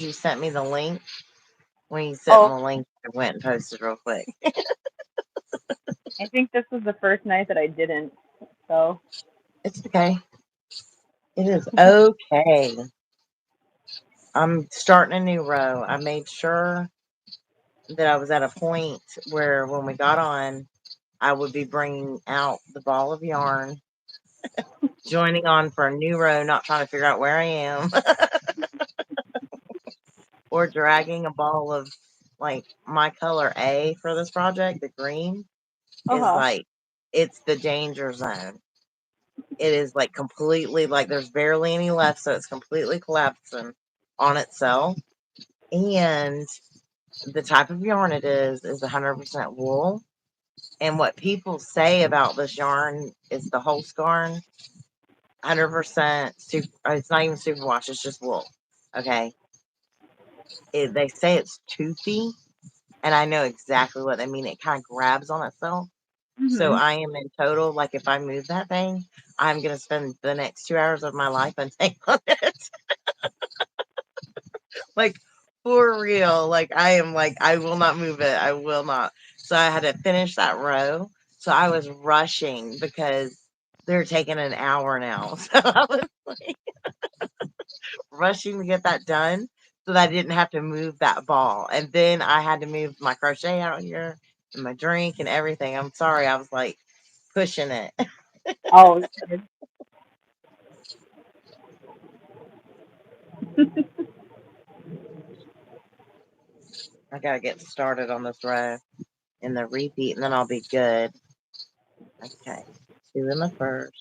you sent me the link. When you sent me Oh, the link, I went and posted real quick. I think this was the first night that I didn't. So, It's okay. It is okay. I'm starting a new row. I made sure that I was at a point where when we got on, I would be bringing out the ball of yarn, joining on for a new row, not trying to figure out where I am, or dragging a ball of like my color A for this project, the green, is uh-huh. like it's the danger zone. It is like completely like there's barely any left, so it's completely collapsing on itself. And the type of yarn it is 100% wool. And what people say about this yarn is the whole yarn, 100% super. It's not even superwash. It's just wool. Okay. They say it's toothy, and I know exactly what they mean. It kind of grabs on itself. So Mhm. I am in total, like, if I move that thing, I'm going to spend the next 2 hours of my life untangling it. Like, for real. Like, I am like, I will not move it. I will not. So I had to finish that row. So I was rushing because they're taking an hour now. So I was like rushing to get that done so that I didn't have to move that ball. And then I had to move my crochet out here and my drink and everything. I'm sorry. I was like pushing it. Oh, good. I got to get started on this row in the repeat and then I'll be good. Okay. Two in the first.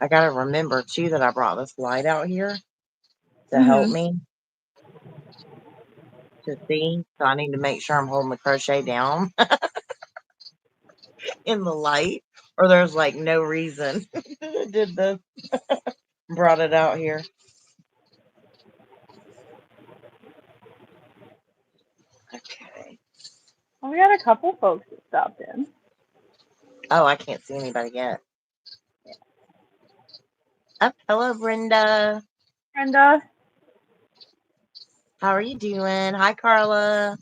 I got to remember too that I brought this light out here to help Mhm. me to see. So I need to make sure I'm holding the crochet down in the light, or there's like no reason. I did this, brought it out here. Okay. Well, we got a couple folks that stopped in. Oh, I can't see anybody yet. Oh, hello, Brenda. Brenda. How are you doing? Hi, Carla.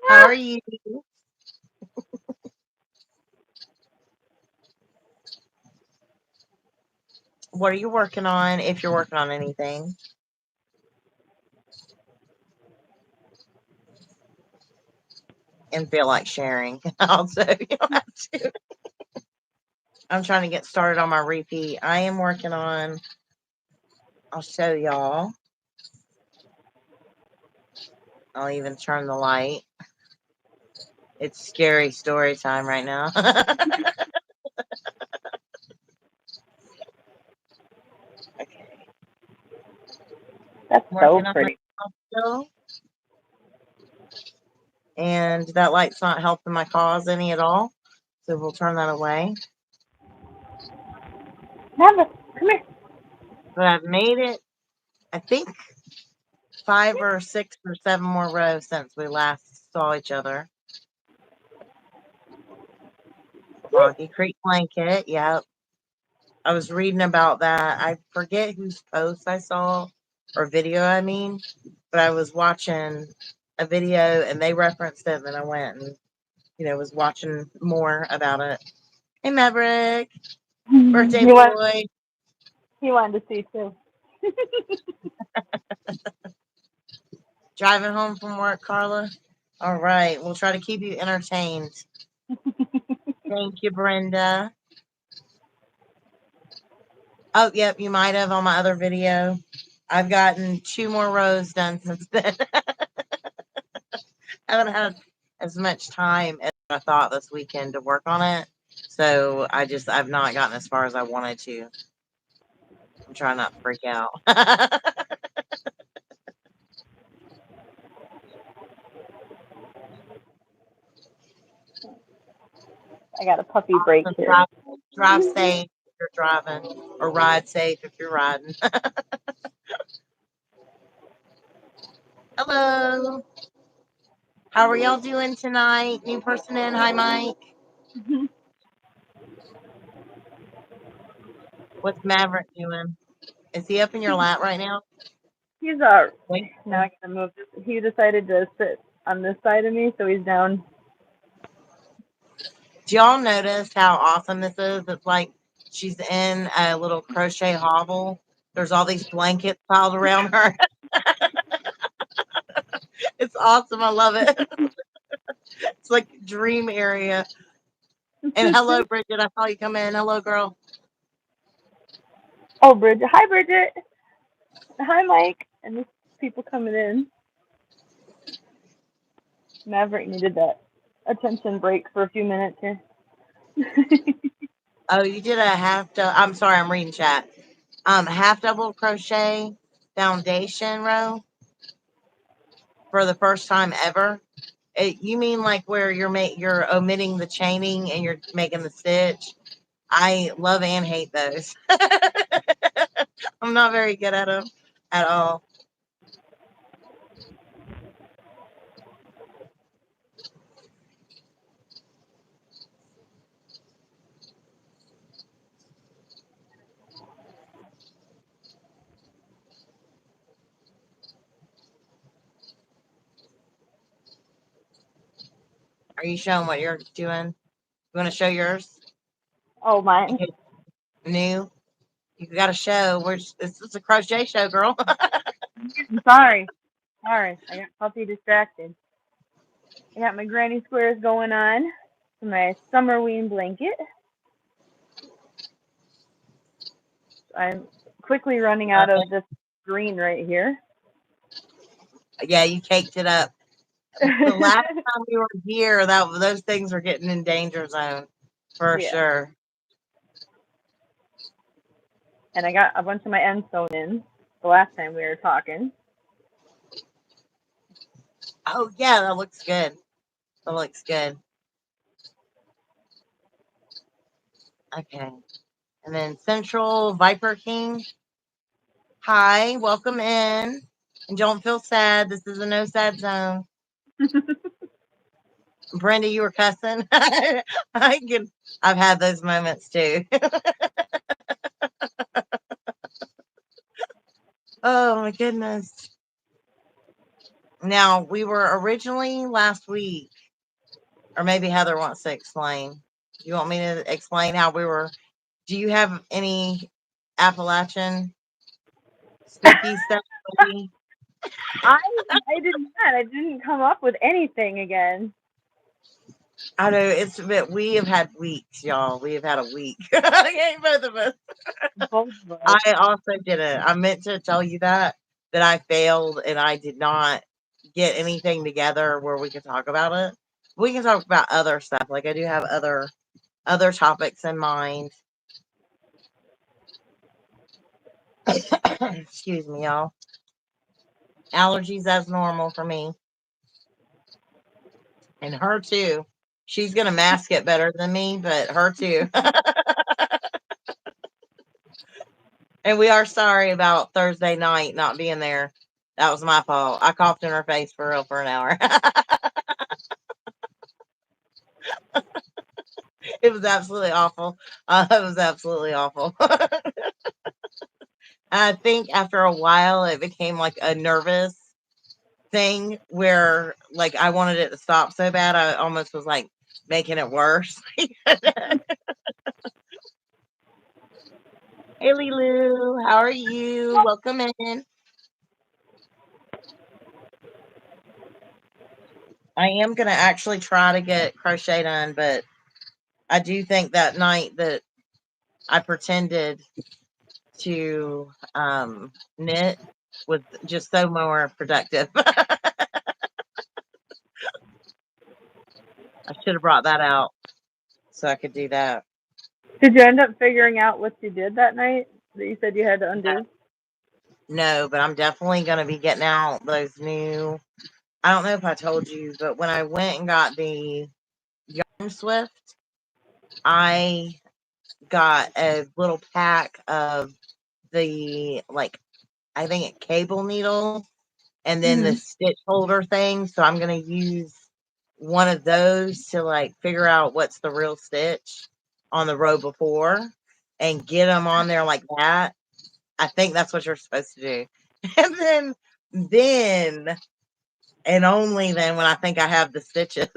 How Ah, are you? What are you working on? If you're working on anything and feel like sharing, also you don't have to. I'm trying to get started on my repeat. I am working on. I'll show y'all. I'll even turn the light. It's scary story time right now. Okay. that's so Working on it pretty. still. And that light's not helping my cause any at all. So we'll turn that away. Never. Come here. But I've made it, I think, 5 or 6 or 7 more rows since we last saw each other. Rocky Creek blanket. Yep. I was reading about that. I forget whose post I saw or video, I mean, but I was watching a video and they referenced it. And then I went and, was watching more about it. Hey, Maverick, birthday He went. boy. He wanted to see too. Driving home from work, Carla. All right. We'll try to keep you entertained. Thank you, Brenda. Oh, yep. You might have on my other video. I've gotten 2 more rows done since then. I haven't had as much time as I thought this weekend to work on it. So I've not gotten as far as I wanted to. I'm trying not to freak out. I got a puppy break here. drive, drive safe if you're driving, or ride safe if you're riding. Hello. How are y'all doing tonight? New person in. Hi, Mike. What's Maverick doing? Is he up in your lap right now? He's Wait. now I gotta move this. He decided to sit on this side of me, so he's down. Do y'all notice how awesome this is? It's like she's in a little crochet hovel. There's all these blankets piled around her. It's awesome. I love it. It's like dream area. And hello, Bridget. I saw you come in. Hello, girl. Oh, Bridget. Hi, Bridget. Hi, Mike. And there's people coming in. Maverick needed that attention break for a few minutes here. Oh, you did a I'm sorry, I'm reading chat. Half double crochet foundation row for the first time ever. You mean like where you're omitting the chaining and you're making the stitch? I love and hate those. I'm not very good at them at all. Are you showing what you're doing? You want to show yours? Oh, In mine. case new, you got to show. This is a crochet show, girl. I'm sorry. Sorry. I got puppy distracted. I got my granny squares going on. My summerween blanket. I'm quickly running out of this green right here. Yeah, you caked it up. The last time we were here, those things were getting in danger zone for Yeah. sure. And I got a bunch of my ends sewn in the last time we were talking. Oh yeah, that looks good. That looks good. Okay. And then Central Viper King. Hi, welcome in. And don't feel sad. This is a no sad zone. Brenda, you were cussing. I've had those moments too. Oh my goodness. Now we were originally last week, or maybe Heather wants to explain. You want me to explain how we were? Do you have any Appalachian spooky stuff? Maybe? I did not. I didn't come up with anything again. I know it's but we have had weeks, y'all. We have had a week. Okay, both of us. Both of us. I also didn't. I meant to tell you that I failed and I did not get anything together where we could talk about it. We can talk about other stuff. Like I do have other topics in mind. Excuse me, y'all. Allergies as normal for me. And her too. She's gonna mask it better than me, but her too. And we are sorry about Thursday night not being there. That was my fault. I coughed in her face for real for an hour. It was absolutely awful. It was absolutely awful. I think after a while, it became like a nervous thing where like I wanted it to stop so bad. I almost was like making it worse. Hey, Lulu, how are you? Welcome in. I am going to actually try to get crochet done, but I do think that night that I pretended to knit was just so more productive. I should have brought that out so I could do that. Did you end up figuring out what you did that night that you said you had to undo? No, but I'm definitely going to be getting out those new. I don't know if I told you, but when I went and got the Yarn Swift, I got a little pack of the like I think a cable needle and then the Mm-hmm. stitch holder thing. So I'm gonna use one of those to like figure out what's the real stitch on the row before. and get them on there like that. I think that's what you're supposed to do. And then, and only then when I think I have the stitches.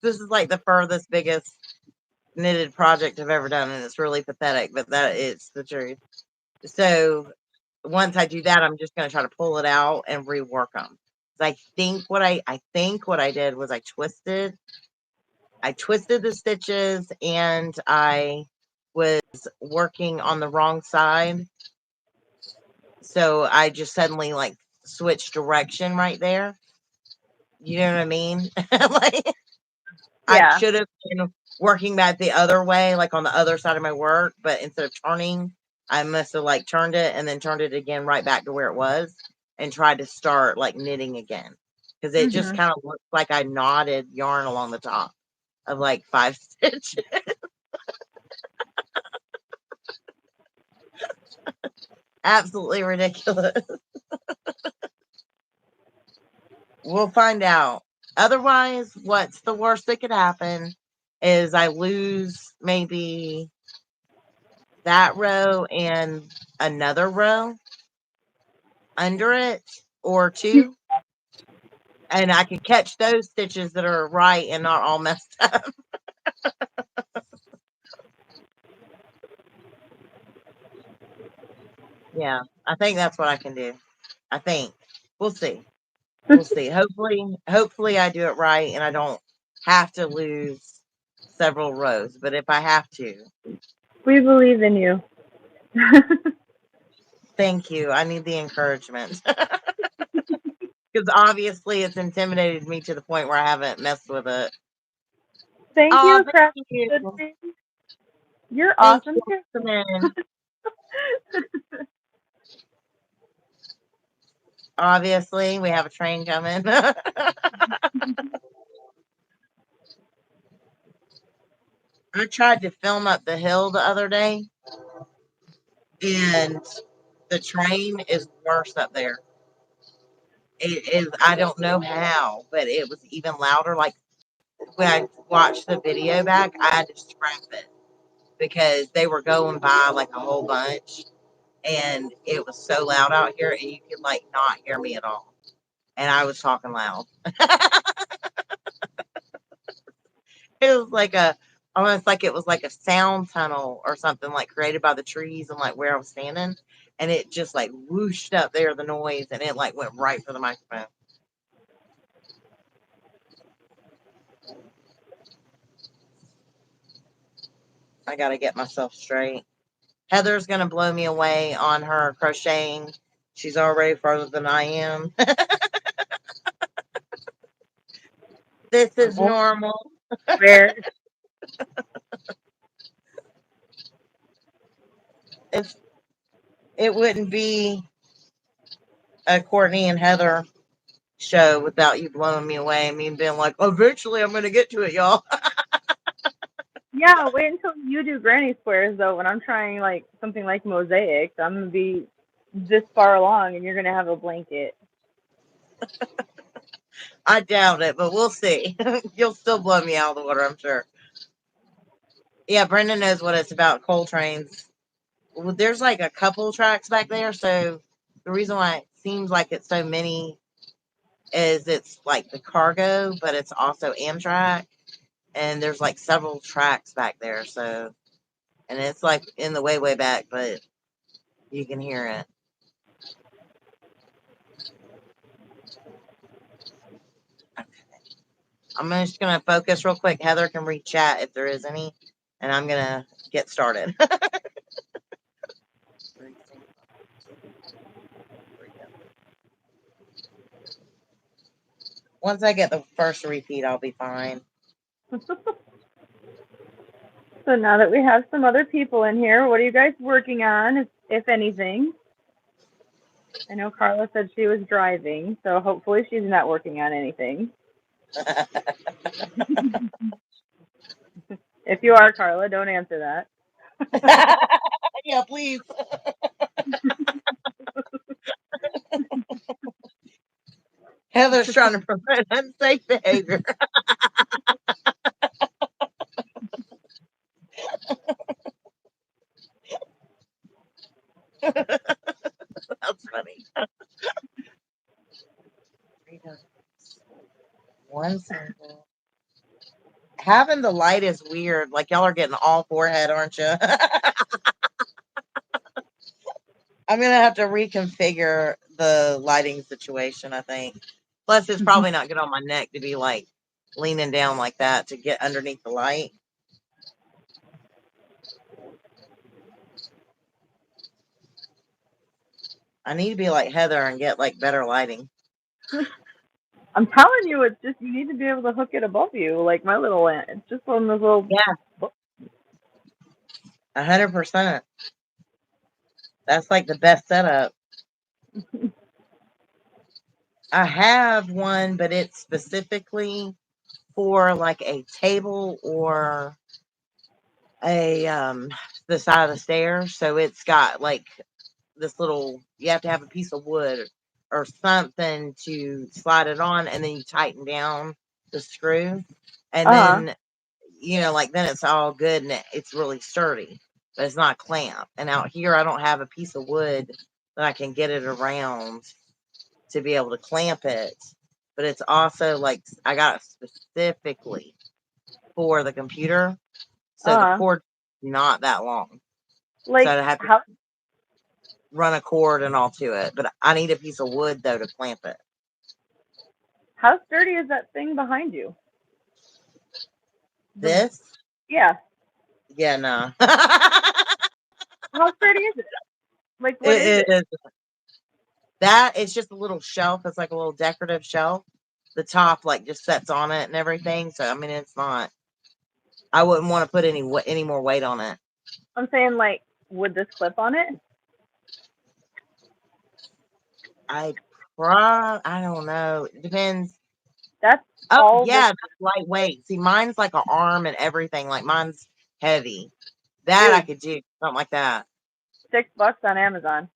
This is like the furthest, biggest knitted project I've ever done, and it's really pathetic, but that it's the truth. So once I do that, I'm just going to try to pull it out and rework them. I think what I did was I twisted the stitches and I was working on the wrong side. So I just suddenly like switched direction right there. You know what I mean? Like I Yeah. should have been working that the other way, like on the other side of my work, but instead of turning, I must have like turned it and then turned it again right back to where it was and tried to start like knitting again. Because it just Mhm. kind of looks like I knotted yarn along the top of like 5 stitches. Absolutely ridiculous. We'll find out. Otherwise, what's the worst that could happen is I lose maybe that row and another row under it or two. And I could catch those stitches that are right and not all messed up. Yeah, I think that's what I can do. I think. We'll see. We'll see. Hopefully I do it right and I don't have to lose several rows. But if I have to, We believe in you. thank you. I need the encouragement. Because obviously it's intimidated me to the point where I haven't messed with it. Thank Oh, you, Craft thank you. Good Thing. You're Thank awesome you, too. man. Obviously, we have a train coming. I tried to film up the hill the other day, and the train is worse up there. It is, I don't know how, but it was even louder. Like when I watched the video back, I had to scrap it because they were going by like a whole bunch, and it was so loud out here, and you could like not hear me at all. And I was talking loud. It was like a almost like it was like a sound tunnel or something like created by the trees and like where I was standing. And it just like whooshed up there the noise and it like went right for the microphone. I gotta get myself straight. Heather's gonna blow me away on her crocheting. She's already further than I am. This I'm is only normal. aware. If it wouldn't be a Courtney and Heather show without you blowing me away and me being like, eventually I'm gonna get to it, y'all. Yeah, wait until you do granny squares though. When I'm trying like something like mosaics, I'm gonna be this far along, and you're gonna have a blanket. I doubt it, but we'll see. You'll still blow me out of the water, I'm sure. Yeah, Brendan knows what it's about, coal trains. Well, there's like a couple tracks back there, so the reason why it seems like it's so many is it's like the cargo, but it's also Amtrak, and there's like several tracks back there, so and it's like in the way, way back, but you can hear it. I'm just gonna focus real quick. Heather can read chat if there is any, and I'm gonna get started. Once I get the first repeat, I'll be fine. So now that we have some other people in here, what are you guys working on, if anything? I know Carla said she was driving, so hopefully she's not working on anything. If you are, Carla, don't answer that. Yeah, please. Heather's trying to prevent unsafe behavior. That's funny. One single. Having the light is weird. Like y'all are getting all forehead, aren't you? I'm gonna have to reconfigure the lighting situation, I think. Plus, it's probably not good on my neck to be like leaning down like that to get underneath the light. I need to be like Heather and get like better lighting. I'm telling you, it's just you need to be able to hook it above you, like my little lamp. It's just one of those little. Yeah, 100%. That's like the best setup. I have one, but it's specifically for like a table or a the side of the stairs. So it's got like this little, you have to have a piece of wood or something to slide it on, and then you tighten down the screw, and Uh-huh. then like then it's all good and it's really sturdy, but it's not a clamp. And out here I don't have a piece of wood that I can get it around to be able to clamp it. But it's also like I got it specifically for the computer, so the Uh-huh. cord not that long. So Like I have to how run a cord and all to it. But I need a piece of wood though to clamp it. how sturdy is that thing behind you? The This, yeah. yeah, no. How sturdy is it? Like what is it it? is that. It's just a little shelf. It's like a little decorative shelf. The top like just sets on it and everything. So I mean, it's not. I wouldn't want to put any more weight on it. I'm saying like would this clip on it? I I don't know. It depends. That's Oh all this yeah, that's lightweight. See, mine's like an arm and everything. Like mine's heavy. That I dude, could do something like that. $6 on Amazon.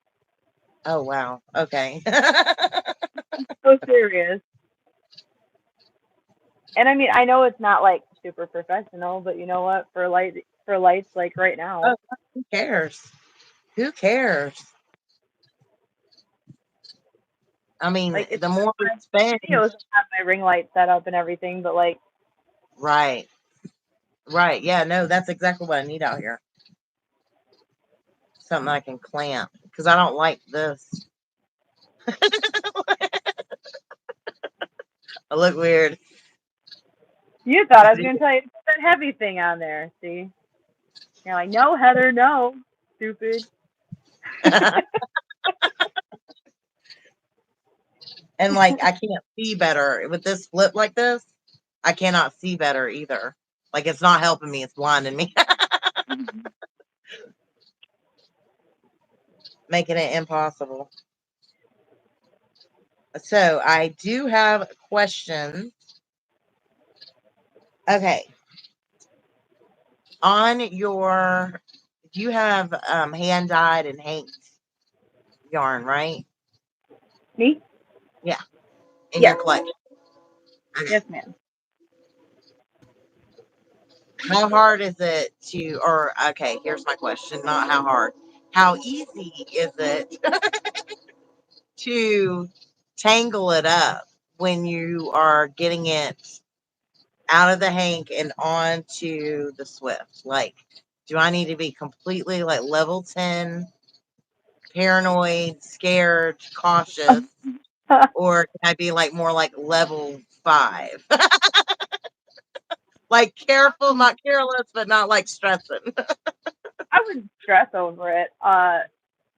Oh wow. Okay. So serious. And I mean, I know it's not like super professional, but you know what? For lights like right now, Oh, who cares? Who cares? I mean, like it's the more we my spend, videos have my ring light set up and everything, but like right, right. Yeah, no, that's exactly what I need out here. Something I can clamp because I don't like this. I look weird. you thought I was gonna tell you to put that heavy thing on there. See, you're like, no, Heather, no, stupid. And like, I can't see better with this flip like this. I cannot see better either. Like, it's not helping me; it's blinding me, making it impossible. So, I do have questions. Okay, on your, you have hand dyed and Hank yarn, right? Me? Yeah, in your Yes, collection. Okay. yes, ma'am. How hard is it to, or okay, here's my question, not how hard. How easy is it to tangle it up when you are getting it out of the hank and onto the Swift? Like, do I need to be completely like level 10, paranoid, scared, cautious, or can I be like more like level 5? Like careful, not careless, but not like stressing. I wouldn't stress over it.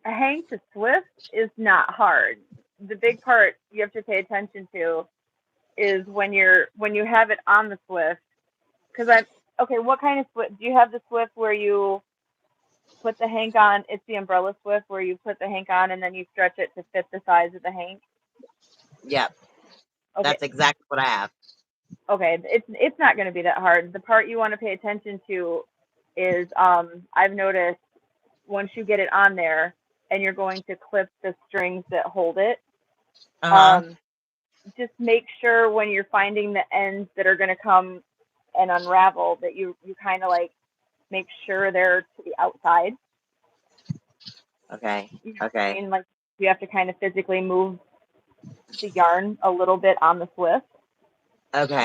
A hang to Swift is not hard. The big part you have to pay attention to is when you have it on the Swift. Because I okay, what kind of Swift do you have? The Swift where you put the hank on? It's the umbrella Swift where you put the hank on and then you stretch it to fit the size of the hank. Yep, Okay, that's exactly what I have. okay, it's not going to be that hard. The part you want to pay attention to is I've noticed once you get it on there and you're going to clip the strings that hold it, Uh huh. um, just make sure when you're finding the ends that are going to come and unravel that you kind of like make sure they're to the outside. Okay. You know what I Okay. mean? Like you have to kind of physically move the yarn a little bit on the Swift.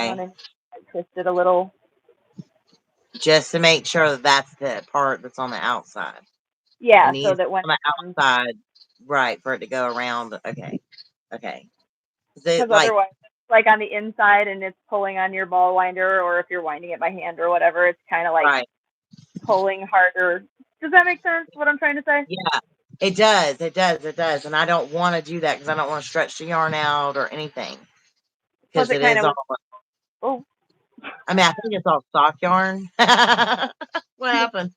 You know what Okay. I mean? Like twist it a little. Just to make sure that that's the part that's on the outside. It Yeah, so needs that when on the outside, right, for it to go around. Okay. Okay. Is it because like, otherwise it's like on the inside and it's pulling on your ball winder, or if you're winding it by hand or whatever, it's kind of like right? pulling harder. Does that make sense? What I'm trying to say? Yeah, it does. It does. It does. And I don't want to do that because I don't want to stretch the yarn out or anything Plus, because it it kind is of all. was. Oh, I mean, I think it's all stock yarn. What happened?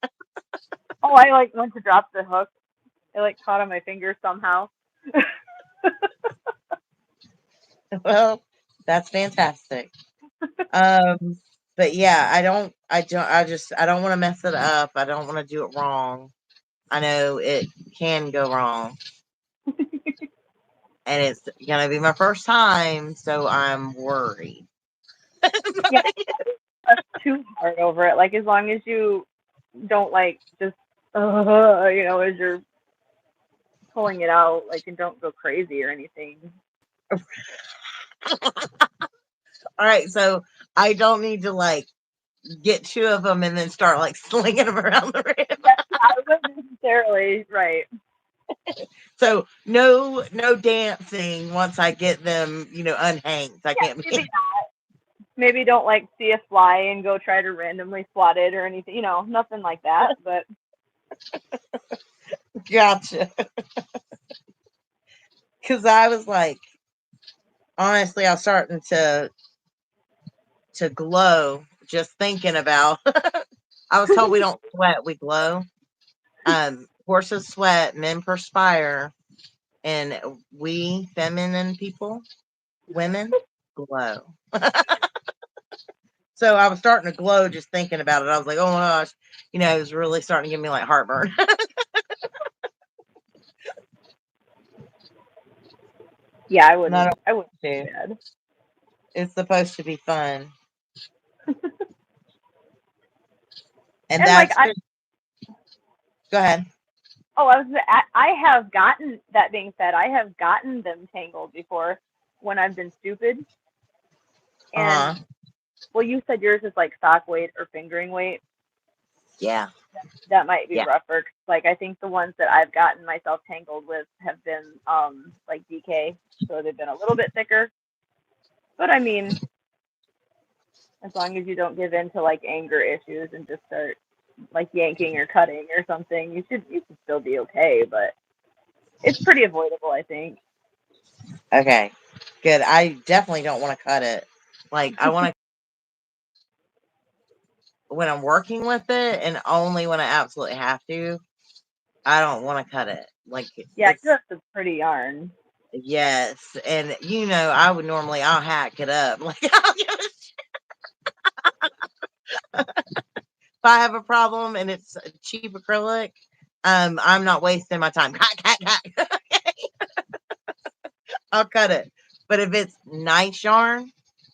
oh, I like went to drop the hook. It like caught on my finger somehow. Well, that's fantastic. Um, but yeah, I don't want to mess it up. I don't want to do it wrong. I know it can go wrong, and it's gonna be my first time, so I'm worried. Yeah, that's too hard over it. Like as long as you don't like just as you're pulling it out, like and don't go crazy or anything. All right, so I don't need to like get two of them and then start like slinging them around the room. Yeah, I wouldn't necessarily right. So no dancing once I get them, unhanged. I Yeah, can't maybe be. not. Maybe don't like see a fly and go try to randomly swat it or anything. Nothing like that. But Gotcha. Because I was like, honestly, I was starting to glow just thinking about. I was told we don't sweat, we glow. Horses sweat, men perspire, and we feminine people, women, glow. So I was starting to glow just thinking about it. I was like, oh my gosh, it was really starting to give me like heartburn. yeah, I And I wouldn't. don't I wouldn't want do to. bad. It's supposed to be fun. And And like that's good. Go ahead. I was. I have gotten. That being said, I have gotten them tangled before when I've been stupid. And Uh-huh. well, you said yours is like sock weight or fingering weight. Yeah. That might be Yeah. rougher. Like I think the ones that I've gotten myself tangled with have been like DK, so they've been a little bit thicker. But I mean, as long as you don't give in to like anger issues and just start like yanking or cutting or something, you should still be okay. But it's pretty avoidable, I think. Okay. Good. I definitely don't want to cut it. Like I want to when I'm working with it and only when I absolutely have to. I don't want to cut it. Like Yeah, it's that's a pretty yarn. yes, and I would normally I'll hack it up. Like I'll if I have a problem and it's a cheap acrylic, I'm not wasting my time. Hack, hack, hack. I'll cut it. But if it's nice yarn,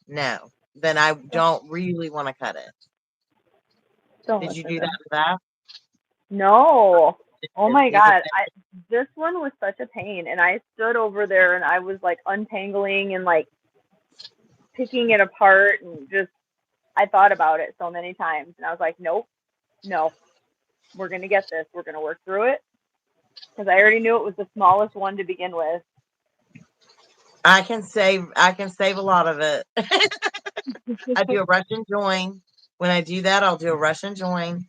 no, then I don't really want to cut it. Don't Did you listen do to that him. with that? No. Oh my Is it god. This one was such a pain, and I stood over there and I was like untangling and like picking it apart and just I thought about it so many times and I was like, nope, no, we're gonna get this. We're gonna work through it because I already knew it was the smallest one to begin with. I can save a lot of it. I do a rush and join. When I do that, I'll do a rush and join.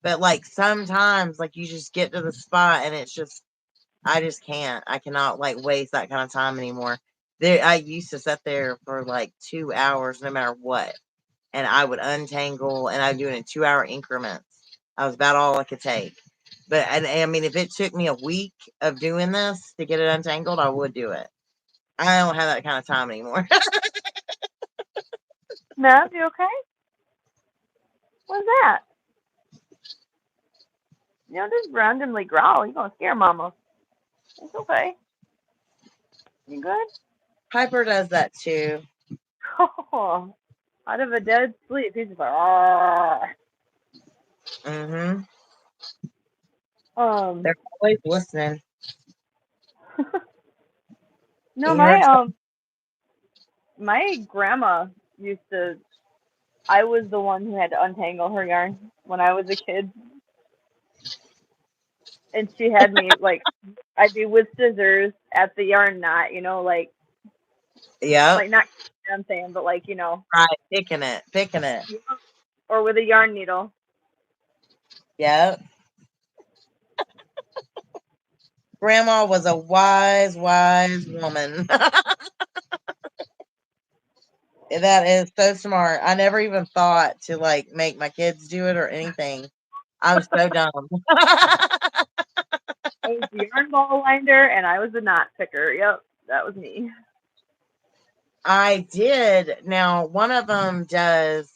But like sometimes like you just get to the spot and it's just I just can't. I cannot like waste that kind of time anymore. There I used to sit there for like 2 hours no matter what. And I would untangle and I'd do it in 2 hour increments. I was about all I could take. But and I mean if it took me a week of doing this to get it untangled, I would do it. I don't have that kind of time anymore. Matt, you okay? What's that? You don't just randomly growl. You're gonna scare Mama. It's okay. You good? Piper does that too. Oh, out of a dead sleep, he's just like, oh. Hmm. Um, They're always listening. no, You hear my grandma used to. I was the one who had to untangle her yarn when I was a kid, and she had me like I'd be with scissors at the yarn knot, Yep. like not I'm saying, but like Right. Picking it. or with a yarn needle. Yep. Grandma was a wise, wise woman. That is so smart. I never even thought to like make my kids do it or anything. I was so dumb. I was the yarn ball winder, and I was the knot picker. Yep, that was me. I did. Now, one of them does,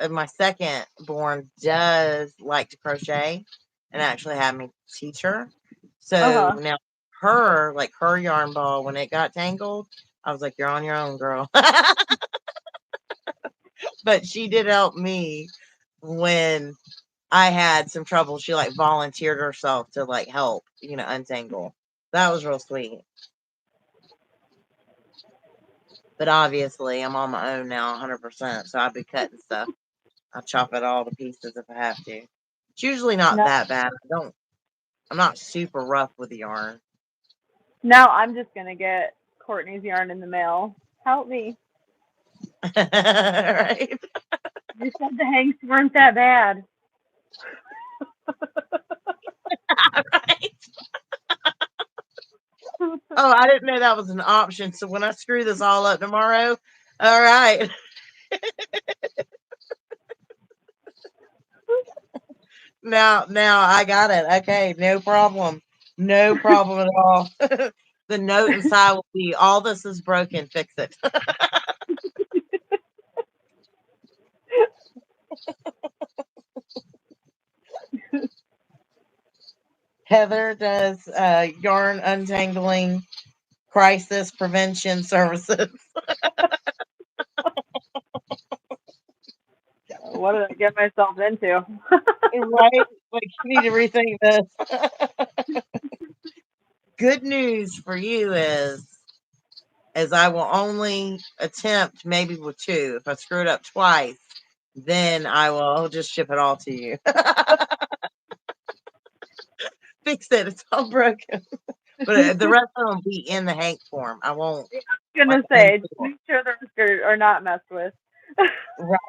my second born does like to crochet and actually had me teach her. Uh So huh. now her, like her yarn ball, when it got tangled, I was like, you're on your own, girl. But she did help me when I had some trouble. She like volunteered herself to like help, untangle. That was real sweet. But obviously, I'm on my own now, 100%. So I'd be cutting stuff. I'll chop it all to pieces if I have to. It's usually not No, that bad. I'm not super rough with the yarn. now I'm just gonna get Courtney's yarn in the mail. Help me. Right? You said the hanks weren't that bad. Right. Oh, I didn't know that was an option. So when I screw this all up tomorrow, all right. Now I got it. Okay, no problem. No problem at all. The note inside will be all this is broken, fix it. Heather does yarn untangling crisis prevention services. What did I get myself into? Right? Like you need to rethink this. Good news for you is I will only attempt maybe with two. If I screw it up twice, then I'll just ship it all to you. Fix it. It's all broken. But the rest of them will be in the Hank form. I won't I was gonna in say, just store. make sure they're are not messed with. Right.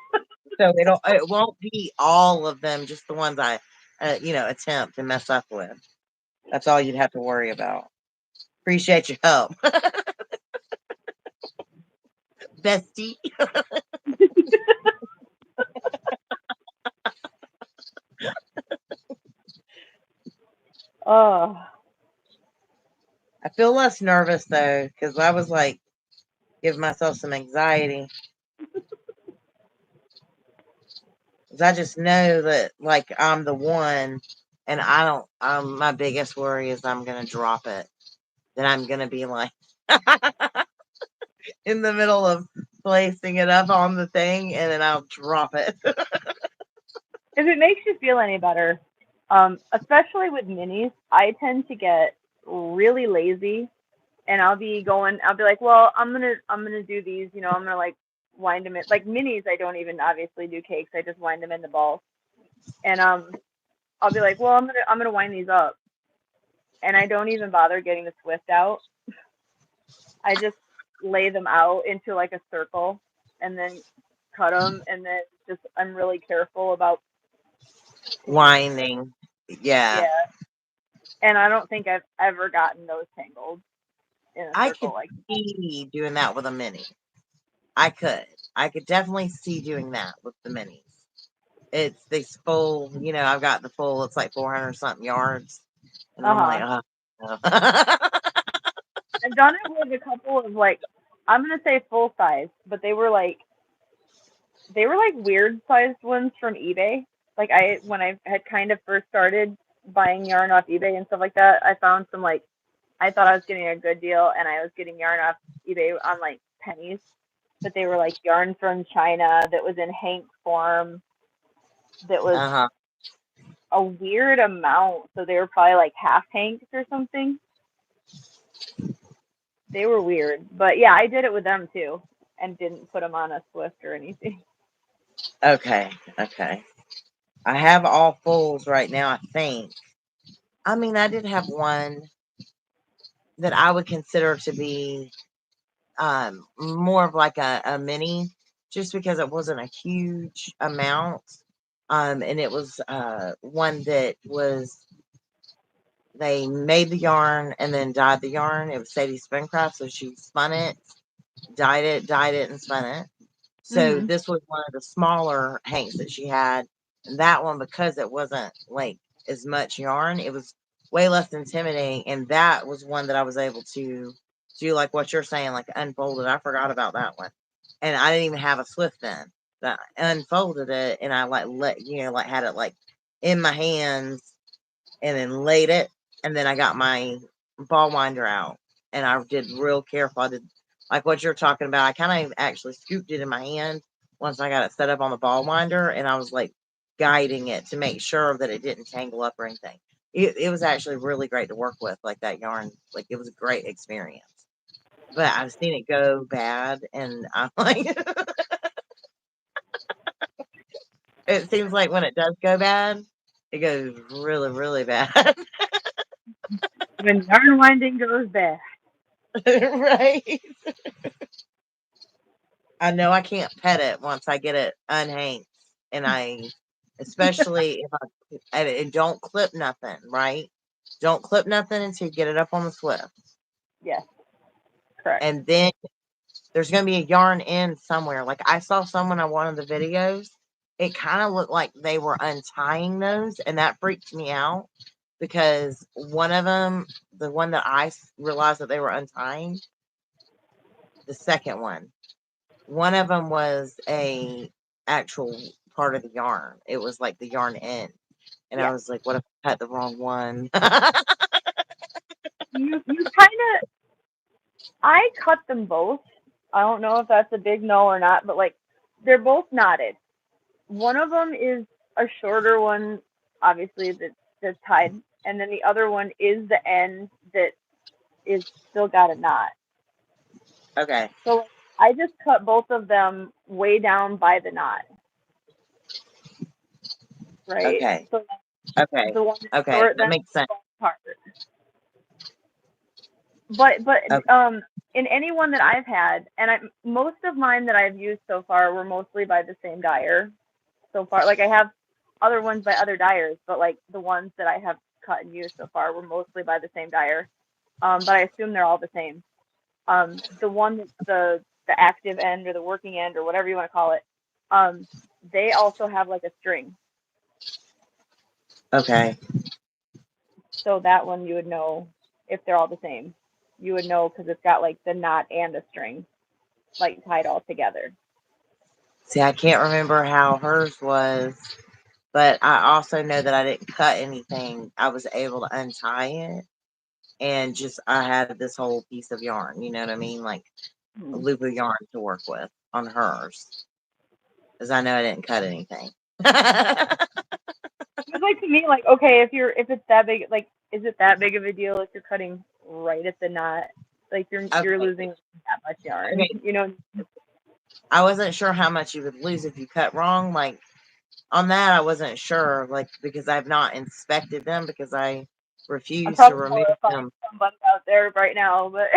So it won't be all of them, just the ones I attempt to mess up with. That's all you'd have to worry about. Appreciate your help, bestie. Oh, I feel less nervous though, because I was like giving myself some anxiety. 'Cause I just know that like I'm the one, and I don't. My biggest worry is I'm gonna drop it. Then I'm gonna be like in the middle of placing it up on the thing, and then I'll drop it. if it makes you feel any better, especially with minis, I tend to get really lazy, and I'll be like, well, I'm gonna do these, I'm gonna like wind them in like minis. I don't even obviously do cakes. I just wind them in the balls, and I'll be like, well, I'm gonna wind these up, and I don't even bother getting the Swift out. I just lay them out into like a circle, and then cut them, and then just I'm really careful about Winding. Yeah. yeah. And I don't think I've ever gotten those tangled in a I circle could like see doing that with a mini. I could. I could definitely see doing that with the minis. It's this full, I've got the full, it's like 400 something yards. And that. I'm like, Uh-huh. oh. No. I've done it with a couple of like I'm gonna say full size, but they were like weird sized ones from eBay. Like when I had kind of first started buying yarn off eBay and stuff like that, I found some like I thought I was getting a good deal, and I was getting yarn off eBay on like pennies, but they were like yarn from China that was in hank form that was Uh-huh. a weird amount. So they were probably like half hanks or something. They were weird. But yeah, I did it with them too and didn't put them on a Swift or anything. Okay. Okay. I have all fulls right now, I think. I mean, I did have one that I would consider to be more of like a mini, just because it wasn't a huge amount. And it was one that was they made the yarn and then dyed the yarn. It was Sadie Spincraft, so she spun it, dyed it, and spun it. So Mhm. this was one of the smaller hanks that she had. And that one, because it wasn't like as much yarn, it was way less intimidating. And that was one that I was able to do like what you're saying, like unfolded. I forgot about that one. And I didn't even have a Swift then. That unfolded it and I like like had it like in my hands and then laid it. And then I got my ball winder out and I did real careful. I did like what you're talking about. I kind of actually scooped it in my hand once I got it set up on the ball winder and I was like guiding it to make sure that it didn't tangle up or anything. It was actually really great to work with, like that yarn. Like it was a great experience. But I've seen it go bad and I'm like, it seems like when it does go bad, it goes really, really bad. When yarn winding goes bad. Right. I know I can't pet it once I get it unhanged, and especially if and don't clip nothing, right? Don't clip nothing until you get it up on the Swift, Yes, correct. and then there's gonna be a yarn end somewhere. Like I saw someone on one of the videos, it kind of looked like they were untying those, and that freaked me out because one of them, the one that realized that they were untying, the second one of them was a actual part of the yarn. It was like the yarn end. And I Yeah. was like, what if I cut the wrong one? You kind of I cut them both. I don't know if that's a big no or not, but like they're both knotted. One of them is a shorter one, obviously that's tied, and then the other one is the end that is still got a knot. Okay. So like, I just cut both of them way down by the knot, right? Okay. So Okay. the one that's Okay. short That then makes sense. falls apart. But Okay. in any one that I've had, and most of mine that I've used so far were mostly by the same dyer. So far, like I have other ones by other dyers, but like the ones that I have cut and used so far were mostly by the same dyer. But I assume they're all the same. The one that's the active end or the working end or whatever you want to call it, um, they also have like a string. Okay. So that one you would know if they're all the same. You would know because it's got like the knot and a string like tied all together. See, I can't remember how hers was, but I also know that I didn't cut anything. I was able to untie it and just, I had this whole piece of yarn, you know what I mean? Like a Hmm. loop of yarn to work with on hers. Because I know I didn't cut anything. It was like to me like okay if it's that big like is it that big of a deal if you're cutting right at the knot like you're Okay. losing that much yarn Okay. you know. I wasn't sure how much you would lose if you cut wrong. Like on that, I wasn't sure, like because I've not inspected them because I I'm refuse to probably remove horrifying them. somebody out there right now but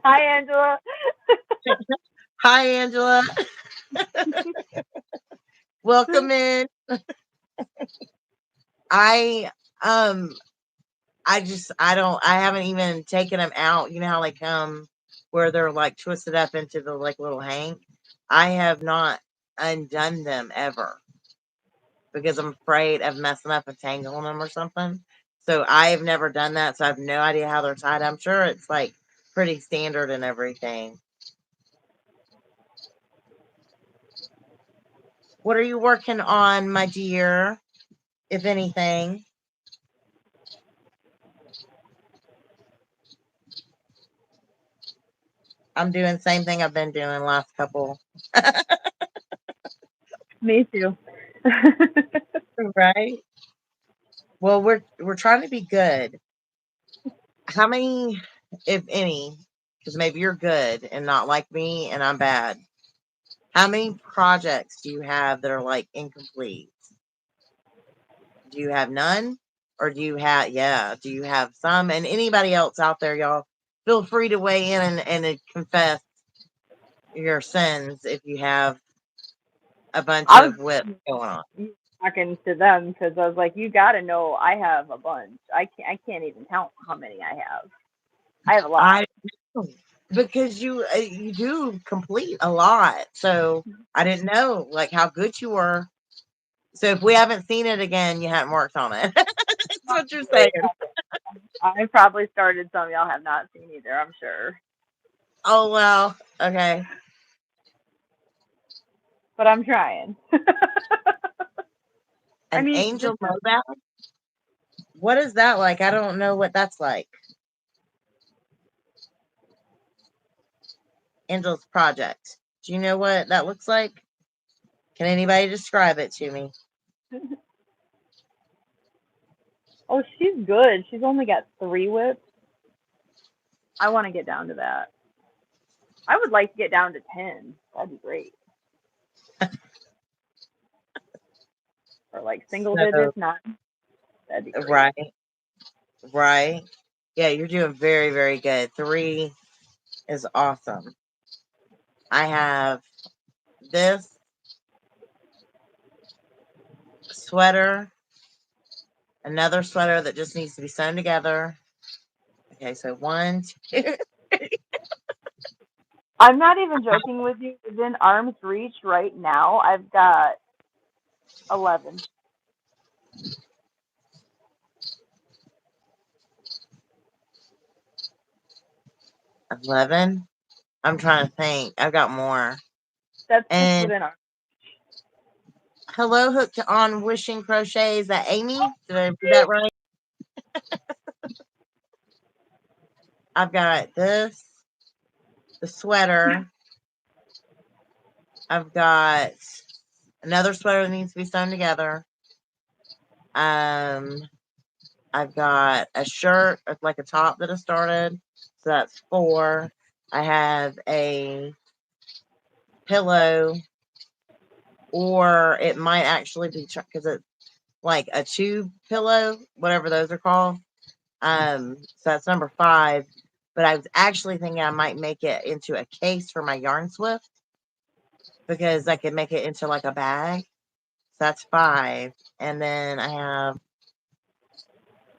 hi Angela. Hi, Angela. Welcome in. I um I haven't even taken them out. You know how they come where they're like twisted up into the like little hank. I have not undone them ever because I'm afraid of messing up and tangling them or something. So I have never done that. So I have no idea how they're tied. I'm sure it's like pretty standard and everything. What are you working on, my dear? If anything, I'm doing the same thing I've been doing the last couple. Me too. Right? Well, we're trying to be good. How many, if any, because maybe you're good and not like me and I'm bad. How many projects do you have that are like incomplete? Do you have none? Or do you have some? And anybody else out there, y'all, feel free to weigh in and confess your sins if you have a bunch I of whips going on. was talking to them because I was like, you got to know I have a bunch. I can't even count how many I have. I have a lot. I know, because you do complete a lot. So I didn't know like how good you were. So if we haven't seen it again, you haven't worked on it. That's what you're saying. I probably started some y'all have not seen either, I'm sure. Oh well, okay. But I'm trying. I An mean, angel mobile. What is that like? I don't know what that's like. Angel's project. Do you know what that looks like? Can anybody describe it to me? oh, she's good. She's only got 3 whips. I want to get down to that. I would like to get down to 10. That'd be great. Or like single So digits, 9. That'd be great. right, right. Yeah, you're doing very, very good. 3 is awesome. I have this sweater, another sweater that just needs to be sewn together. Okay, so 1, 2, I'm not even joking with you. Within arm's reach right now, I've got 11. 11. I'm trying to think. I've got more. That's just And within arm. hello, hooked on wishing crochet. Is that Amy? Did I do that right? I've got this, the sweater. I've got another sweater that needs to be sewn together. Um, I've got a shirt, like a top that I started. So that's 4. I have a pillow, or it might actually be because it's like a tube pillow, whatever those are called. So that's number 5. But I was actually thinking I might make it into a case for my yarn swift because I could make it into like a bag. So that's 5. And then I have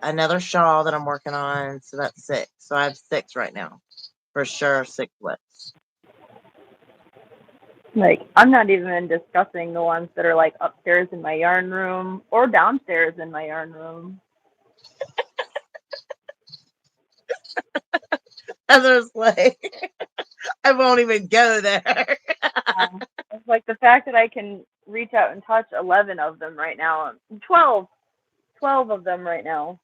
another shawl that I'm working on. So that's 6. So I have 6 right now. For sure, 6 lips. Like, I'm not even discussing the ones that are like upstairs in my yarn room or downstairs in my yarn room. And there's like, I won't even go there. It's like the fact that I can reach out and touch 11 of them right now. 12 of them right now.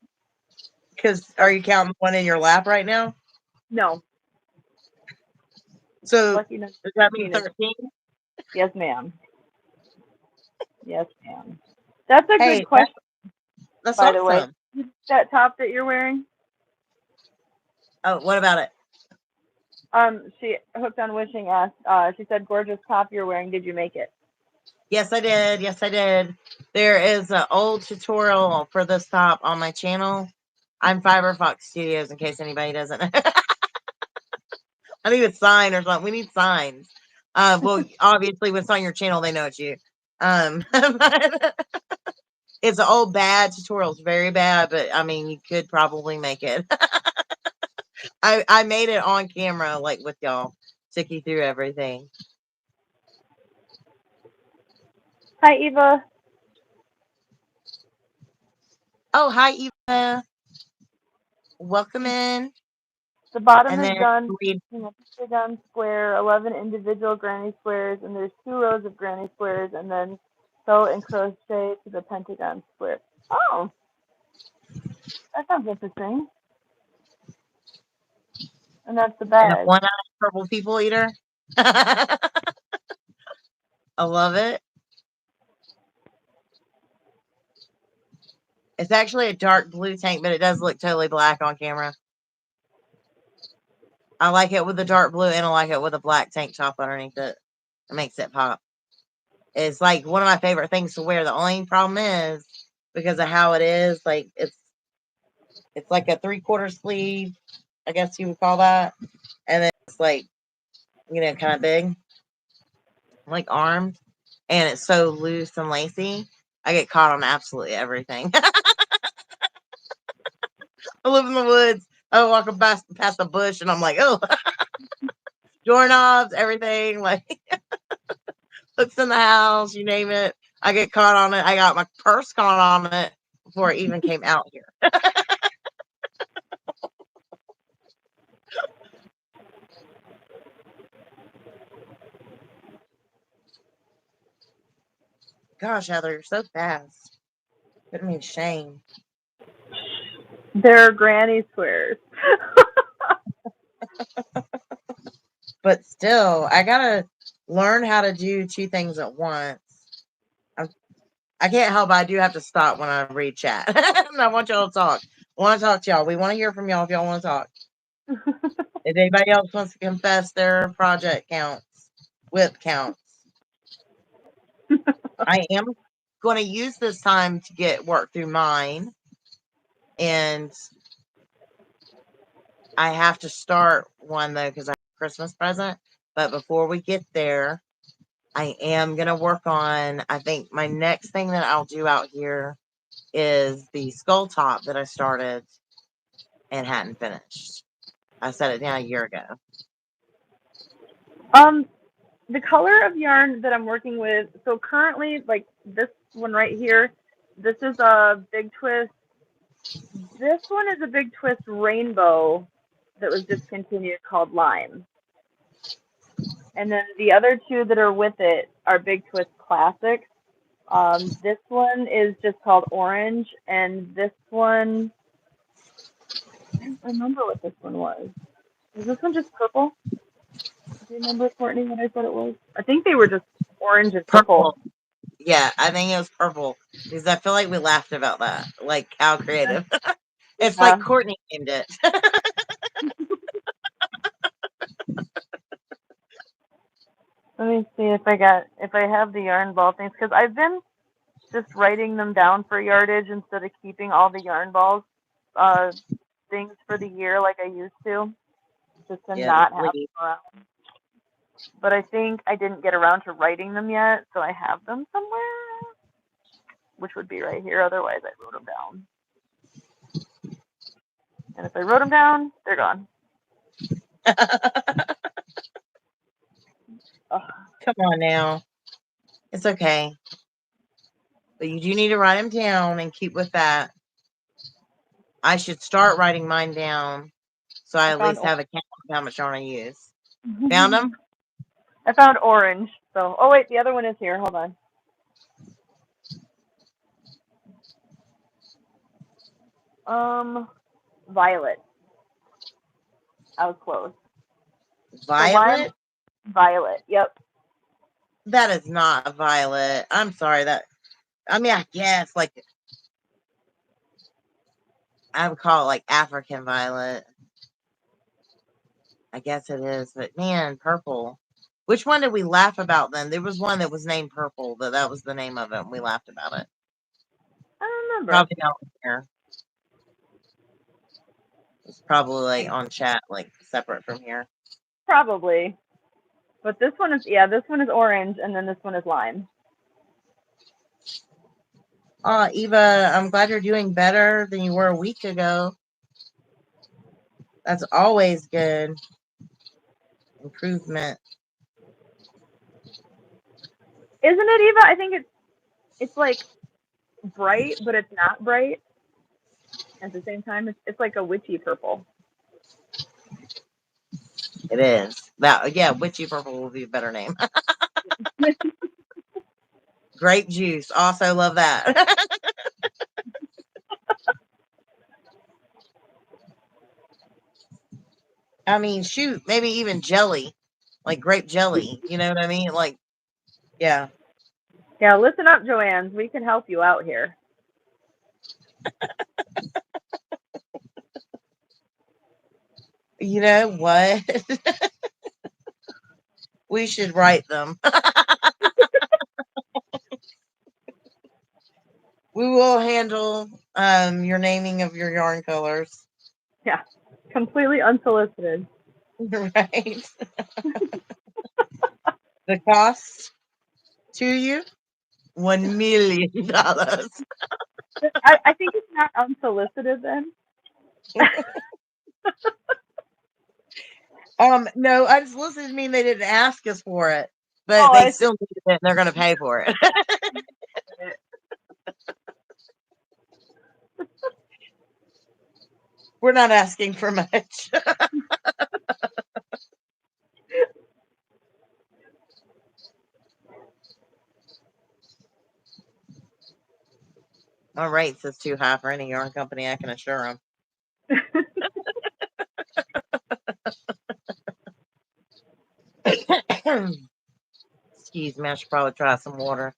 Because are you counting one in your lap right now? No, So lucky number does that mean 13 is 13? yes, ma'am. Yes, ma'am. That's a good Hey, question, that's by the way. awesome. That top that you're wearing, Oh, what about it? she hooked on wishing asked. She said, "Gorgeous top you're wearing. Did you make it?" Yes, I did. Yes, I did. There is an old tutorial for this top on my channel. I'm Fiberfox Studios, in case anybody doesn't. I need a sign or something. We need signs. Well, obviously, when it's on your channel, they know it's you. But it's an old bad tutorial. It's very bad, but I mean, you could probably make it. I made it on camera, like with y'all, took you through everything. Hi, Eva. Oh, hi, Eva. Welcome in. The bottom And is then done. read. Pentagon square, 11 individual granny squares, and there's 2 rows of granny squares, and then sew and crochet to the pentagon square. Oh, that sounds interesting. And that's the And a bag. one-eyed purple people eater. I love it. It's actually a dark blue tank, but it does look totally black on camera. I like it with the dark blue, and I like it with a black tank top underneath it. It makes it pop. It's like one of my favorite things to wear. The only problem is because of how it is, like it's like a 3/4 sleeve, I guess you would call that, and then it's like kind of big, like armed, and it's so loose and lacy. I get caught on absolutely everything. I live in the woods. I walk past a bush, and I'm like, oh, doorknobs, everything, like hooks in the house, you name it. I get caught on it. I got my purse caught on it before it even came out here. Gosh, Heather, you're so fast. Putting me to shame. They're granny squares. But still, I gotta learn how to do two things at once. I can't help it. I do have to stop when I read chat. And I want y'all to talk. I want to talk to y'all. We want to hear from y'all if y'all want to talk. If anybody else wants to confess their project counts, whip counts, I am going to use this time to get work through mine. And I have to start one though because I have a Christmas present. But before we get there, I am going to work on, I think my next thing that I'll do out here is the skull top that I started and hadn't finished. I set it down a year ago. The color of yarn that I'm working with, so currently, like this one right here, this is a Big Twist. This one is a Big Twist rainbow that was discontinued called Lime. And then the other two that are with it are Big Twist Classics. This one is just called Orange, and this one, I don't remember what this one was. Was this one just purple? Do you remember, Courtney, what I said it was? I think they were just orange and purple. Purple. Yeah, I think it was purple because I feel like we laughed about that. Like, how creative. It's like Yeah. Courtney named it. Let me see if I have the yarn ball things, because I've been just writing them down for yardage instead of keeping all the yarn balls things for the year like I used to, just to Yeah, the not have sleeve. them around. But I think I didn't get around to writing them yet, so I have them somewhere, which would be right here. Otherwise, I wrote them down. And if I wrote them down, they're gone. Come on now. It's okay. But you do need to write them down and keep with that. I should start writing mine down so I at least have a count of how much yarn I use. Found them? I found orange. So, oh wait, the other one is here. Hold on. Violet. I was close. So lime, Violet? violet. Yep. That is not a violet. I'm sorry. I guess like I would call it like African violet. I guess it is, but man, purple. Which one did we laugh about then? There was one that was named Purple, that was the name of it, and we laughed about it. I don't remember. Probably not here. It's probably like on chat, like separate from here. Probably. But this one is orange, and then this one is lime. Eva, I'm glad you're doing better than you were a week ago. That's always good. Improvement. Isn't it, Eva? I think it's like bright, but it's not bright. At the same time, it's like a witchy purple. It is. Yeah, witchy purple will be a better name. Grape juice. Also love that. I mean, shoot, maybe even jelly. Like grape jelly. You know what I mean? Like, yeah. Yeah, listen up, Joanne. We can help you out here. You know what? We should write them. We will handle your naming of your yarn colors. Yeah, completely unsolicited. Right. The cost to you $1 million. I think it's not unsolicited then. No, unsolicited mean they didn't ask us for it, but Oh, they I see still need it and they're gonna pay for it. it. We're not asking for much. My rates is too high for any yarn company, I can assure them. Excuse me, I should probably try some water.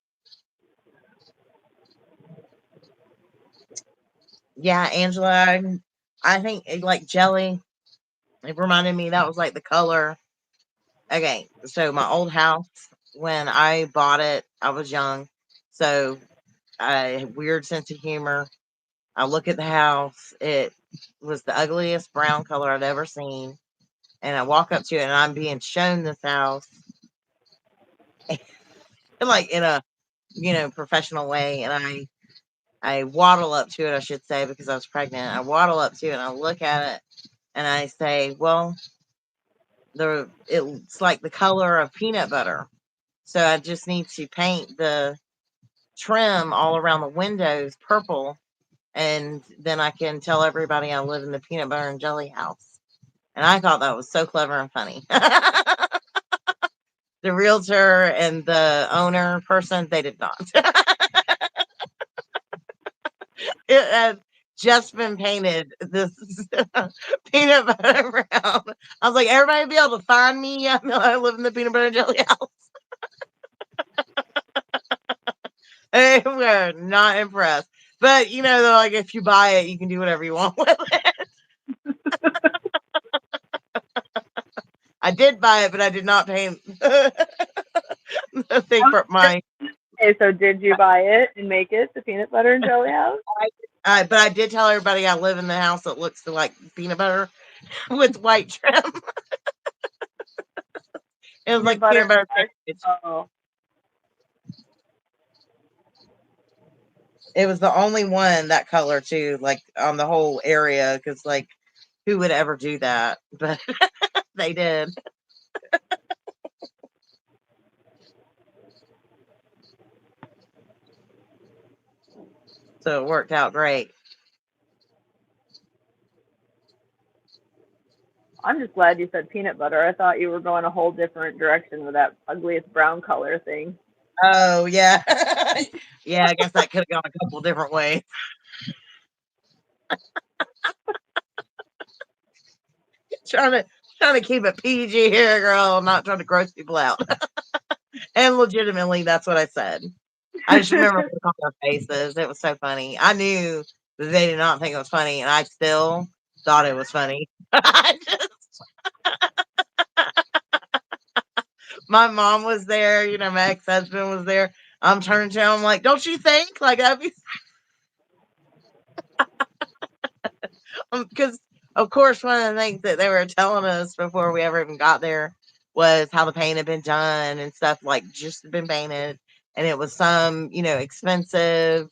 Yeah, Angela, I think like jelly. It reminded me that was like the color. Okay, so my old house, when I bought it, I was young, so I had weird sense of humor. I look at the house; it was the ugliest brown color I'd ever seen, and I walk up to it, and I'm being shown this house, like in a professional way, and I waddle up to it, I should say, because I was pregnant. I waddle up to it and I look at it and I say, well, it's like the color of peanut butter. So I just need to paint the trim all around the windows purple, and then I can tell everybody I live in the peanut butter and jelly house. And I thought that was so clever and funny. The realtor and the owner person, they did not. It had just been painted this peanut butter brown. I was like, everybody be able to find me. I know I live in the peanut butter and jelly house. They were not impressed. But they're like, if you buy it, you can do whatever you want with it. I did buy it, but I did not paint the thing for my. Okay, so did you buy it and make it the peanut butter and jelly house? But I did tell everybody I live in the house that looks like peanut butter with white trim. It was Peanut like butter peanut butter and sandwich. oh, It was the only one that color too, like on the whole area, because like who would ever do that? But they did, so it worked out great. I'm just glad you said peanut butter. I thought you were going a whole different direction with that ugliest brown color thing. Oh yeah, yeah. I guess that could have gone a couple different ways. trying to trying to keep it PG here, girl. I'm not trying to gross people out. And legitimately, that's what I said. I just remember looking on their faces. It was so funny. I knew that they did not think it was funny, and I still thought it was funny. My mom was there. My ex husband was there. I'm turning to him. I'm like, don't you think? Like, I'd be because of course one of the things that they were telling us before we ever even got there was how the paint had been done and stuff, like just been painted, and it was some expensive,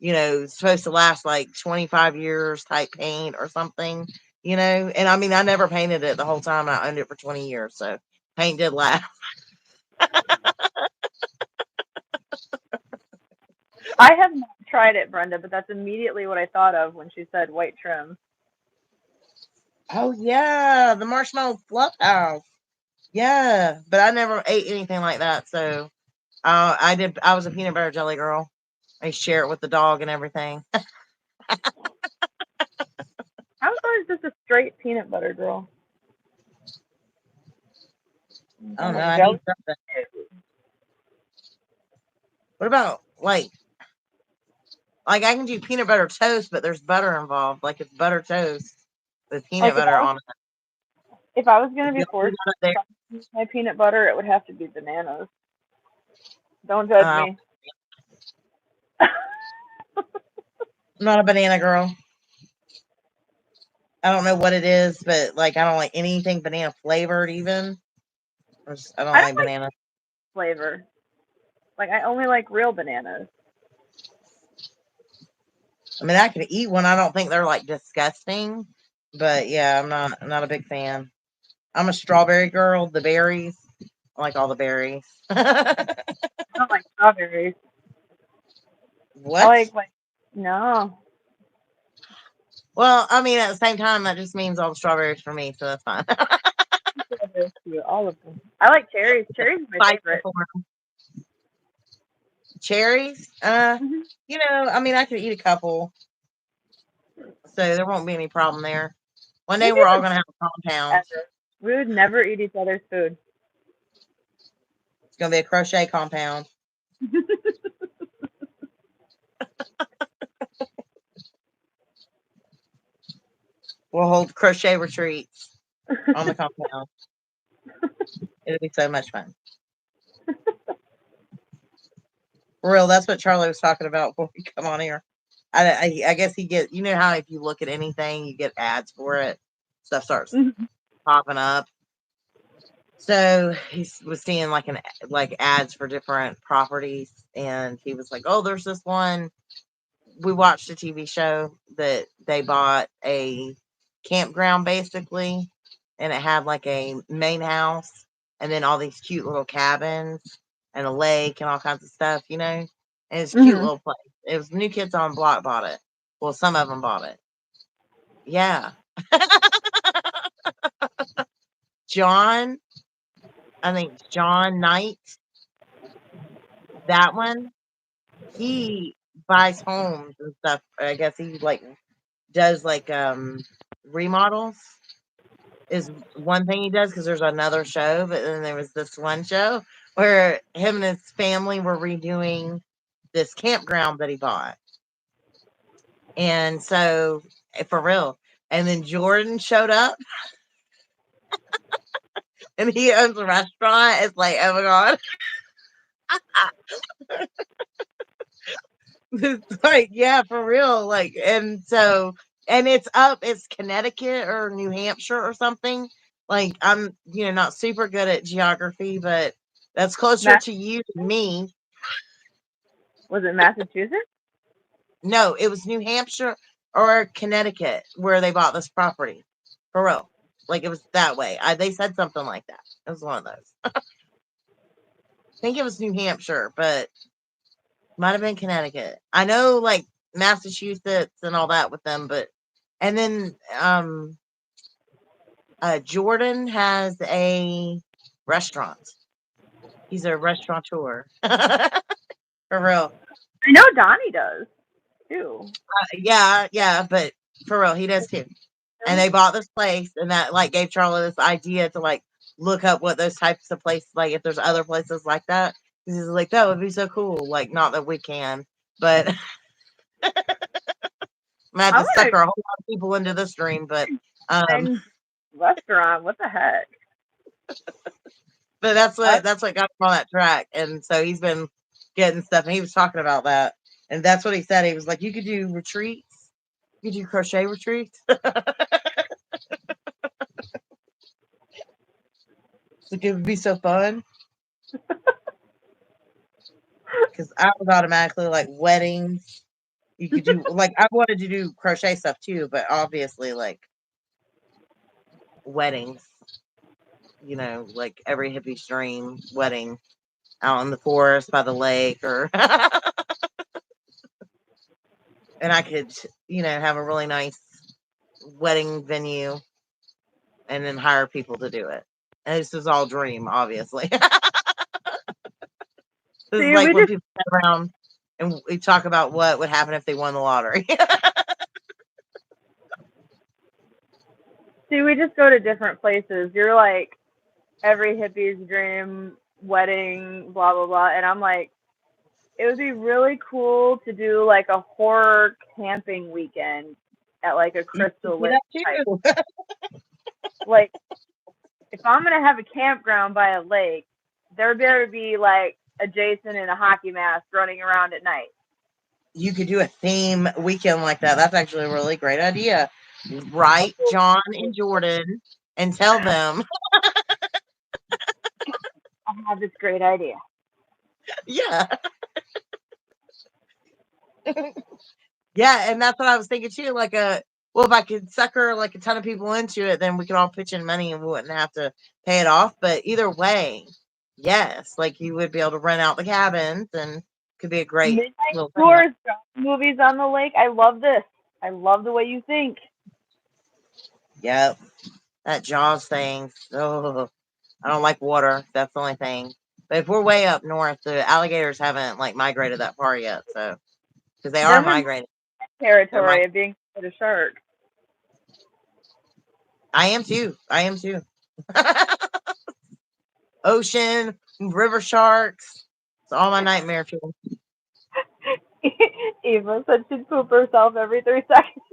supposed to last like 25 years type paint or something. And I mean, I never painted it the whole time I owned it for 20 years, so paint did last. I have not tried it, Brenda, but that's immediately what I thought of when she said white trim. Oh yeah, the marshmallow fluff house. Yeah, but I never ate anything like that, so I did. I was a peanut butter jelly girl. I share it with the dog and everything. How is just a straight peanut butter girl? I don't know. About I jelly? need something. What about like Like I can do peanut butter toast, but there's butter involved. Like it's butter toast with peanut Like butter on it. if I was gonna If be you do forced that to use my peanut butter, it would have to be bananas. Don't judge there, me. I'm not a banana girl. I don't know what it is, but like I don't like anything banana flavored. Even I don't I like don't like banana. flavor. Like I only like real bananas. I mean, I can eat one. I don't think they're like disgusting, but yeah, I'm not a big fan. I'm a strawberry girl. The berries, I like all the berries. I don't like strawberries. I What? like no. Well, I mean, at the same time, that just means all the strawberries for me, so that's fine. Strawberries too, all of them. I like cherries. Cherries is my Fight favorite. for 'em. Cherries, Mm-hmm. I mean, I could eat a couple, so there won't be any problem there. One day Maybe we're all would gonna have a compound. ever. We would never eat each other's food. It's gonna be a crochet compound. We'll hold crochet retreats on the compound. It'll be so much fun. For real, that's what Charlie was talking about before we come on here. I guess he get how if you look at anything, you get ads for it. Stuff starts popping up. So he was seeing like ads for different properties, and he was like, "Oh, there's this one." We watched a TV show that they bought a campground basically, and it had like a main house, and then all these cute little cabins and a lake and all kinds of stuff, And it's a cute Mm-hmm. little place. It was New Kids on Block bought it. Well, some of them bought it. Yeah. John, I think John Knight, that one, he buys homes and stuff. I guess he does remodels is one thing he does because there's another show, but then there was this one show where him and his family were redoing this campground that he bought. And so, for real. And then Jordan showed up and he owns a restaurant. It's like, oh my God. It's like, yeah, for real. And it's Connecticut or New Hampshire or something. Like, I'm, not super good at geography, but that's closer to you than me. Was it Massachusetts? No, it was New Hampshire or Connecticut where they bought this property. For real. Like, it was that way. They said something like that. It was one of those. I think it was New Hampshire, but might have been Connecticut. I know, like, Massachusetts and all that with them, and then Jordan has a restaurant. He's a restaurateur. For real. I know Donnie does too. Yeah, but for real, he does too. And they bought this place, and that like gave Charlie this idea to like look up what those types of places, like if there's other places like that. Because he's like, that would be so cool. Like, not that we can, but I'm gonna have I to want to sucker a whole lot of people into this dream. But find restaurant. What the heck? but that's what got him on that track. And so he's been getting stuff, and he was talking about that. And that's what he said. He was like, you could do retreats. You could do crochet retreats. Like, it would be so fun. Because I was automatically like weddings. You could do like I wanted to do crochet stuff too, but obviously like weddings, like every hippie's dream wedding out in the forest by the lake or and I could, have a really nice wedding venue and then hire people to do it. And this is all dream, obviously. This is See, like we when just people sit around and we talk about what would happen if they won the lottery. go to different places. You're like every hippie's dream wedding, blah blah blah, and I'm like it would be really cool to do like a horror camping weekend at like a You can Crystal do Lake that type. too. Like if I'm gonna have a campground by a lake, there better be like a Jason in a hockey mask running around at night. You could do a theme weekend like that. That's actually a really great idea. Write John and Jordan and tell them, I have this great idea. yeah, yeah, and that's what I was thinking too. Like well, if I could sucker like a ton of people into it, then we could all pitch in money and we wouldn't have to pay it off. But either way, yes, like you would be able to rent out the cabins and could be a great Midnight little thing. tours, movies on the lake. I love this. I love the way you think. Yep, that Jaws thing. Oh, I don't like water. That's the only thing. But if we're way up north, the alligators haven't like migrated that far yet. So because they are Them in migrating, they're territory of being a shark. I am too. I am too. Ocean, river sharks. It's all my nightmare fuel. Eva said she'd poop herself every 3 seconds.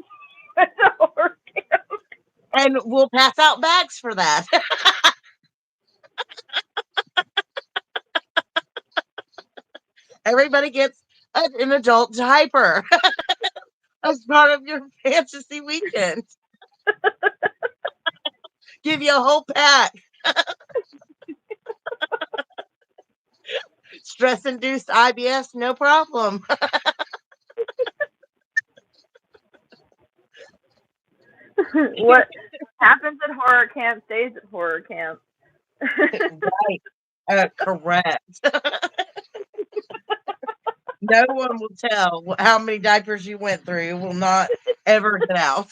And we'll pass out bags for that. Everybody gets an adult diaper as part of your fantasy weekend. Give you a whole pack. Stress induced IBS, no problem. What happens at horror camp stays at horror camp. Right. Correct. No one will tell how many diapers you went through. It will not ever get out.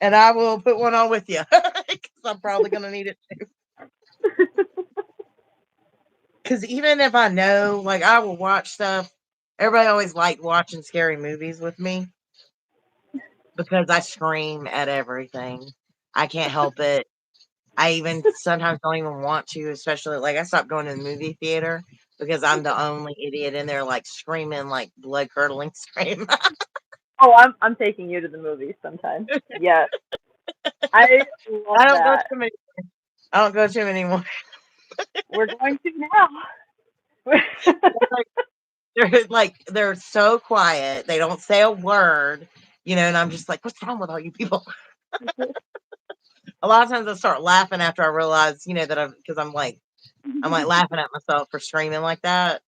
And I will put one on with you because I'm probably going to need it too. Because even if I know, like, I will watch stuff. Everybody always liked watching scary movies with me because I scream at everything. I can't help it. I even sometimes don't even want to, especially like I stopped going to the movie theater because I'm the only idiot in there, like screaming, like blood curdling scream. Oh, I'm taking you to the movies sometime. Yes, I love I don't go to that. them. I don't go to them anymore. We're going to now. They're so quiet. They don't say a word, and I'm just like, what's wrong with all you people? A lot of times I start laughing after I realize, that because I'm like laughing at myself for screaming like that,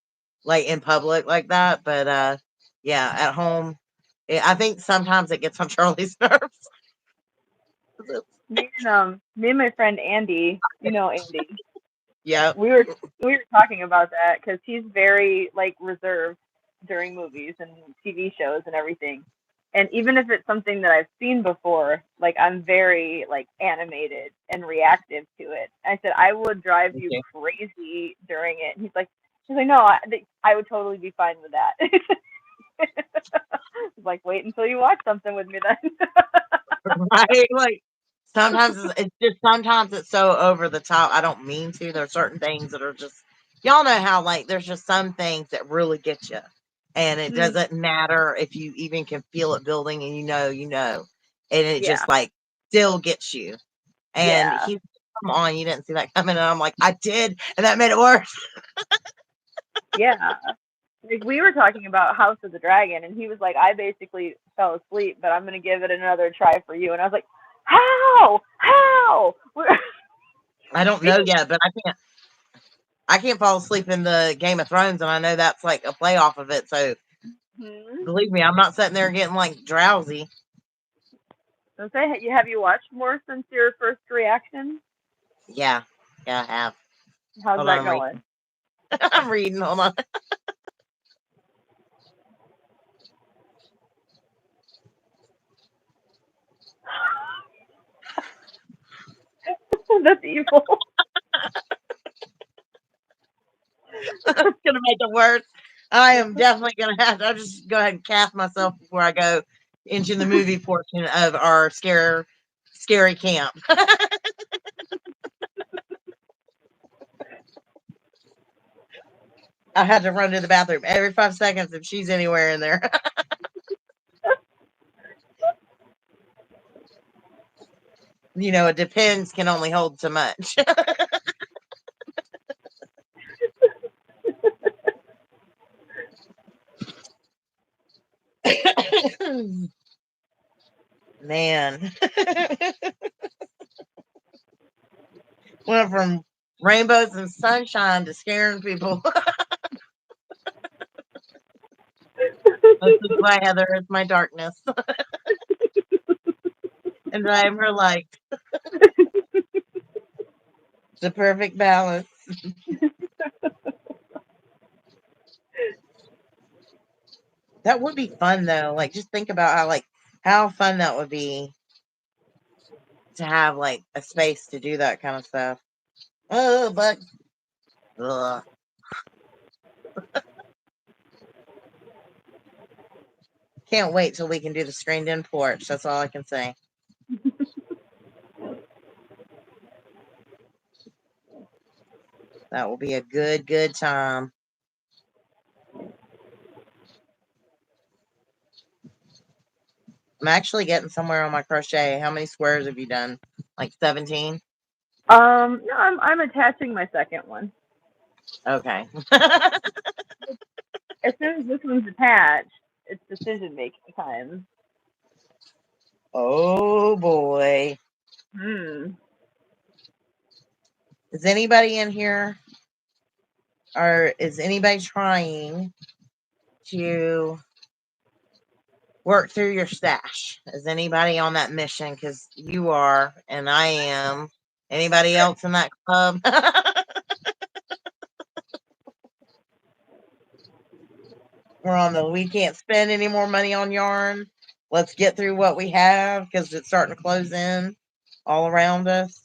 like in public like that. But yeah, at home, I think sometimes it gets on Charlie's nerves. Me and my friend Andy, Andy, Yep. we were talking about that because he's very like reserved during movies and TV shows and everything. And even if it's something that I've seen before, like I'm very like animated and reactive to it. I said I would drive you Okay. crazy during it. And he's like, no, I would totally be fine with that. Like, wait until you watch something with me then. Right? Like sometimes it's so over the top. I don't mean to. There are certain things that are just y'all know how like there's just some things that really get you, and it doesn't matter if you even can feel it building, and and it Yeah, just like still gets you. And yeah, he's come on, you didn't see that coming, and I'm like, I did, and that made it worse. yeah. Like we were talking about House of the Dragon, and he was like, "I basically fell asleep, but I'm gonna give it another try for you." And I was like, "How? How?" I don't know yet, but I can't fall asleep in the Game of Thrones, and I know that's like a play off of it. So Hmm. believe me, I'm not sitting there getting like drowsy. So say, have you watched more since your first reaction? Yeah, yeah, I have. How's Hold on, that I'm reading. going? I'm reading. Hold on. That's evil. It's gonna make it worse. I am definitely gonna have to. I'll just go ahead and cast myself before I go into the movie portion of our scary camp. I had to run to the bathroom every 5 seconds if she's anywhere in there. A depends can only hold so much. Man. Went from rainbows and sunshine to scaring people. This is why Heather is my darkness. And I am her light. It's a perfect balance. That would be fun though. Like just think about how fun that would be to have like a space to do that kind of stuff. Oh, but ugh. Can't wait till we can do the screened in porch. That's all I can say. That will be a good time. I'm actually getting somewhere on my crochet. How many squares have you done? Like 17? No, I'm attaching my second one. Okay. As soon as this one's attached, it's decision making time. Oh boy. Hmm. Is anybody in here or is anybody trying to work through your stash? Is anybody on that mission? Because you are, and I am. Anybody else in that club? We're on the we can't spend any more money on yarn. Let's get through what we have because it's starting to close in all around us.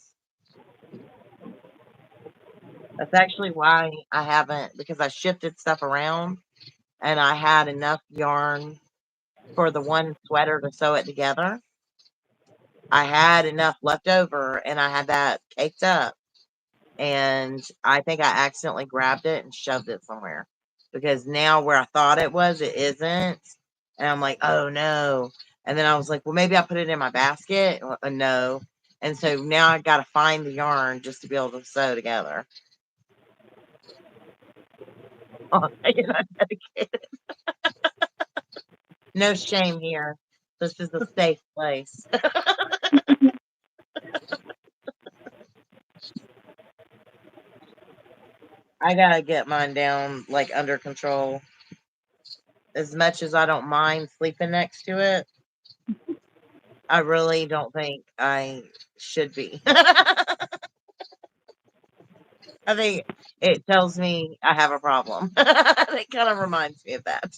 That's actually why I haven't, because I shifted stuff around and I had enough yarn for the one sweater to sew it together. I had enough left over and I had that caked up. And I think I accidentally grabbed it and shoved it somewhere because now where I thought it was, it isn't. And I'm like, oh no. And then I was like, well, maybe I put it in my basket. No. And so now I got to find the yarn just to be able to sew together. Oh, dedicated. No shame here. This is a safe place. I gotta get mine down like under control. As much as I don't mind sleeping next to it, I really don't think I should be. I think it tells me I have a problem. It kind of reminds me of that.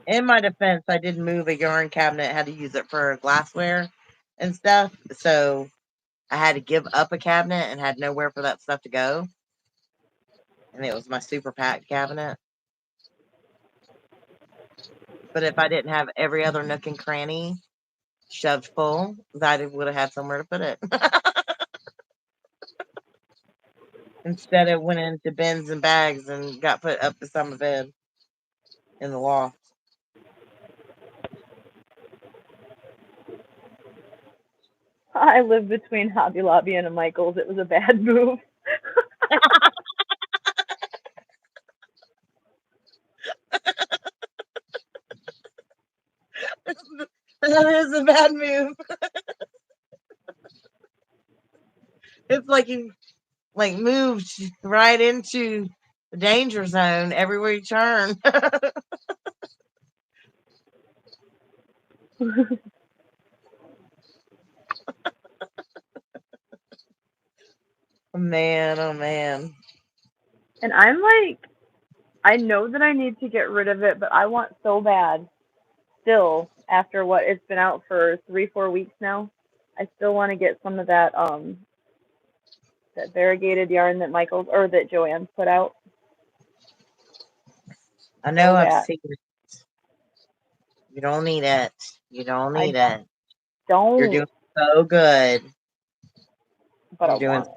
In my defense, I did move a yarn cabinet, had to use it for glassware and stuff. So I had to give up a cabinet and had nowhere for that stuff to go. And it was my super packed cabinet. But if I didn't have every other nook and cranny shoved full, I would have had somewhere to put it. Instead, it went into bins and bags and got put up beside my bed in the loft. I live between Hobby Lobby and a Michael's. It was a bad move. That is a bad move. It's like you moved right into the danger zone everywhere you turn. Man, oh man. And I'm like, I know that I need to get rid of it, but I want so bad still after what it's been out for 3-4 weeks now. I still want to get some of that variegated yarn that Michael's or that Joanne's put out. I know So I've bad. seen it. You don't need it. You don't I need it. You're don't, doing so good. but I You're doing want it.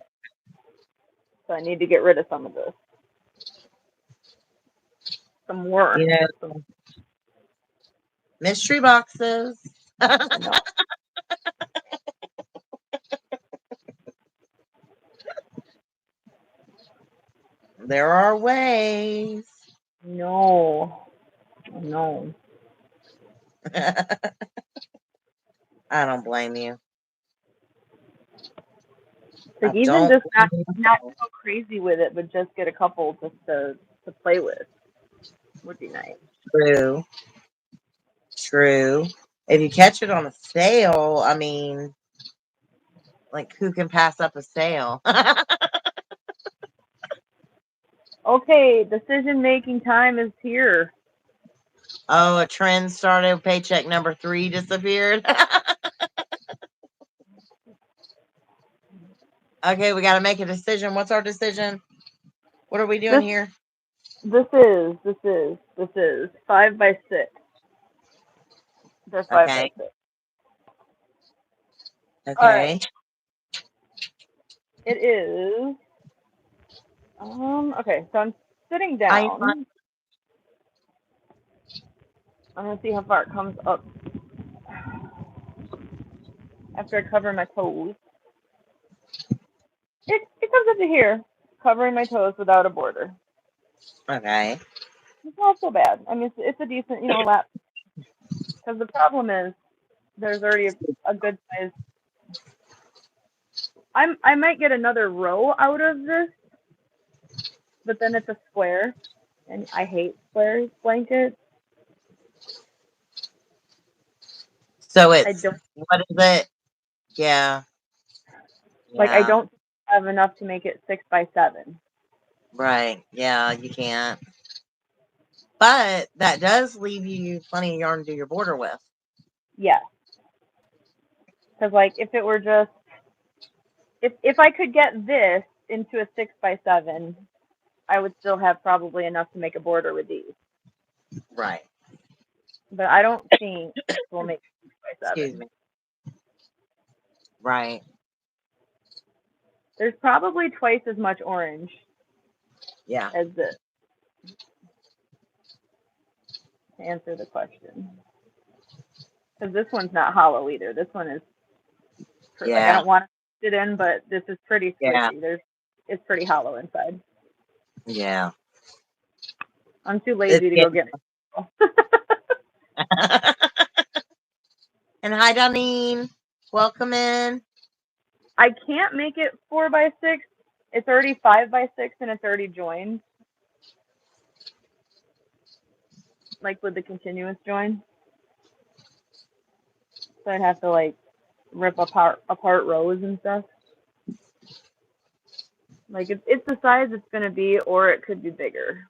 So I need to get rid of some of this. Some more. You know, mystery boxes. No. There are ways. No. I don't blame you. Like I even don't just blame not you. go crazy with it, but just get a couple just to play with would be nice. True. True. If you catch it on a sale, I mean, like who can pass up a sale? Okay, decision making time is here. Oh, a trend started. Paycheck number 3 disappeared. Okay, we got to make a decision. What's our decision? What are we doing This here? this is 5x6. They're 5x6. Okay. All right. Okay. It is. Okay, so I'm sitting I down. I'm gonna see how far it comes up after I cover my toes. It comes up to here, covering my toes without a border. Okay. It's not so bad. I mean, it's a decent, lap. Because the problem is there's already a good size. I might get another row out of this, but then it's a square, and I hate square blankets. So I it's, don't what is it? Yeah. like. I Yeah. don't have enough to make it 6x7. Right. Yeah, you can't. But that does leave you plenty of yarn to do your border with. Yes, because like if it were just if I could get this into a 6x7, I would still have probably enough to make a border with these. Right. But I don't think we'll make 6x7. Excuse me. Right. There's probably twice as much orange Yeah. as this to answer the question. Because this one's not hollow either. This one is like I Yeah. don't want to put it in, but this is pretty Yeah. squishy. It's pretty hollow inside. Yeah. I'm too It's lazy to go getting. get it. And hi, Donine. Welcome in. I can't make it 4x6. It's already 5x6 and it's already joined. Like with the continuous join. So I'd have to like rip apart rows and stuff. Like it's the size it's gonna be, or it could be bigger.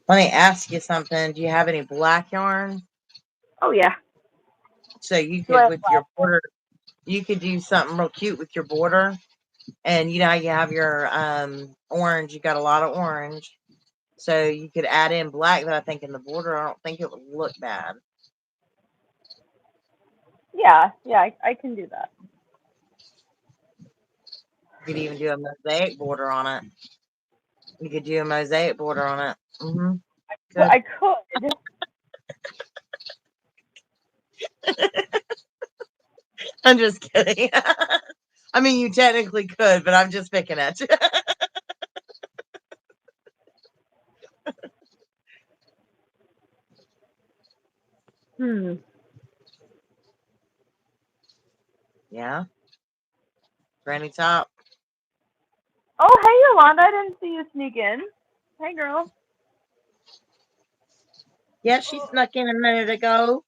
Let me ask you something. Do you have any black yarn? Oh yeah. So you Do I could, have with black? your border, you could do something real cute with your border. And you know how you have your orange, you got a lot of orange. So you could add in black, but I think in the border, I don't think it would look bad. Yeah, I can do that. You could even do a mosaic border on it. You could do a mosaic border on it. Well, Good. I could. I'm just kidding. I mean, you technically could, but I'm just picking at you. Yeah. Granny top. Oh, hey Yolanda, I didn't see you sneak in. Hey girl. Yeah, she snuck in a minute ago.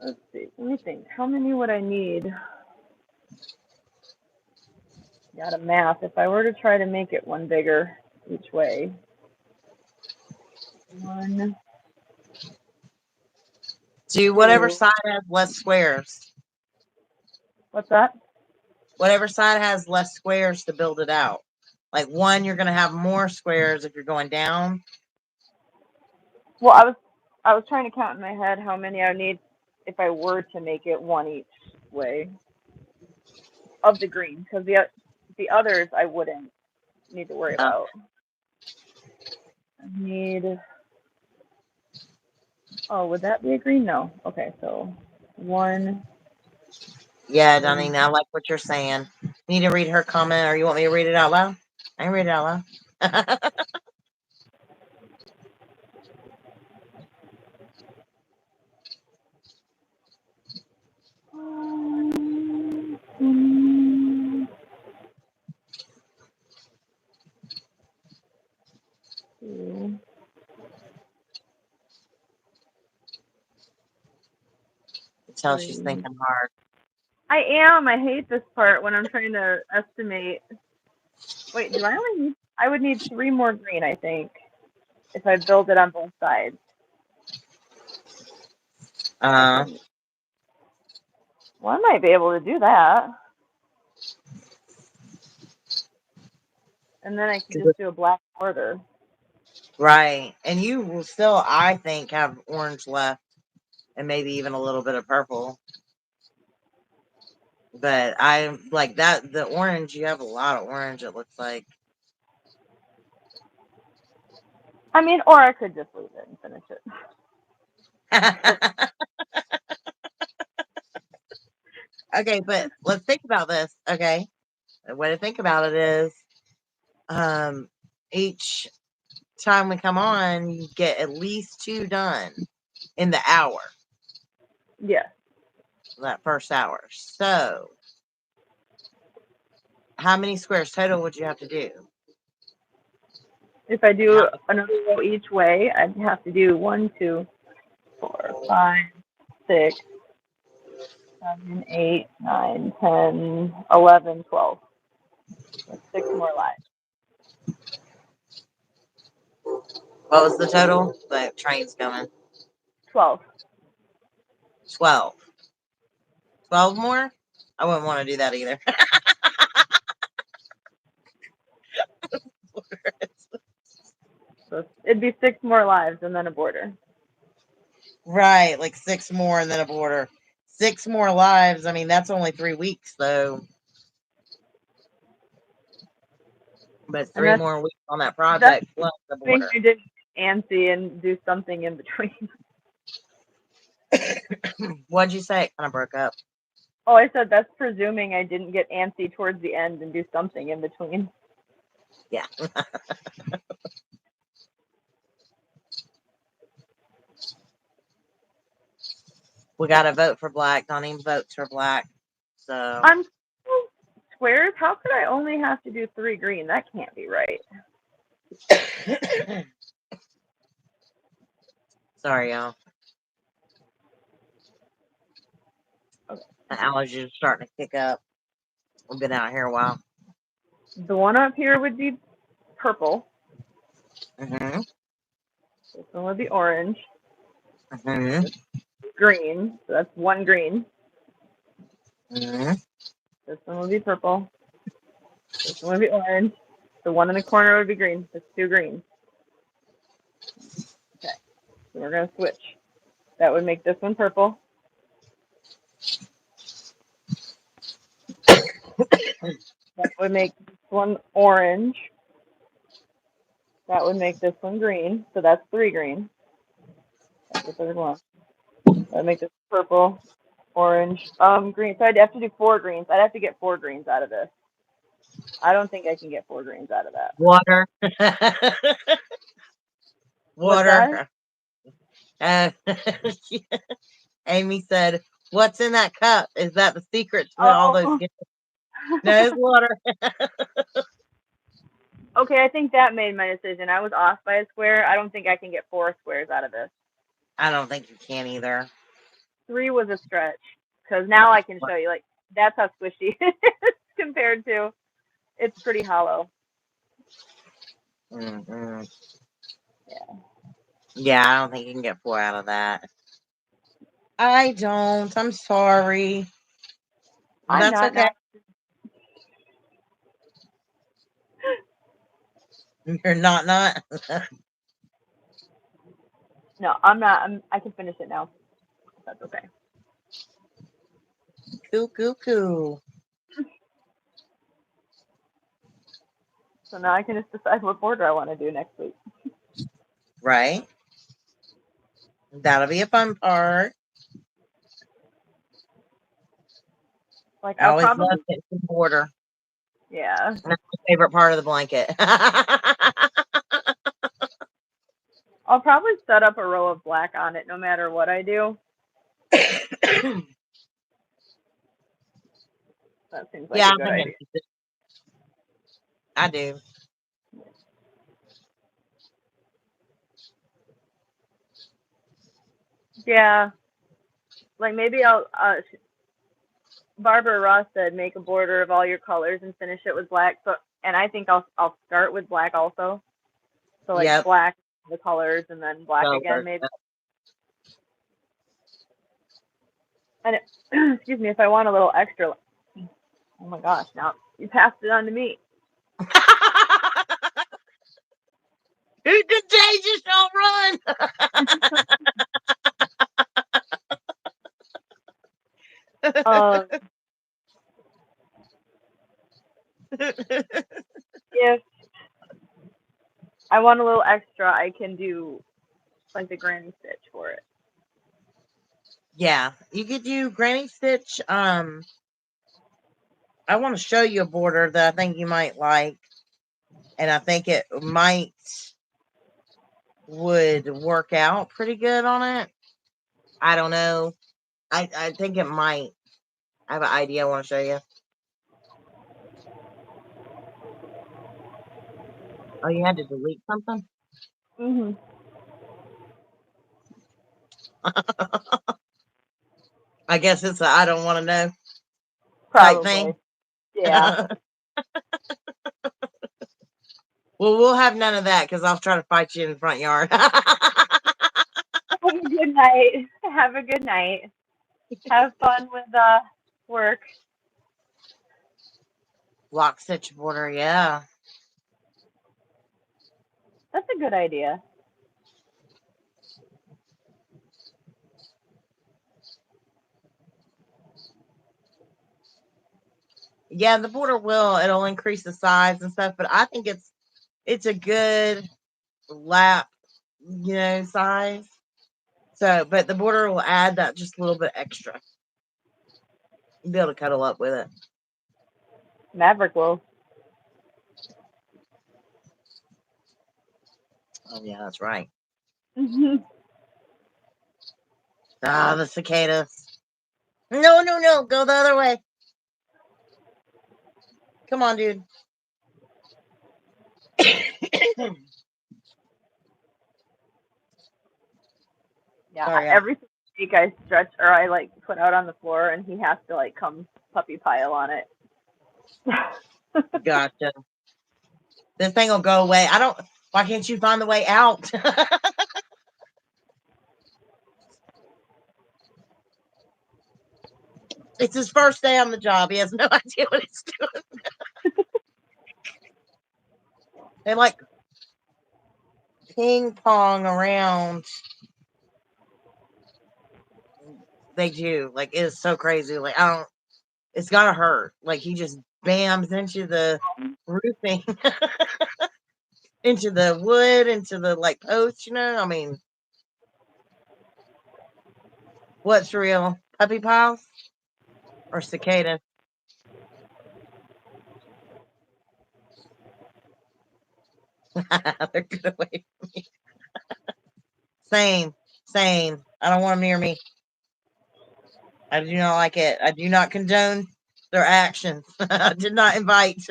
Let's see. Let me think. How many would I need? Got a math. If I were to try to make it one bigger each way. One, Do whatever two. side has less squares. What's that? Whatever side has less squares to build it out. Like one, you're going to have more squares if you're going down. Well, I was trying to count in my head how many I would need if I were to make it one each way of the green, because the others I wouldn't need to worry Oh, about. I need. Oh, would that be a green? No. Okay, so one. yeah, Two, Donnie, I like what you're saying. You need to read her comment, or you want me to read it out loud? I can read it out loud. two, Tell she's three. thinking hard. I am. I hate this part when I'm trying to estimate. Wait, do I only need? I would need 3 more green, I think, if I build it on both sides. My Uh, goodness. Well, I might be able to do that. And then I can just do a black border. right. And you will still, I think, have orange left and maybe even a little bit of purple. But I like that, the orange, you have a lot of orange, it looks like. I mean, or I could just leave it and finish it. Okay, but let's think about this. Okay. The way to think about it is each time we come on, you get at least 2 done in the hour, Yeah. that first hour. So, how many squares total would you have to do? If I Like how do another row each way, I'd have to do 1, 2, 4, 5, 6, 7, 8, 9, 10, 11, 12. That's 6 more lives. what was the total? The train's coming. 12. 12. 12 more? I wouldn't want to do that either. So it'd be 6 more lives and then a border. Right, like 6 more and then a border. 6 more lives. I mean, that's only 3 weeks though. But And 3 that's more weeks on that that's project plus the thing border. I did antsy and do something in between. What'd you say? It kind of broke up. Oh, I said that's presuming I didn't get antsy towards the end and do something in between. Yeah. We got to vote for black. Donnie votes for black. So. I'm squares. How could I only have to do 3 green? That can't be right. Sorry, y'all. Okay. The allergies are starting to kick up. We've been out here a while. The one up here would be purple. Mm-hmm. This one would be orange. Mm-hmm. Green. So that's 1 green. Mm-hmm. This one would be purple. This one would be orange. The one in the corner would be green. That's 2 greens. Okay. So we're going to switch. That would make this one purple. That would make this one orange. That would make this one green. So that's 3 green. That's the third one. That would make this purple, orange, green. So I'd have to do 4 greens. I'd have to get 4 greens out of this. I don't think I can get 4 greens out of that. Water. What's that? Water. Uh, Amy said, "What's in that cup? Is that the secret to all those Oh. gifts?" No, it's water. Okay, I think that made my decision. I was off by a square. I don't think I can get 4 squares out of this. I don't think you can either. 3 was a stretch because now I can show you. Like that's how squishy it is compared to. It's pretty hollow. Mm-hmm. Yeah. Yeah, I don't think you can get 4 out of that. I don't. I'm sorry. I'm That's not okay. now. You're not. No, I'm not. I can finish it now. That's okay. Cool. So now I can just decide what border I want to do next week. Right? That'll be a fun part. Like I I'll always love probably, getting some border. yeah, That's my favorite part of the blanket. I'll probably set up a row of black on it no matter what I do. That seems like Yeah, a I good think idea. I do. Yeah, like maybe I'll. Barbara Ross said make a border of all your colors and finish it with black. So, and I think I'll start with black also. So like Yep. black, the colors, and then black So again maybe. And it, excuse me, if I want a little extra. Oh my gosh! Now you passed it on to me. Who contagious? Don't run. Um, if I want a little extra, I can do like the granny stitch for it. Yeah, you could do granny stitch. I want to show you a border that I think you might like, and I think it would work out pretty good on it. I don't know. I think it might. I have an idea I want to show you. Oh, you had to delete something? Mhm. I guess it's a I don't want to know type Probably. thing. Yeah. Well, we'll have none of that because I'll try to fight you in the front yard. Have a good night. Have a good night. Have fun with work. Block stitch border, yeah. That's a good idea. Yeah, the border it'll increase the size and stuff, but I think it's a good lap, size. So, but the border will add that just a little bit extra. You'll be able to cuddle up with it. Maverick will. Oh yeah, that's right. Mhm. Ah, the cicadas. No, go the other way. Come on, dude. Yeah. Sorry, y'all. Every week I stretch or I like put out on the floor, and he has to like come puppy pile on it. Gotcha. This thing will go away. Why can't you find the way out? It's his first day on the job. He has no idea what he's doing. They like ping pong around. They do. Like, it is so crazy. Like, it's gotta hurt. Like, he just bams into the roofing, into the wood, into the like post. I mean, what's real? Puppy piles or cicadas? They're good away from me. Same, same. I don't want them near me. I do not like it. I do not condone their actions. I did not invite.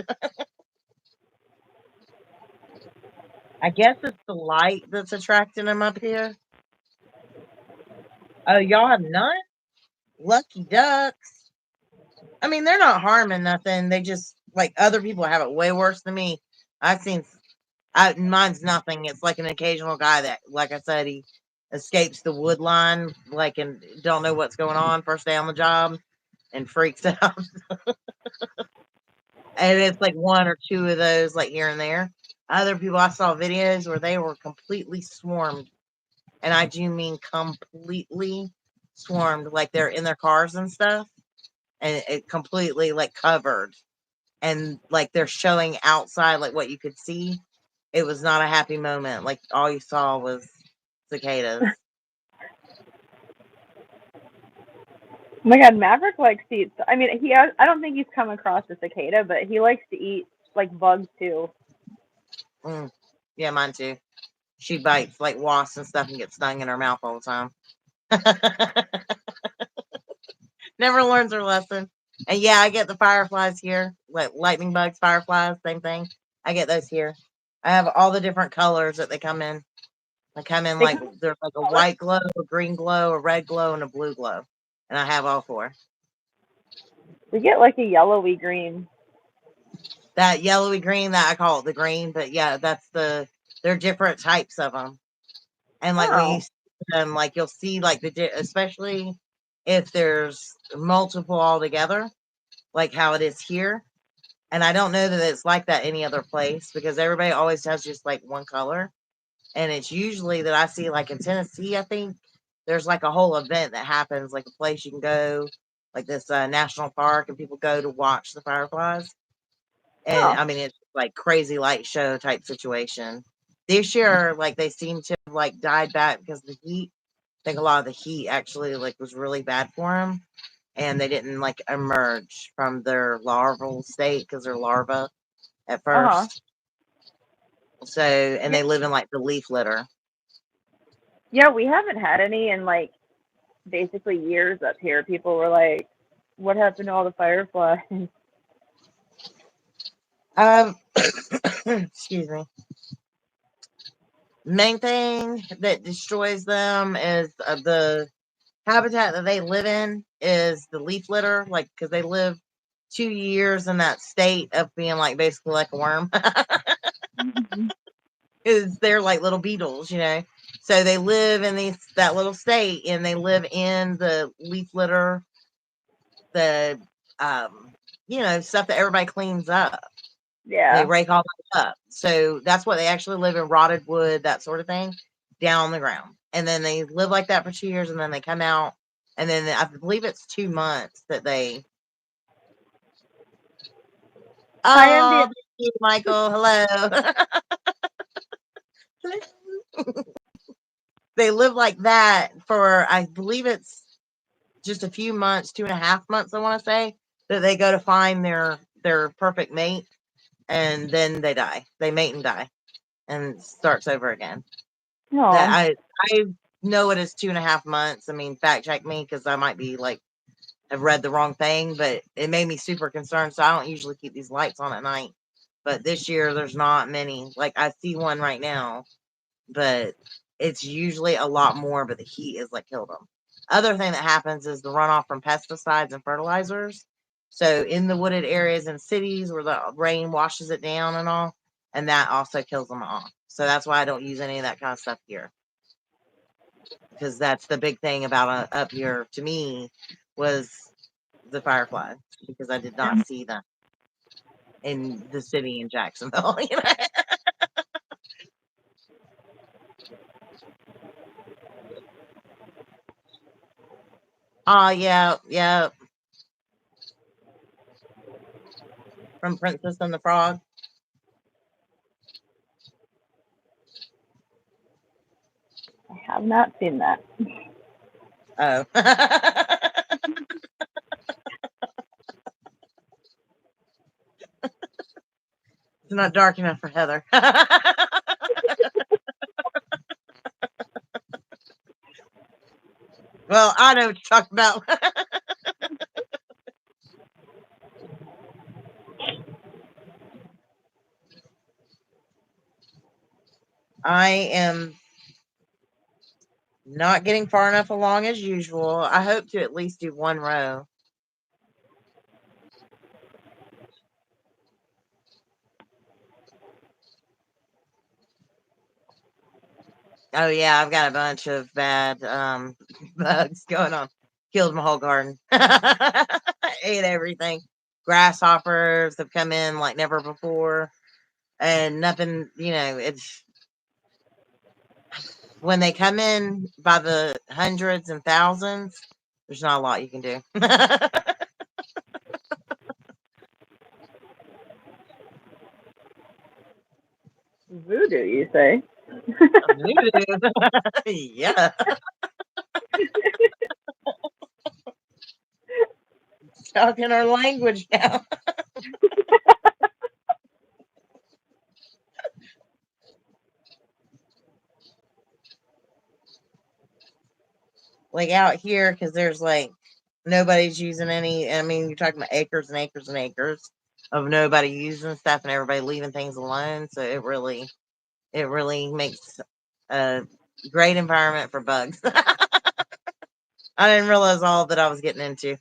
I guess it's the light that's attracting them up here. Oh, y'all have none? Lucky ducks. I mean, they're not harming nothing. They just like other people have it way worse than me. I've seen. Mine's nothing. It's like an occasional guy that, like I said, he escapes the wood line, like, and don't know what's going on first day on the job, and freaks out. And it's like one or two of those, like here and there. Other people, I saw videos where they were completely swarmed. and I do mean completely swarmed, like they're in their cars and stuff, and it completely like covered, and like they're showing outside like what you could see. It was not a happy moment. Like all you saw was cicadas. Oh my God, Maverick likes to eat. I mean, I don't think he's come across a cicada, but he likes to eat like bugs too. Mm. Yeah, mine too. She bites like wasps and stuff and gets stung in her mouth all the time. Never learns her lesson. And yeah, I get the fireflies here, like lightning bugs, fireflies, same thing. I get those here. I have all the different colors that they come in. They come in They like come in there's like a color. white glow, a green glow, a red glow, and a blue glow. And I have all four. We get like a yellowy green. That yellowy green, that I call it the green, but yeah, they're different types of them. And like when you Oh, see them, like you'll see like especially if there's multiple all together, like how it is here. And I don't know that it's like that any other place because everybody always has just like one color. And it's usually that I see like in Tennessee, I think there's like a whole event that happens, like a place you can go, like this national park, and people go to watch the fireflies. And oh, I mean, it's like crazy light show type situation. This year, like they seem to have like died back because of the heat. I think a lot of the heat actually like was really bad for them, and they didn't like emerge from their larval state because they're larvae at uh huh. first. So, and Yeah, they live in like the leaf litter. yeah. We haven't had any in like basically years up here. People were like, "What happened to all the fireflies?" Um, excuse me. Main thing that destroys them is the habitat that they live in is the leaf litter, like because they live 2 years in that state of being like basically like a worm. Mhm. Is they're like little beetles, so they live in that little state, and they live in the leaf litter, the stuff that everybody cleans up. They Yeah. rake all that up. So that's what they actually live in, rotted wood, that sort of thing, down on the ground. And then they live like that for 2 years, and then they come out. And then I believe it's 2 months that they. Hi, MD. Oh, thank you, Michael. Hello. They live like that for, I believe it's just a few months, 2.5 months, I want to say, that they go to find their perfect mate, and then they die. They mate and die, and it starts over again. That Oh, I know it is 2.5 months. I mean, fact check me because I might be like have read the wrong thing, but it made me super concerned. So I don't usually keep these lights on at night. But this year there's not many. Like I see one right now, but it's usually a lot more. But the heat is like killed them. Other thing that happens is the runoff from pesticides and fertilizers. So in the wooded areas and cities where the rain washes it down and all, and that also kills them off. So that's why I don't use any of that kind of stuff here, because that's the big thing about up here to me was the firefly, because I did not see them in the city in Jacksonville. Oh yeah, yeah, from Princess and the Frog. I have not seen that. Oh, it's not dark enough for Heather. Well, I know what you're talking about. I am not getting far enough along as usual. I hope to at least do one row. Oh yeah, I've got a bunch of bad bugs going on. Killed my whole garden. Ate everything. Grasshoppers have come in like never before, and nothing. It's when they come in by the hundreds and thousands, there's not a lot you can do. Voodoo, you say? Yeah. Talking our language now. Like out here, because there's like nobody's using any. I mean, you're talking about acres and acres and acres of nobody using stuff and everybody leaving things alone. So it really makes a great environment for bugs. I didn't realize all that I was getting into.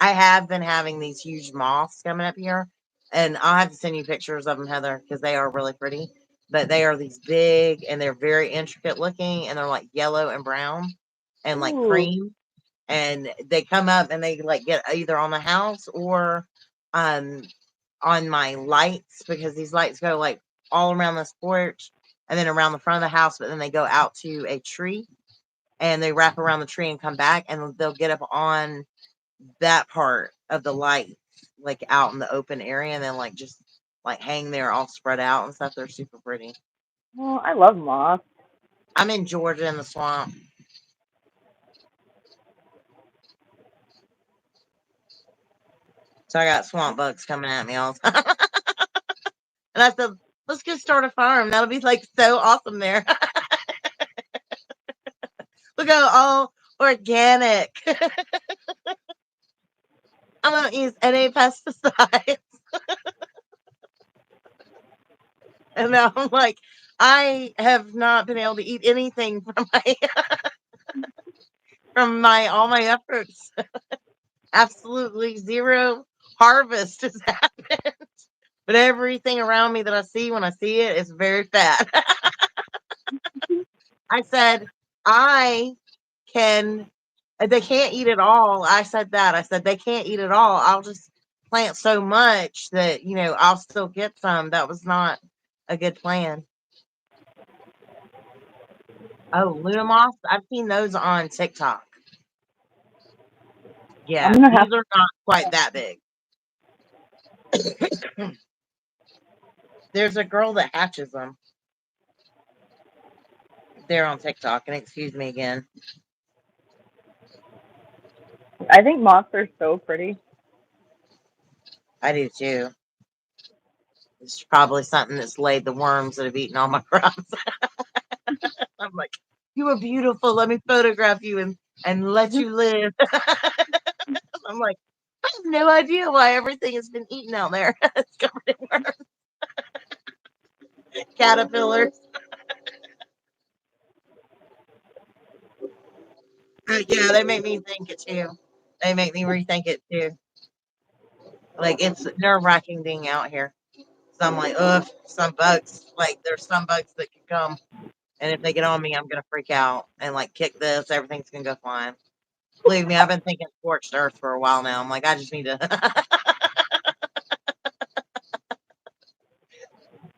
I have been having these huge moths coming up here, and I'll have to send you pictures of them, Heather, because they are really pretty. But they are these big, and they're very intricate looking, and they're like yellow and brown and like Ooh. cream. And they come up and they like get either on the house or um on my lights, because these lights go like all around this porch and then around the front of the house, but then they go out to a tree and they wrap around the tree and come back, and they'll get up on that part of the light, like out in the open area, and then like just like hang there all spread out and stuff. They're super pretty. Well, I love moths. I'm in Georgia in the swamp, so I got swamp bugs coming at me all the time. And I said, let's just start a farm. That'll be like so awesome there. We'll go all organic. I don't use any pesticides. And now I'm like, I have not been able to eat anything from my all my efforts. Absolutely zero harvest has happened. But everything around me that I see when I see it is very fat. I said, I can, they can't eat it all. I said that. I said, they can't eat it all. I'll just plant so much that, I'll still get some. That was not a good plan. Oh, Luna moths. I've seen those on TikTok. I'm Yeah, gonna have these are not quite that big. There's a girl that hatches them. They're on TikTok, and excuse me again. I think moths are so pretty. I do too. It's probably something that's laid the worms that have eaten all my crops. I'm like, you are beautiful. Let me photograph you and let you live. I'm like, I have no idea why everything has been eaten out there. It's covered in worms, caterpillars. Yeah, they make me think it too. They make me rethink it too. Like it's nerve wracking being out here. So I'm like, ugh, some bugs. Like there's some bugs that can come, and if they get on me, I'm gonna freak out and like kick this. Everything's gonna go flying. Believe me, I've been thinking scorched earth for a while now. I'm like, I just need to.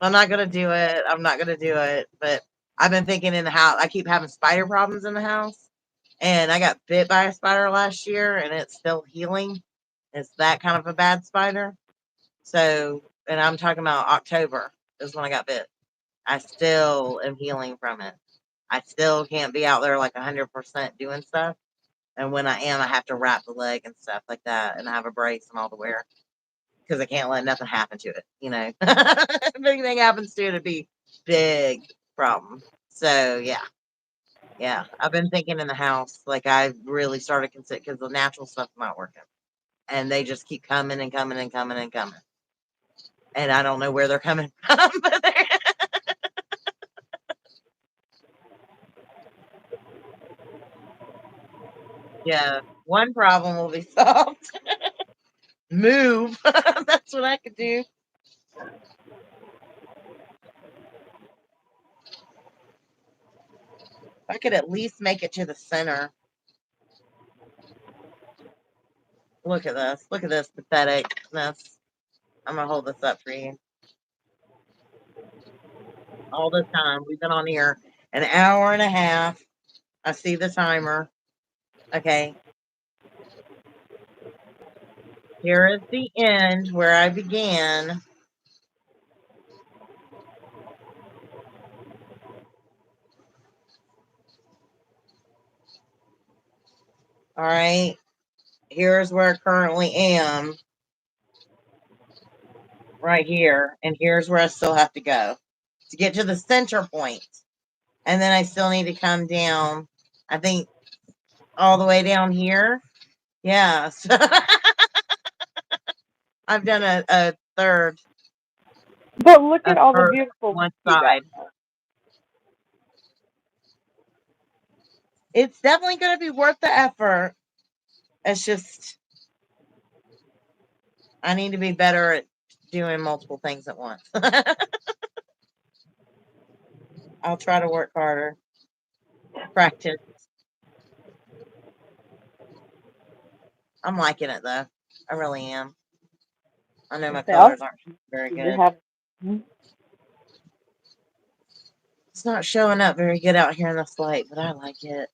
I'm not gonna do it. I'm not gonna do it. But I've been thinking in the house. I keep having spider problems in the house, and I got bit by a spider last year, and it's still healing. It's that kind of a bad spider. So, and I'm talking about October is when I got bit. I still am healing from it. I still can't be out there like 100% doing stuff. And when I am, I have to wrap the leg and stuff like that, and I have a brace and all to wear because I can't let nothing happen to it. If anything happens to it, it'd be big problem. So yeah. I've been thinking in the house, like I really started considering because the natural stuff's not working, and they just keep coming and coming and coming and coming, and I don't know where they're coming from. But yeah, one problem will be solved. Move. That's what I could do. I could at least make it to the center. Look at this. Look at this patheticness. I'm gonna hold this up for you. All this time we've been on here An hour and a half. I see the timer. Okay. Here is the end where I began. All right. Here's where I currently am. Right here. And here's where I still have to go to get to the center point. And then I still need to come down, I think, all the way down here. Yeah. So I've done a third. But look A at all the third beautiful one work you got. side. It's definitely going to be worth the effort. It's just, I need to be better at doing multiple things at once. I'll try to work harder. Practice. I'm liking it though. I really am. I know my Say, I'll colors aren't very you good. have. It's not showing up very good out here in this light, but I like it.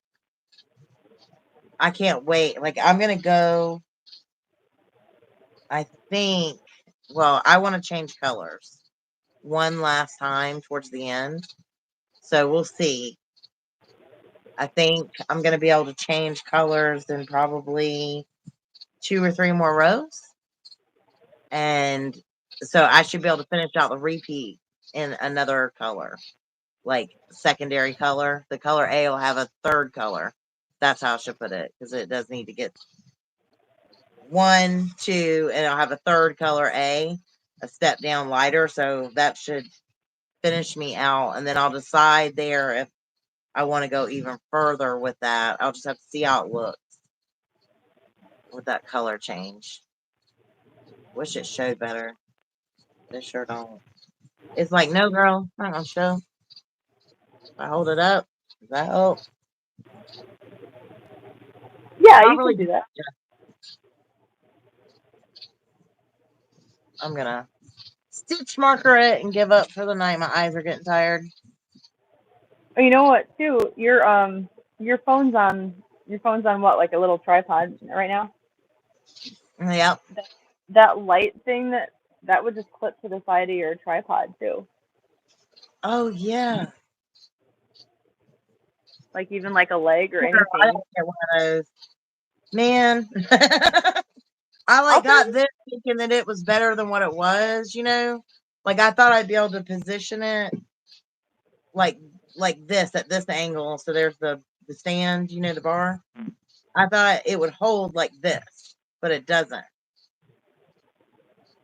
I can't wait. Like, I'm going to go, I think, well, I want to change colors one last time towards the end. So we'll see. I think I'm going to be able to change colors in probably 2 or 3 more rows. And so I should be able to finish out the repeat in another color, like secondary color. The color A will have a third color. That's how I should put it, because it does need to get 1, 2, and I'll have a third color A, a step down lighter. So that should finish me out. And then I'll decide there if I want to go even further with that. I'll just have to see how it looks with that color change. Wish it showed better. It sure don't. It's like, no, girl, not gonna show. If I hold it up, does that help? Yeah, Not you really. can do that. I'm gonna stitch marker it and give up for the night. My eyes are getting tired. Oh, you know what? Too, your phone's on what, like a little tripod right now? Yep. That light thing that would just clip to the side of your tripod too. Oh yeah. Like even like a leg or Girl, I anything. don't get one of those. Man. I I'll like send got this thinking that it was better than what it was, you know? Like I thought I'd be able to position it like this at this angle. So there's the stand, you know, the bar. I thought it would hold like this, but it doesn't.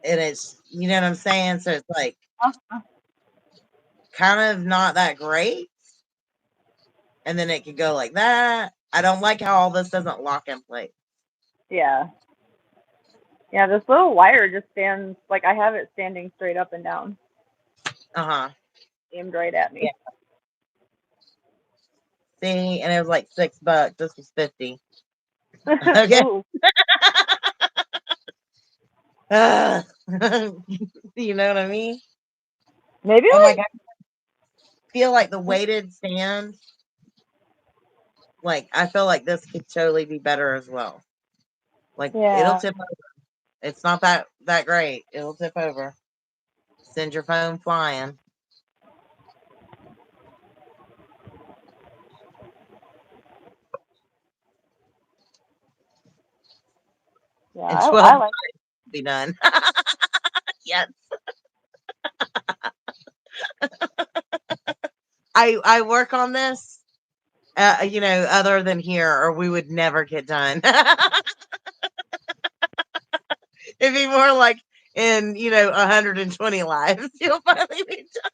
And it's, you know what I'm saying? So it's like kind of not that great. And then it could go like that. I don't like how all this doesn't lock in place. Yeah. Yeah, this little wire just stands, like I have it standing straight up and down, Uh-huh. aimed right at Yeah. me. See, and it was like $6. This was 50. Okay. Ooh, You know what I mean? maybe Oh my like, god. I feel like the weighted stand, like I feel like this could totally be better as well. Like it'll yeah, tip over. It's not that great. It'll tip over. Send your phone flying. yeah, And I 12 like. will be done. Yes. I work on this, you know, other than here, or we would never get done. It'd be more like in, you know, 120 lives. You'll finally be done.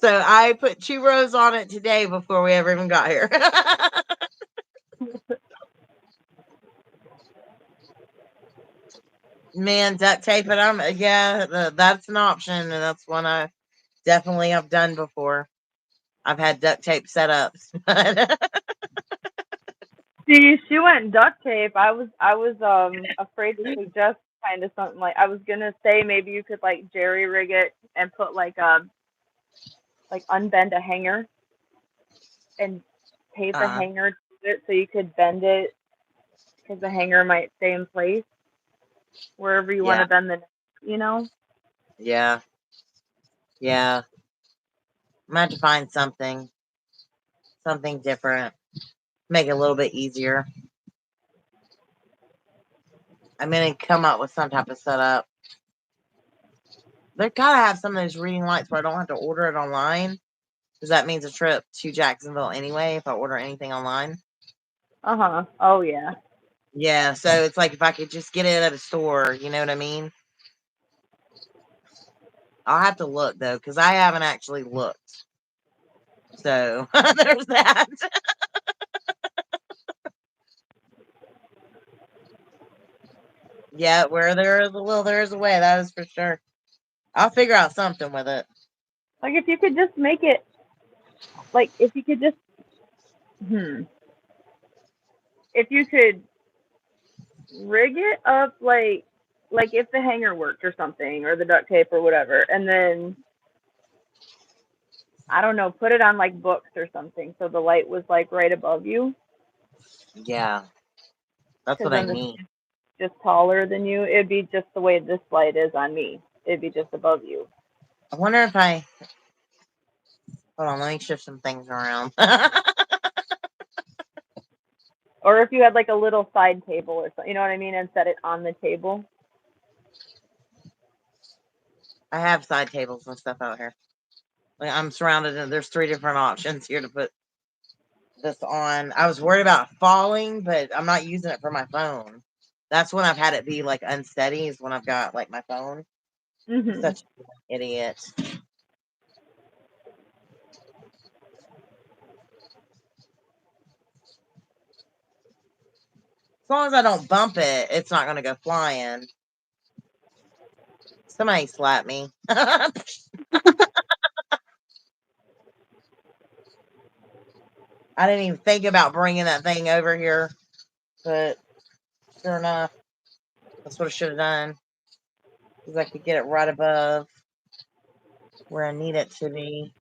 So I put 2 rows on it today before we ever even got here. Man, duct tape it. Yeah, that's an option, and that's one I definitely have done before. I've had duct tape setups. See, she went duct tape. I was afraid to suggest kind of something like I was gonna say maybe you could like jerry rig it and put like unbend a hanger and tape a Uh, hanger to it so you could bend it because the hanger might stay in place wherever you want yeah, to bend the neck, you know? yeah, yeah. I'm gonna have to find something different, make it a little bit easier. I'm gonna come up with some type of setup. They gotta have some of those reading lights where I don't have to order it online, because that means a trip to Jacksonville anyway if I order anything online. Uh-huh. Oh yeah. Yeah, so it's like if I could just get it at a store, you know what I mean? I'll have to look though, because I haven't actually looked. So there's that. Yeah, where there is a will, there is a way. That is for sure. I'll figure out something with it. Like if you could just make it like if you could just hmm if you could rig it up like if the hanger worked or something or the duct tape or whatever and then I don't know, put it on like books or something so the light was like right above you Yeah, that's because what I then this need. just taller than you. It'd be just the way this light is on me. It'd be just above you. I wonder if I hold on. Let me shift some things around. Or if you had like a little side table or something, you know what I mean, and set it on the table. I have side tables and stuff out here. Like, I'm surrounded, and there's 3 different options here to put this on. I was worried about falling, but I'm not using it for my phone. That's when I've had it be like unsteady, is when I've got like my phone. Mhm. Such an idiot. As long as I don't bump it, it's not going to go flying. Somebody slap me. I didn't even think about bringing that thing over here, but sure enough, that's what I should have done. Because I could get it right above where I need it to be.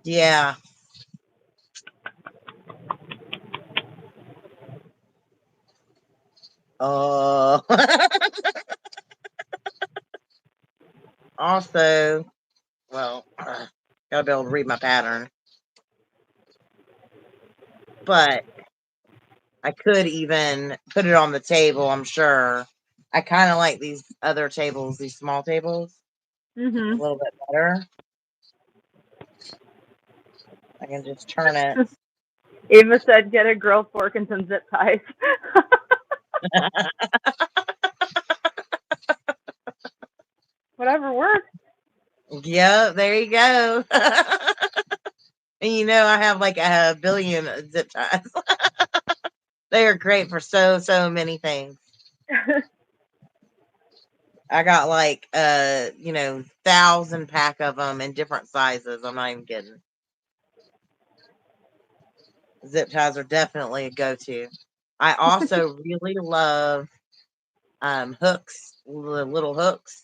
Yeah. Oh. Also, well, gotta be able to read my pattern. But I could even put it on the table, I'm sure. I kind of like these other tables, these small tables, a Mhm. little bit better. I can just turn it. Ava said, "Get a grill fork and some zip ties." Whatever works. Yeah, there you go. And you know, I have like a billion zip ties. They are great for so many things. I got like 1,000 pack of them in different sizes. I'm not even kidding. Zip ties are definitely a go-to. I also really love hooks, the little hooks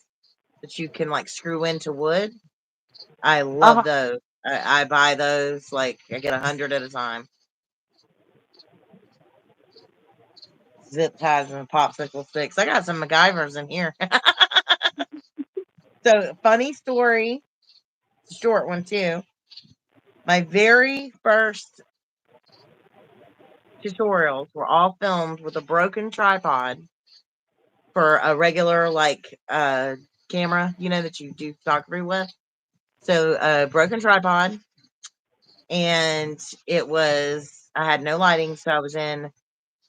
that you can like screw into wood. I love Uh-huh. those. I buy those, like I get 100 at a time. Zip ties and popsicle sticks. I got some MacGyvers in here. So funny story, short one too. My very first tutorials were all filmed with a broken tripod for a regular like camera, that you do photography with. So a broken tripod, and I had no lighting, so I was in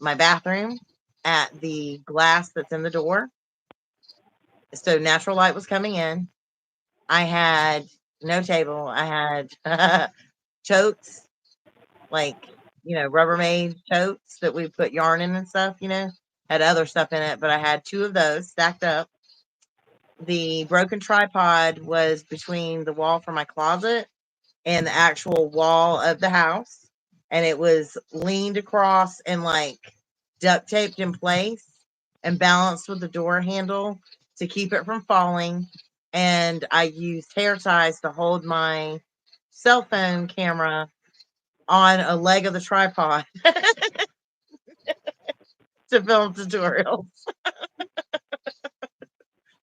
my bathroom at the glass that's in the door. So natural light was coming in. I had no table. I had totes, like, Rubbermaid totes that we put yarn in and stuff, had other stuff in it, but I had 2 of those stacked up. The broken tripod was between the wall for my closet and the actual wall of the house, and it was leaned across and like duct taped in place and balanced with the door handle to keep it from falling. And I used hair ties to hold my cell phone camera on a leg of the tripod to film tutorials.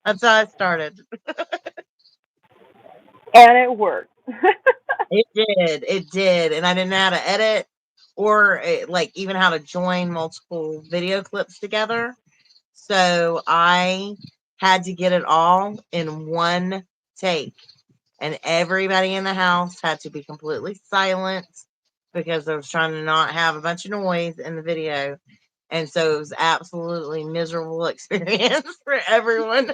That's how I started. And it worked. It did, and I didn't know how to edit or like even how to join multiple video clips together. So I had to get it all in one take, and everybody in the house had to be completely silent because I was trying to not have a bunch of noise in the video. And so it was absolutely miserable experience for everyone,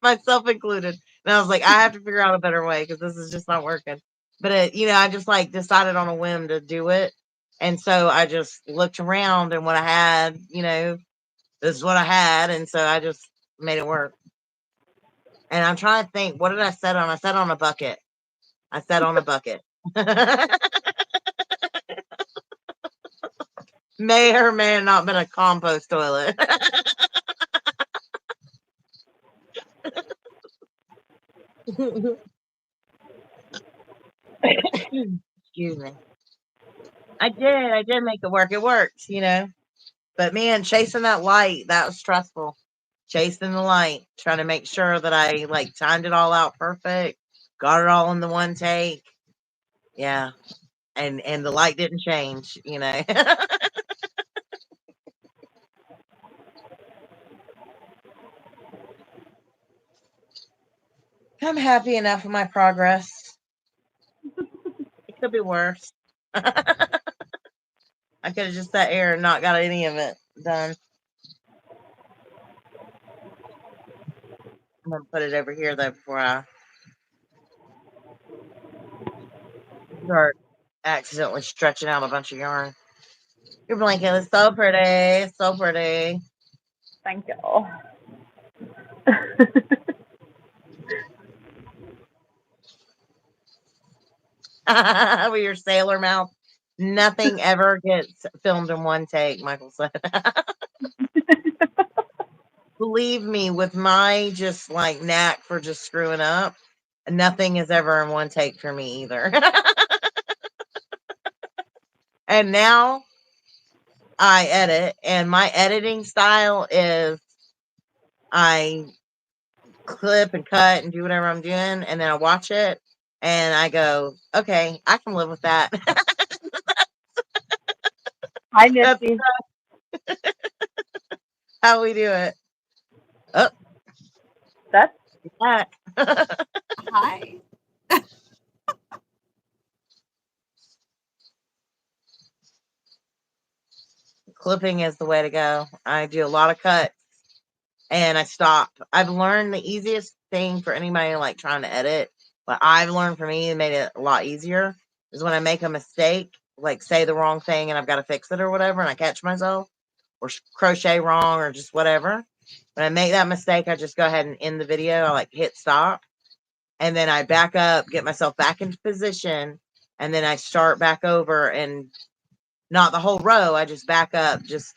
myself included. And I was like, I have to figure out a better way because this is just not working. But I just like decided on a whim to do it. And so I just looked around and what I had, this is what I had. And so I just made it work. And I'm trying to think, what did I set on? I set on a bucket. I set on a bucket. May or may have not been a compost toilet. Excuse me. I did make it work. It worked. But man, chasing that light, that was stressful. Chasing the light, trying to make sure that I like timed it all out perfect, got it all in the one take. Yeah. And the light didn't change. I'm happy enough with my progress. It could be worse. I could have just sat here and not got any of it done. I'm gonna put it over here though before I start accidentally stretching out a bunch of yarn. Your blanket is so pretty, so pretty. Thank you. With your sailor mouth. Nothing ever gets filmed in one take, Michael said. Believe me, with my just like knack for just screwing up, nothing is ever in one take for me either. And now I edit, and my editing style is I clip and cut and do whatever I'm doing, and then I watch it and I go, okay, I can live with that. Hi, That's Misty. how we do it. Oh, That's back. Hi. Clipping is the way to go. I do a lot of cuts and I stop. I've learned the easiest thing for anybody like trying to edit, what I've learned for me and made it a lot easier is when I make a mistake, like say the wrong thing and I've got to fix it or whatever, and I catch myself or crochet wrong or just whatever. When I make that mistake, I just go ahead and end the video. I like hit stop and then I back up, get myself back into position, and then I start back over and not the whole row. I just back up, just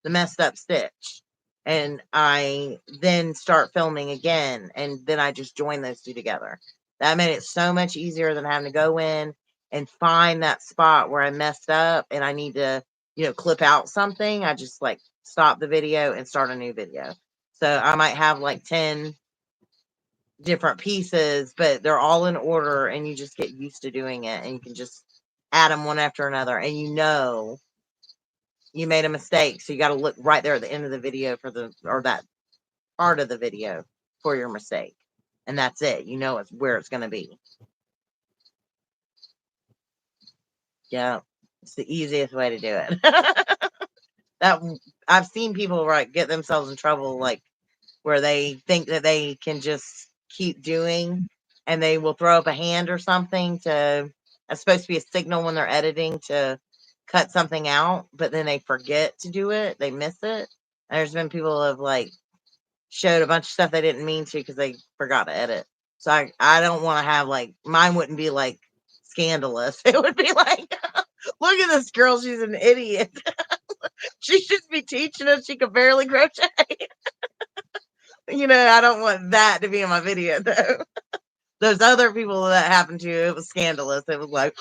the messed up stitch. And I then start filming again. And then I just join those two together. That made it so much easier than having to go in and find that spot where I messed up and I need to, clip out something. I just like stop the video and start a new video. So I might have like 10 different pieces, but they're all in order and you just get used to doing it and you can just add them one after another. And you made a mistake. So you got to look right there at the end of the video or that part of the video for your mistake. And that's it. It's where it's going to be. Yeah. It's the easiest way to do it. that I've seen people get themselves in trouble, like where they think that they can just keep doing and they will throw up a hand or something that's supposed to be a signal when they're editing to cut something out, but then they forget to do it. They miss it. There's been people who have like showed a bunch of stuff they didn't mean to because they forgot to edit. So I don't want to have like mine wouldn't be like scandalous. It would be like, look at this girl, she's an idiot. She should be teaching us she could barely crochet. I don't want that to be in my video though. Those other people that happened to, it was scandalous. It was like,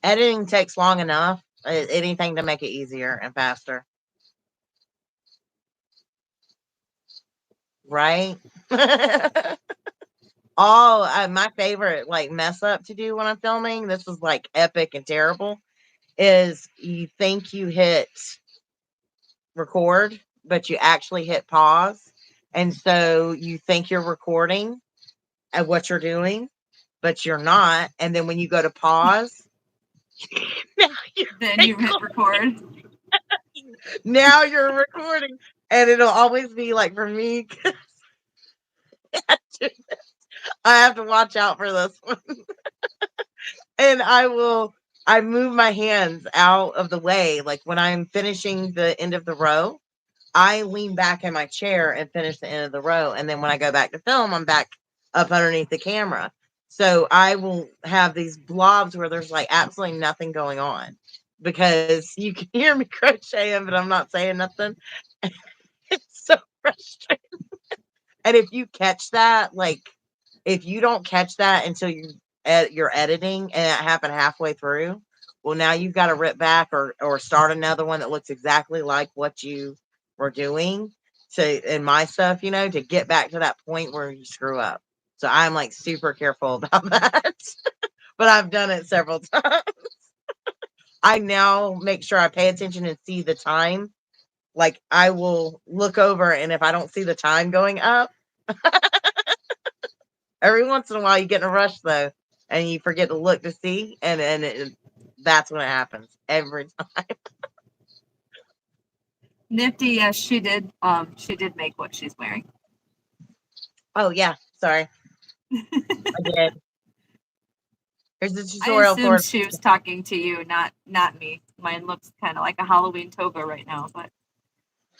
editing takes long enough. Anything to make it easier and faster. Right? My favorite like mess up to do when I'm filming, this was like epic and terrible, is you think you hit record, but you actually hit pause. And so you think you're recording at what you're doing, but you're not. And then when you go to pause, now Then you hit record. now you're recording. And it'll always be like for me, I have to watch out for this one. And I move my hands out of the way. Like when I'm finishing the end of the row, I lean back in my chair and finish the end of the row. And then when I go back to film, I'm back up underneath the camera. So I will have these blobs where there's like absolutely nothing going on because you can hear me crocheting, but I'm not saying nothing. It's so frustrating. And if you catch that, like if you don't catch that until you're editing and it happened halfway through, well, now you've got to rip back or start another one that looks exactly like what you were doing in my stuff, to get back to that point where you screw up. So I'm like super careful about that. But I've done it several times. I now make sure I pay attention and see the time. Like I will look over, and if I don't see the time going up, every once in a while you get in a rush though, and you forget to look to see, and that's when it happens every time. Nifty, yes, she did. She did make what she's wearing. Oh yeah, sorry, I did. Here's the I tutorial for assumed she was talking to you, not me. Mine looks kind of like a Halloween toga right now, but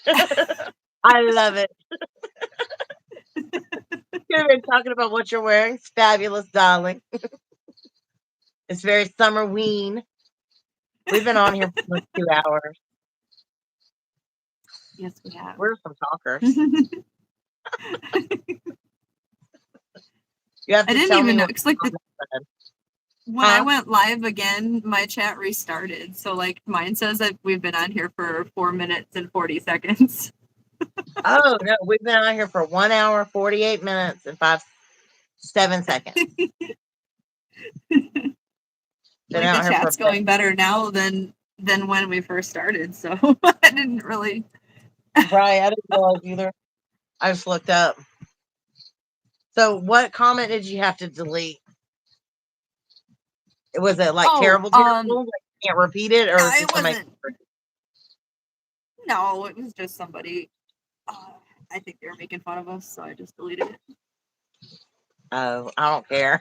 I love it. You've been talking about what you're wearing. It's fabulous, darling. It's very summerween. We've been on here for like 2 hours. yes, we have. We're some talkers. You have to I didn't tell even me know what because like when I went live again, my chat restarted. So like mine says that we've been on here for 4 minutes and 40 seconds. Oh no, we've been on here for 1 hour, 48 minutes, and 7 seconds. Like the chat's going better now than when we first started. So I didn't really. Right, I didn't realize either. I just looked up. So, what comment did you have to delete? Was it like terrible? Like you can't repeat it, or it wasn't. No, it was just somebody. I think they were making fun of us, so I just deleted it. Oh, I don't care.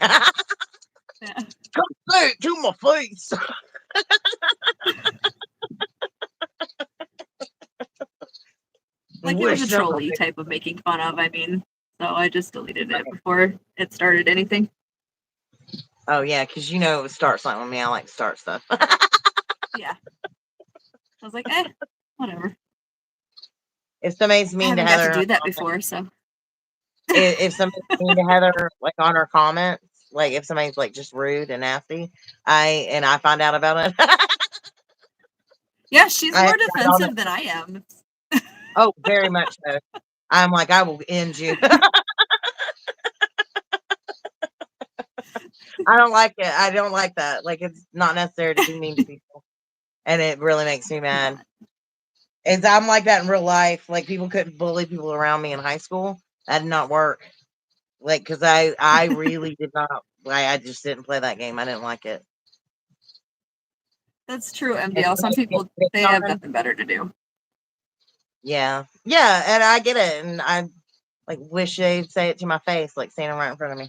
Yeah. Come say it to my face. Like it was a trolley type of making fun of. I mean, so I just deleted it before it started anything. Oh yeah, because it would start something with me. I like to start stuff. Yeah. I was like, whatever. If somebody's mean to Heather, I haven't got to do that before, so. If somebody's mean to Heather, like on her comments, like if somebody's like just rude and nasty, I find out about it. Yeah, she's more defensive than I am. Oh, very much so. I'm like, I will end you. I don't like it. I don't like that. Like, it's not necessary to be mean to people. And it really makes me mad. I'm like that in real life. Like, people couldn't bully people around me in high school. That did not work. Like, because I really did not. I just didn't play that game. I didn't like it. That's true, MDL. Some people, they have nothing better to do. Yeah. Yeah, and I get it. And I, like, wish they'd say it to my face, like, standing right in front of me.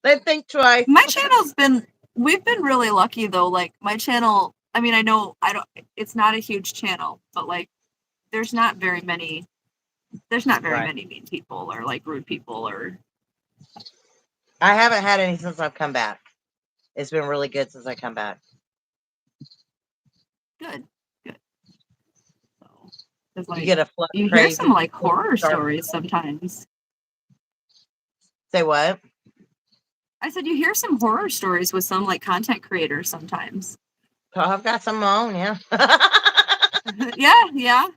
They'd think twice. My channel's been We've been really lucky though. Like my channel, I mean, I know it's not a huge channel, but like there's not very many Right. mean people or like rude people or. I haven't had any since I've come back. It's been really good since I come back. Good. So, it's like You get a flood you hear crazy. some like horror start- stories sometimes. Say what? I said you hear some horror stories with some like content creators sometimes. Oh, I've got some of my own, yeah. Yeah.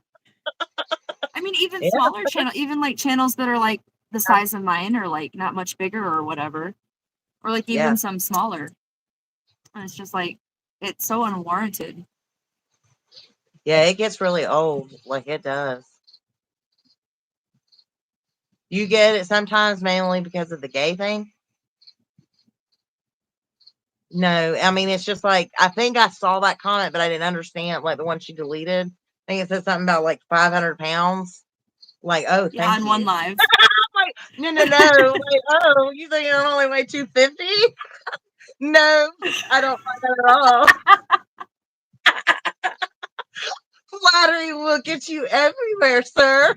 I mean, even Yeah. smaller channel, even like channels that are like the size of mine or like not much bigger or whatever, or like even Yeah. some smaller. And it's just like it's so unwarranted. Yeah, it gets really old. Like it does. You get it sometimes mainly because of the gay thing. No, I mean it's just like I think I saw that comment, but I didn't understand like the one she deleted. I think it said something about like 500 pounds. Like, oh, Yeah, thank on you. one live. Like, no. Like, oh, you think I only weigh 250? No, I don't like that at all. Flattery will get you everywhere, sir.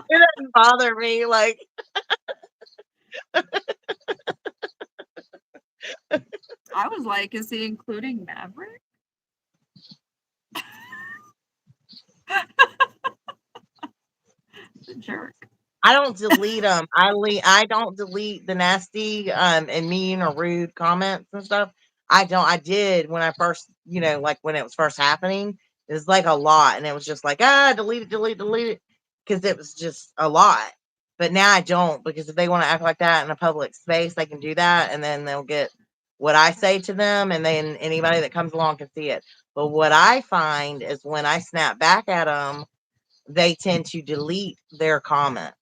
It doesn't bother me. Like, I was like, is he including Maverick? The jerk. I don't delete them. I don't delete the nasty and mean or rude comments and stuff. I don't. I did when I first, like when it was first happening. It was like a lot, and it was just like delete it, delete it, because it was just a lot. But now I don't, because if they want to act like that in a public space, they can do that, and then they'll get what I say to them, and then anybody that comes along can see it. But what I find is when I snap back at them, they tend to delete their comments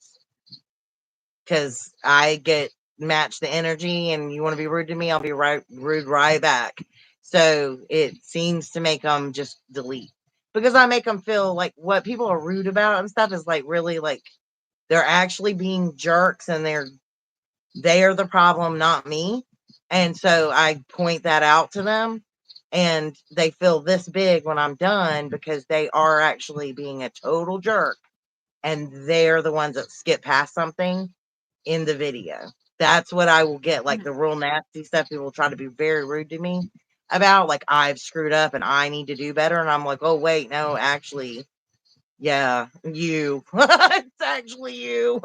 because I get match the energy, and you want to be rude to me, I'll be rude right back. So it seems to make them just delete because I make them feel like what people are rude about and stuff is like really like they're actually being jerks, and they are the problem, not me. And so I point that out to them, and they feel this big when I'm done because they are actually being a total jerk, and they're the ones that skip past something in the video. That's what I will get, like the real nasty stuff. People try to be very rude to me about, like I've screwed up and I need to do better. And I'm like, oh wait, no, actually, yeah, you. It's actually you.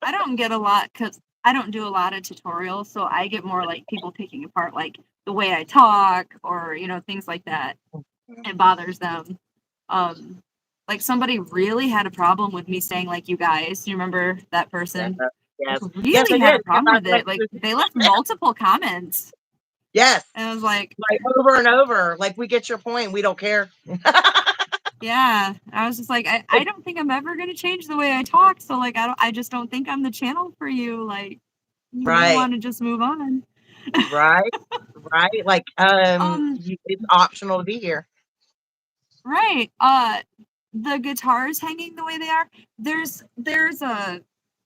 I don't get a lot because I don't do a lot of tutorials, so I get more like people picking apart like the way I talk or things like that. It bothers them. Like somebody really had a problem with me saying like you guys. Do you remember that Yeah, person? Like yes, yes, really I had did. a problem with it. Like they left multiple comments. Yes, And I was like over and over. Like we get your point. We don't care. yeah. I was just like, I don't think I'm ever gonna change the way I talk. So like I just don't think I'm the channel for you. Like you may Right, want to just move on. right, right. Like Um, it's optional to be here. right. The guitars hanging the way they are. There's a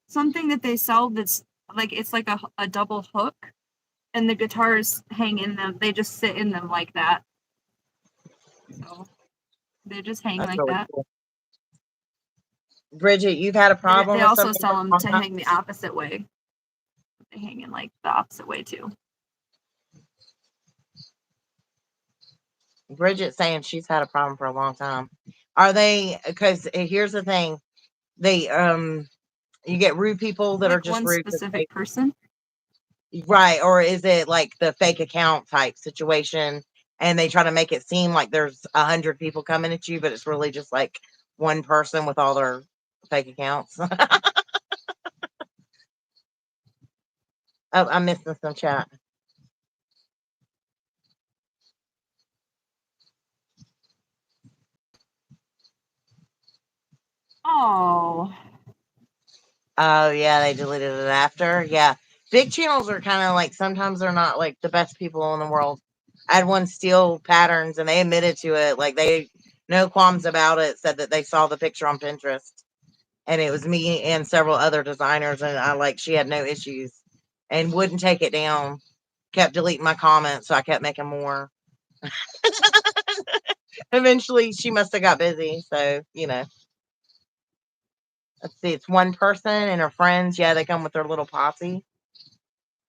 something that they sell that's like it's like a double hook, and the guitars hang in them. They just sit in them like that. So they just hang That's like really that. cool. Bridget, you've had a They problem with also something for sell a them long to time? hang the opposite way. They hang in like the opposite way too. Bridget's saying she's had a problem for a long time. Are they? Because here's the thing: they you get rude people that are Like just one rude because specific person. right, or is it like the fake account type situation, and they try to make it seem like there's 100 people coming at you, but it's really just like one person with all their fake accounts. Oh, I'm missing some chat. Oh, Oh yeah, they deleted it after. Yeah. Big channels are kind of like sometimes they're not like the best people in the world. I had one steal patterns and they admitted to it. Like they no qualms about it, said that they saw the picture on Pinterest and it was me and several other designers, and I like she had no issues and wouldn't take it down. Kept deleting my comments, so I kept making more. Eventually, she must have got busy. So, let's see, it's one person and her friends. Yeah, they come with their little posse.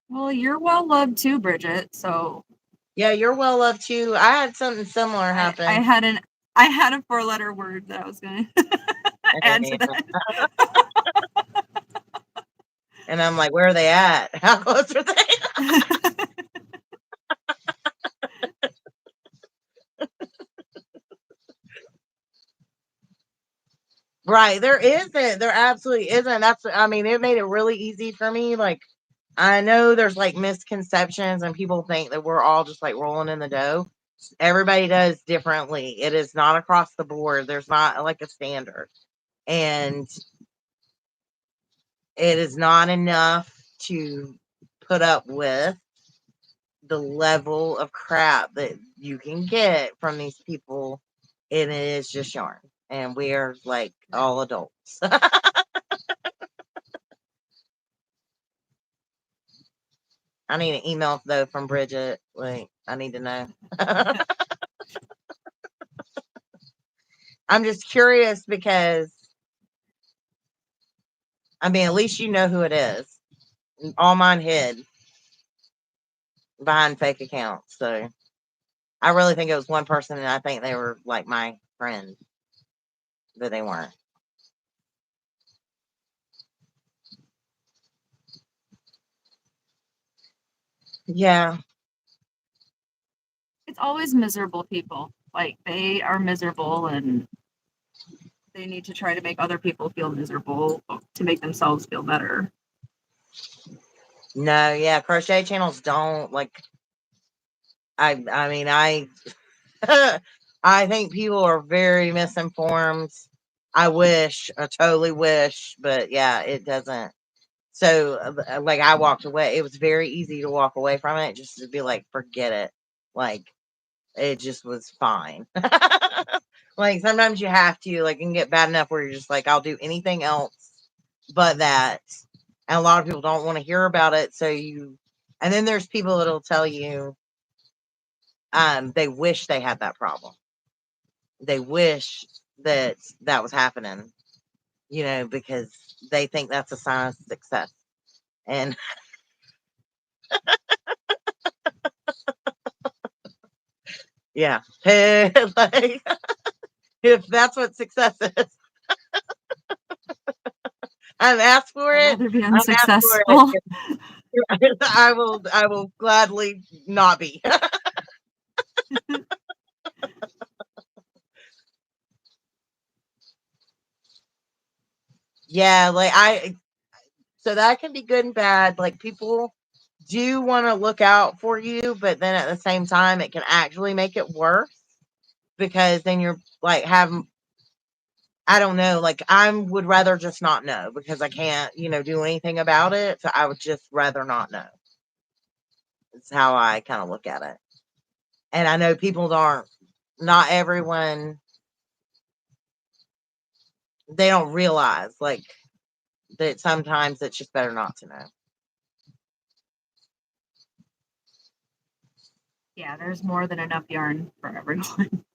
Well, you're well loved too, Bridget. So Yeah, you're well loved too. I had something similar happen. I had a 4-letter word that I was gonna add to that. And I'm like, where are they at? How close are they? Right. There isn't. There absolutely isn't. It made it really easy for me. Like, I know there's like misconceptions and people think that we're all just like rolling in the dough. Everybody does differently. It is not across the board. There's not like a standard. And it is not enough to put up with the level of crap that you can get from these people. And it is just yarn. And we are like all adults. I need an email though from Bridget. Like, I need to know. I'm just curious because at least you know who it is. All mine hid behind fake accounts. So I really think it was one person, and I think they were like my friend, but they weren't. Yeah. It's always miserable people. Like, they are miserable and they need to try to make other people feel miserable to make themselves feel better. No, yeah, crochet channels don't like. I I think people are very misinformed. I totally wish, but yeah, it doesn't. So, like, I walked away. It was very easy to walk away from it, just to be like, forget it. Like, it just was fine. Like, sometimes you have to, like, it can get bad enough where you're just like, I'll do anything else but that. And a lot of people don't want to hear about it. And then there's people that'll tell you, they wish they had that problem. They wish that that was happening, because they think that's a sign of success. And yeah, like, if that's what success is, I'm asked for I'd it. rather be I'm asked for unsuccessful. it. I will gladly not be. Yeah, so that can be good and bad. Like, people do want to look out for you, but then at the same time, it can actually make it worse because then you're like, I don't know, like, I would rather just not know because I can't, do anything about it. So I would just rather not know. It's how I kind of look at it. And I know not everyone, they don't realize like that sometimes it's just better not to know. Yeah, there's more than enough yarn for everyone.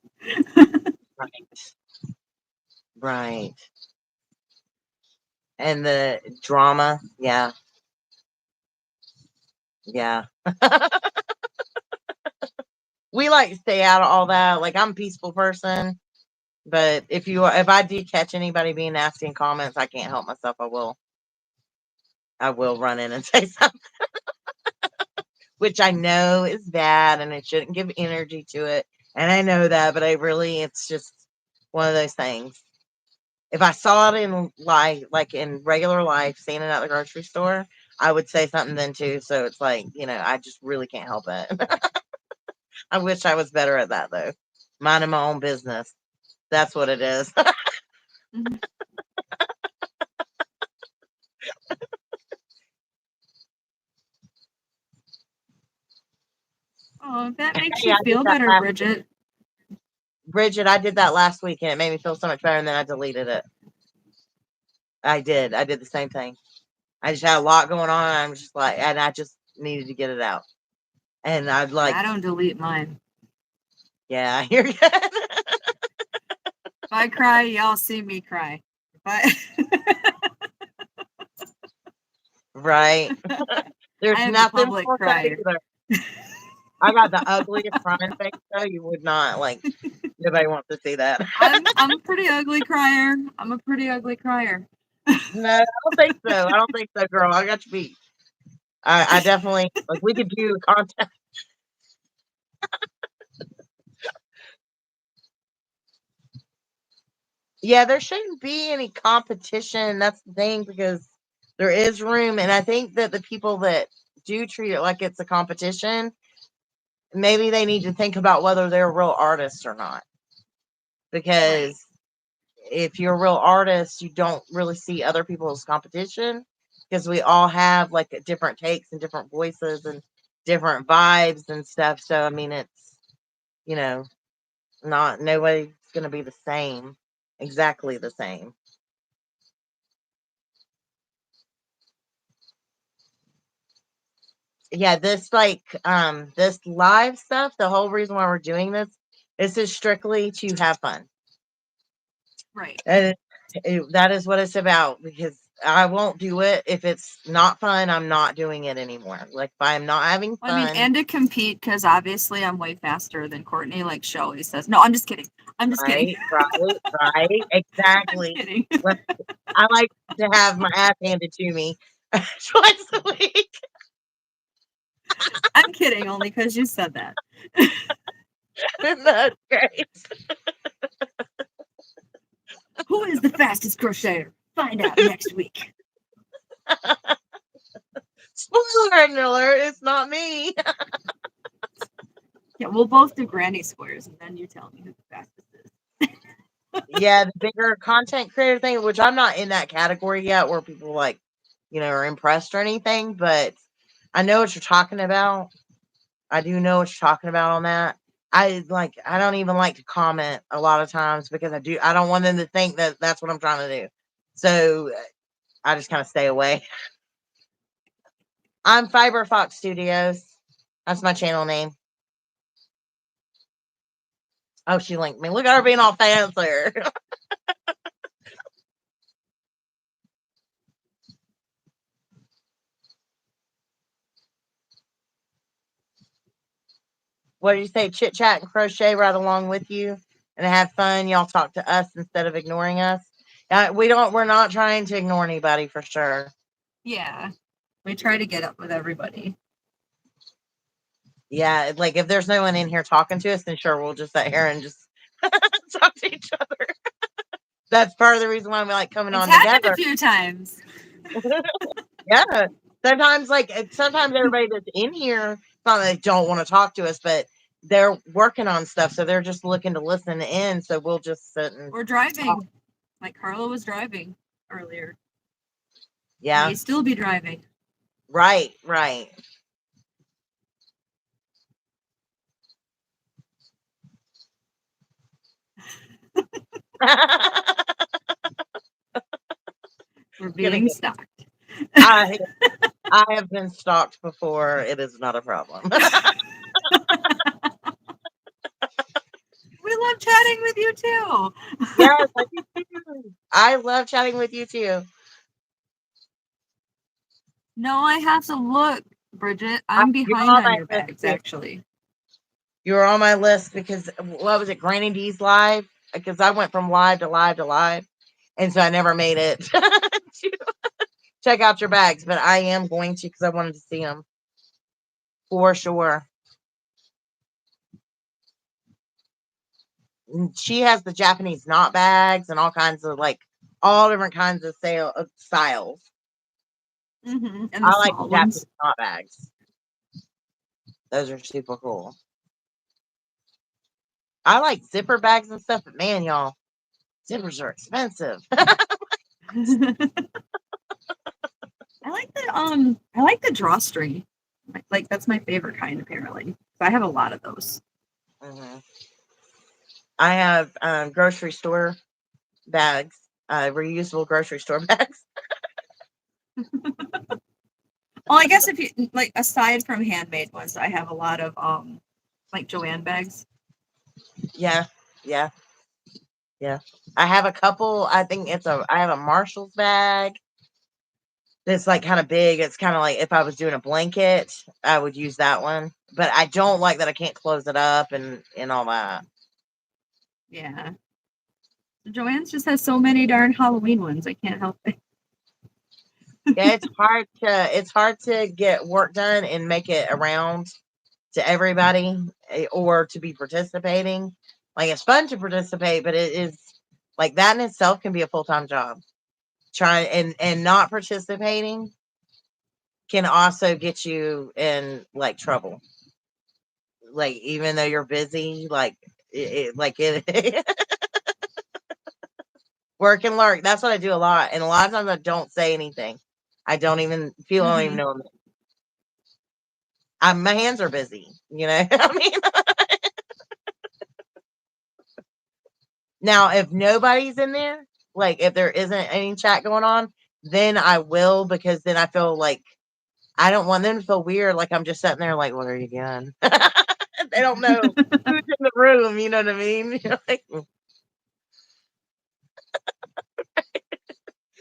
Right. Right. And the drama, yeah. Yeah. We like to stay out of all that. Like, I'm a peaceful person, but if I do catch anybody being nasty in comments, I can't help myself. I will run in and say something, which I know is bad and it shouldn't give energy to it. And I know that, but it's just one of those things. If I saw it in life, like in regular life, seeing it at the grocery store, I would say something then too. So it's like, I just really can't help it. I wish I was better at that though. Minding my own business. That's what it is. Mhm. Oh, if that makes Yeah, you I did feel that better, last Bridget. Bridget, I did that last week and it made me feel so much better and then I deleted it. I did the same thing. I just had a lot going on. And I'm just like, and I just needed to get it out. And I'd like, I don't delete mine. yeah, you're good. If I cry, y'all see me cry. Right. There's I am a nothing public more crier. either. I got the ugliest crying face though. You would not like. Nobody wants to see that. I'm a pretty ugly crier. I'm a pretty ugly crier. No, I don't think so. I don't think so, girl. I got you beat. I definitely like. We could do content. Yeah, there shouldn't be any competition. That's the thing because there is room, and I think that the people that do treat it like it's a competition, maybe they need to think about whether they're real artists or not. Right. Because if you're a real artist, you don't really see other people as competition because we all have like different takes and different voices and different vibes and stuff. So I mean, it's you know, not nobody's gonna be the same, exactly the same. Yeah, this like this live stuff, the whole reason why we're doing this is strictly to have fun. Right. And that is what it's about because I won't do it if it's not fun. I'm not doing it anymore. Like if I'm not having I mean, fun, and to compete because obviously I'm way faster than Courtney, like she always says. No, I'm just kidding. I'm just kidding. right, I'm exactly. kidding. Like, I like to have my ass handed to me twice a week. I'm kidding only because you said that. That's great. Who is the fastest crocheter? Find out next week. Spoiler alert, it's not me. Yeah, we'll both do granny squares and then you tell me who the fastest is. Yeah, the bigger content creator thing, which I'm not in that category yet where people like, are impressed or anything, but I know what you're talking about. I do know what you're talking about on that. I don't even like to comment a lot of times because I don't want them to think that that's what I'm trying to do. So I just kind of stay away. I'm Fiber Fox Studios. That's my channel name. Oh, she linked me. Look at her being all fancy. What did you say? Chit chat and crochet right along with you and have fun. Y'all talk to us instead of ignoring us. We're not trying to ignore anybody for sure. Yeah, we try to get up with everybody. Yeah, like if there's no one in here talking to us, then sure, we'll just sit here and just talk to each other. That's part of the reason why we like coming It's on happened together. a few times. Yeah. Sometimes everybody that's in here, it's not that they don't want to talk to us, but they're working on stuff, so they're just looking to listen in. So we'll just sit and We're talk. driving. Like Carla was driving earlier. Yeah. May still be driving. Right. Right. We're Gonna being get. stalked. I I have been stalked before. It is not a problem. We love chatting with you too. Yes, I do too. I love chatting with you too. No, I have to look, Bridget. I, I'm you're behind on on my your list bags, too. actually. You were on my list because what was it, Granny D's live? Because I went from live to live to live, and so I never made it to check out your bags. But I am going to because I wanted to see them for sure. And she has the Japanese knot bags and all kinds of like all different kinds of styles. And the I like the small Japanese ones. knot bags. Those are super cool. I like zipper bags and stuff, but man, y'all, zippers are expensive. I like the drawstring. Like that's my favorite kind apparently. So I have a lot of those. Hmm. I have grocery store bags, reusable grocery store bags. Well, I guess if you like, aside from handmade ones, I have a lot of like Joanne bags. Yeah, yeah, yeah. I have a couple. I have a Marshall's bag that's like kind of big. It's kind of like if I was doing a blanket, I would use that one. But I don't like that I can't close it up and all that. Yeah. Joanne's just has so many darn Halloween ones. I can't help it. Yeah, it's hard to get work done and make it around to everybody or to be participating. Like it's fun to participate, but it is like that in itself can be a full-time job. Trying and not participating can also get you in like trouble. Like even though you're busy, like it work and lurk. That's what I do a lot, and a lot of times I don't say anything. I don't even feel. I don't even know. My hands are busy. You know. I mean, now if nobody's in there, like if there isn't any chat going on, then I will because then I feel like I don't want them to feel weird. Like I'm just sitting there, like, what are you doing? They don't know who's in the room. You know what I mean? You're like,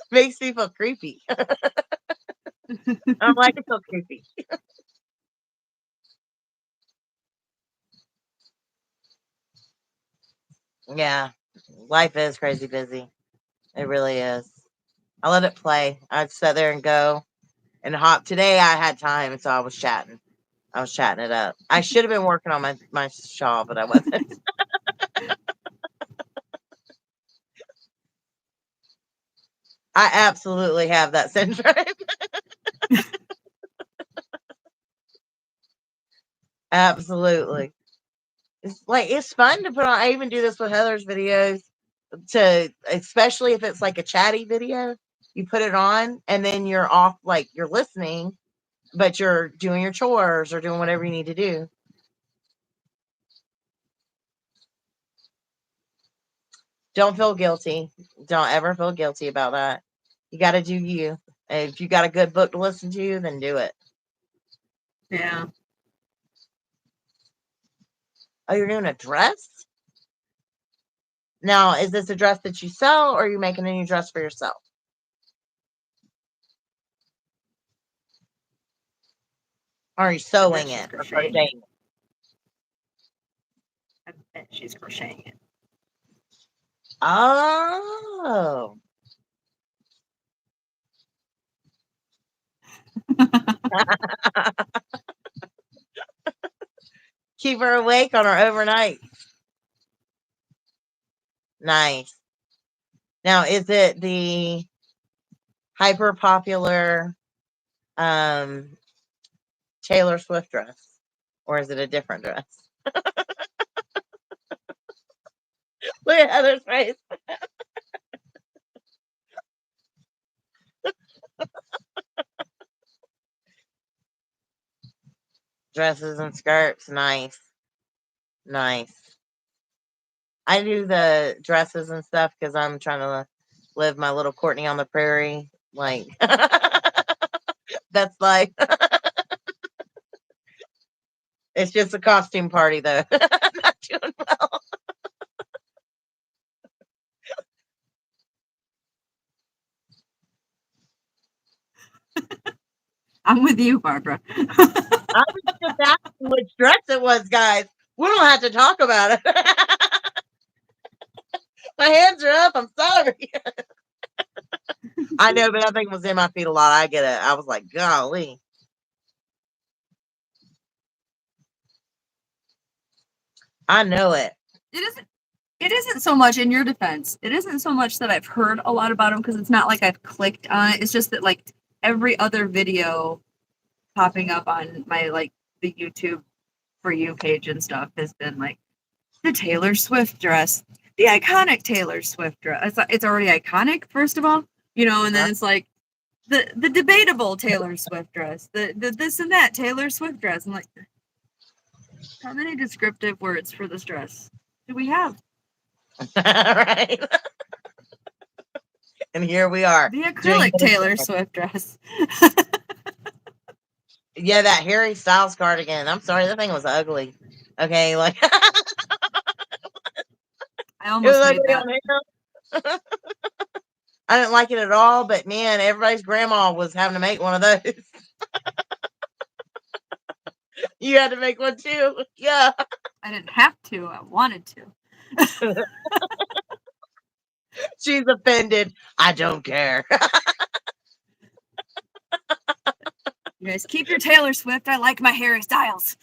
makes me feel creepy. I'm like, it feel creepy. Yeah, life is crazy busy. It really is. I let it play. I'd sit there and go and hop. Today I had time, so I was chatting. I was chatting it up. I should have been working on my shawl, but I wasn't. I absolutely have that syndrome. Absolutely. It's like it's fun to put on. I even do this with Heather's videos to especially if it's like a chatty video. You put it on and then you're off like you're listening, but you're doing your chores or doing whatever you need to do. Don't feel guilty. Don't ever feel guilty about that. You got to do you. And if you got a good book to listen to, then do it. Yeah. Oh, you're doing a dress? Now, is this a dress that you sell or are you making a new dress for yourself? Or are you I bet sewing she's it or crocheting it. crocheting it? I bet she's crocheting it. Oh. Keep her awake on her overnight. Nice. Now, is it the hyper popular um, Taylor Swift dress? Or is it a different dress? Look at Heather's face. Dresses and skirts. Nice. Nice. I do the dresses and stuff because I'm trying to live my little Courtney on the prairie. Like, that's like, it's just a costume party though. I'm not doing well. I'm with you, Barbara. I was just asking which dress it was, guys. We don't have to talk about it. My hands are up. I'm sorry. I know, but I think it was in my feet a lot. I get it. I was like, golly. I know it. It isn't. It isn't so much in your defense. It isn't so much that I've heard a lot about them because it's not like I've clicked on it. It's just that like every other video popping up on my like the YouTube for you page and stuff has been like the Taylor Swift dress, the iconic Taylor Swift dress. It's already iconic, first of all, and then it's like the debatable Taylor Swift dress, the this and that Taylor Swift dress. I'm like, how many descriptive words for this dress do we have? Right. And here we are. The doing acrylic Taylor Swift dress. Yeah, that Harry Styles cardigan. I'm sorry, that thing was ugly. Okay, like it I was almost made ugly that. on him. I didn't like it at all, but man, everybody's grandma was having to make one of those. You had to make one too. Yeah. I didn't have to. I wanted to. She's offended. I don't care. You guys keep your Taylor Swift. I like my Harry Styles.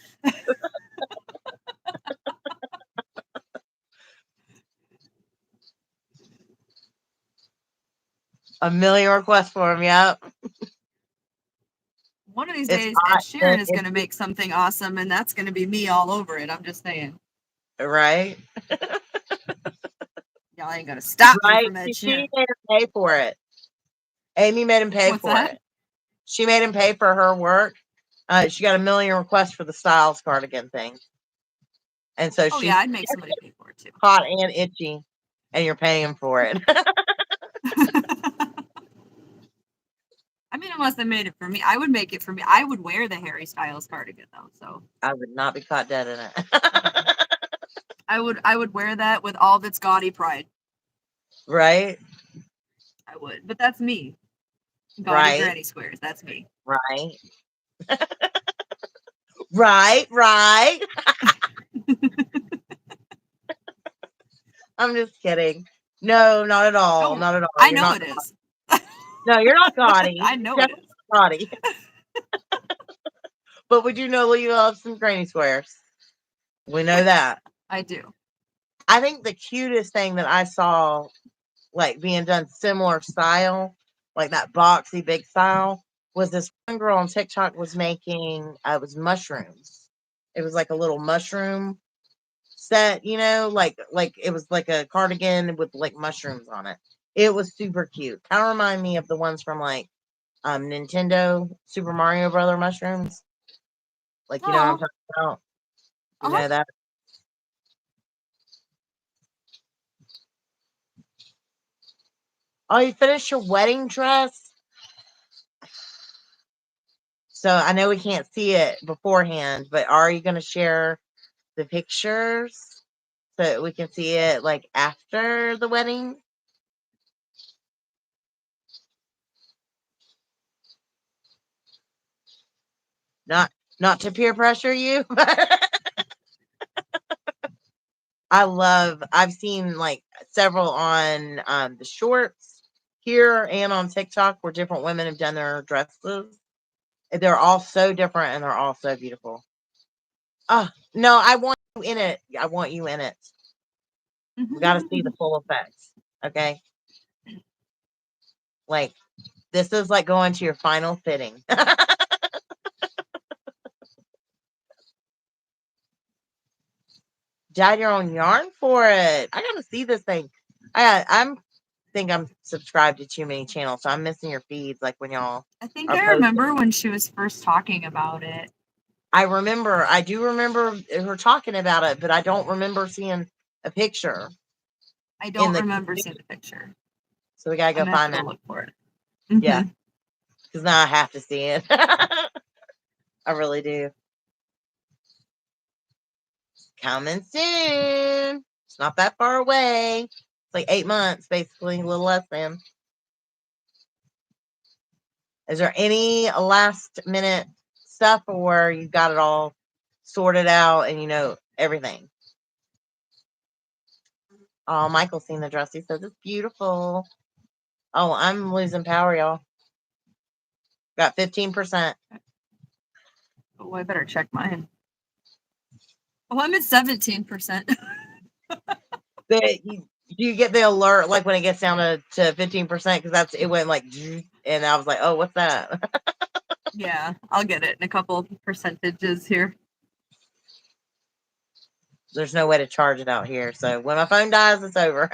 A million requests for him. Yep. One of these It's days, Ed hot. Sheeran is going to make something awesome, and that's going to be me all over it. I'm just saying. Right. Y'all ain't going to stop me Right. from Ed She Sheeran. made him pay for it. Amy made him pay What's for that? it. She made him pay for her work. She got a million requests for the Styles cardigan thing. And so Oh, she's yeah, I'd make somebody pay for it, too. hot and itchy, and you're paying for it. I mean, unless they made it for me. I would make it for me. I would wear the Harry Styles cardigan, though, so. I would not be caught dead in it. I would wear that with all of its gaudy pride. Right? I would. But that's me. Gaudy Right. granny squares. That's me. Right. Right. I'm just kidding. No, not at all. No, Not at all. I You're know not it is. No, you're not gaudy. I know it Definitely is. gaudy. But we do know you love some granny squares. We know that. I do. I think the cutest thing that I saw, like being done similar style, like that boxy big style, was this one girl on TikTok was making. It was mushrooms. It was like a little mushroom set, like it was like a cardigan with like mushrooms on it. It was super cute. Kind of remind me of the ones from like Nintendo Super Mario Brother mushrooms. Like you know what I'm Oh, talking about? You uh-huh. know that? Oh, you finished your wedding dress? So I know we can't see it beforehand, but are you going to share the pictures so that we can see it like after the wedding? Not not to peer pressure you. I've seen like several on the shorts here and on TikTok where different women have done their dresses. They're all so different and they're all so beautiful. Oh, no, I want you in it. I want you in it. We got to see the full effects. Okay. Like, this is like going to your final fitting. Dad your own yarn for it. I got to see this thing. I'm subscribed to too many channels, so I'm missing your feeds. Like when y'all I think are I posting. remember when she was first talking about it. I do remember her talking about it, but I don't remember seeing a picture I in don't the. remember seeing the picture. So we gotta I'm go gonna have to find go that. look for it. Yeah, because now I have to see it. I really do. Coming soon. It's not that far away. It's like 8 months, basically, a little less than. Is there any last minute stuff, or you got it all sorted out and you know everything? Oh, Michael's seen the dress. He says it's beautiful. Oh, I'm losing power, y'all. Got 15%. Oh, I better check mine. Oh, I'm at 17%. Do you get the alert like when it gets down to 15%? Because it went like, and I was like, oh, what's that? Yeah, I'll get it in a couple percentages here. There's no way to charge it out here. So when my phone dies, it's over.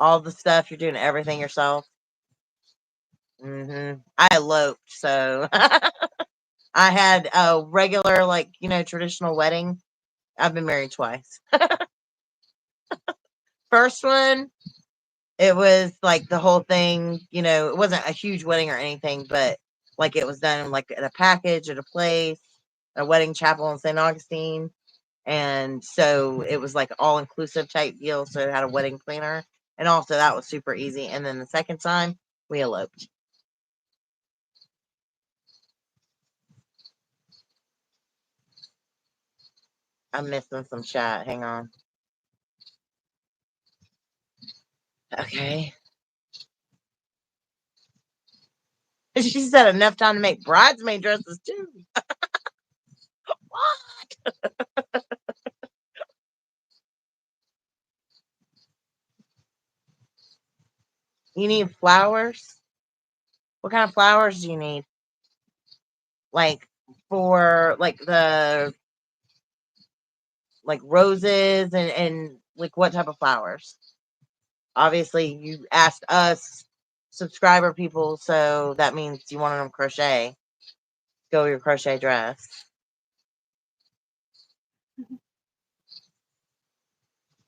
All the stuff, you're doing everything yourself. I eloped, so I had a regular, like, traditional wedding. I've been married twice. First one, it was like the whole thing, it wasn't a huge wedding or anything, but like it was done like at a package at a place, a wedding chapel in St. Augustine. And so it was like all inclusive type deal. So it had a wedding planner. And also that was super easy. And then the second time we eloped. I'm missing some chat. Hang on. Okay. She said enough time to make bridesmaid dresses too. What? You need flowers? What kind of flowers do you need? Like for like the like roses and like what type of flowers? Obviously you asked us subscriber people, so that means you wanted them crochet. Go your crochet dress.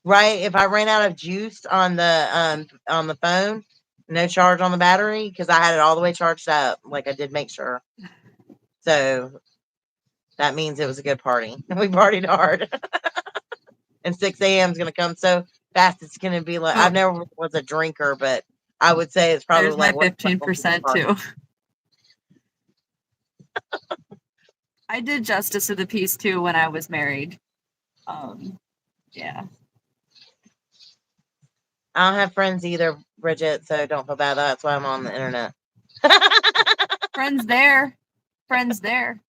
Right? If I ran out of juice on the phone, no charge on the battery because I had it all the way charged up. Like I did make sure. So that means it was a good party. We partied hard. And 6 a.m. is gonna come so fast it's gonna be like I Oh, never was a drinker, but I would say it's probably there's my like what 15% too. I did justice of the peace too when I was married. Yeah. I don't have friends either, Bridget, so don't feel bad. That's why I'm on the internet. Friends there. Friends there.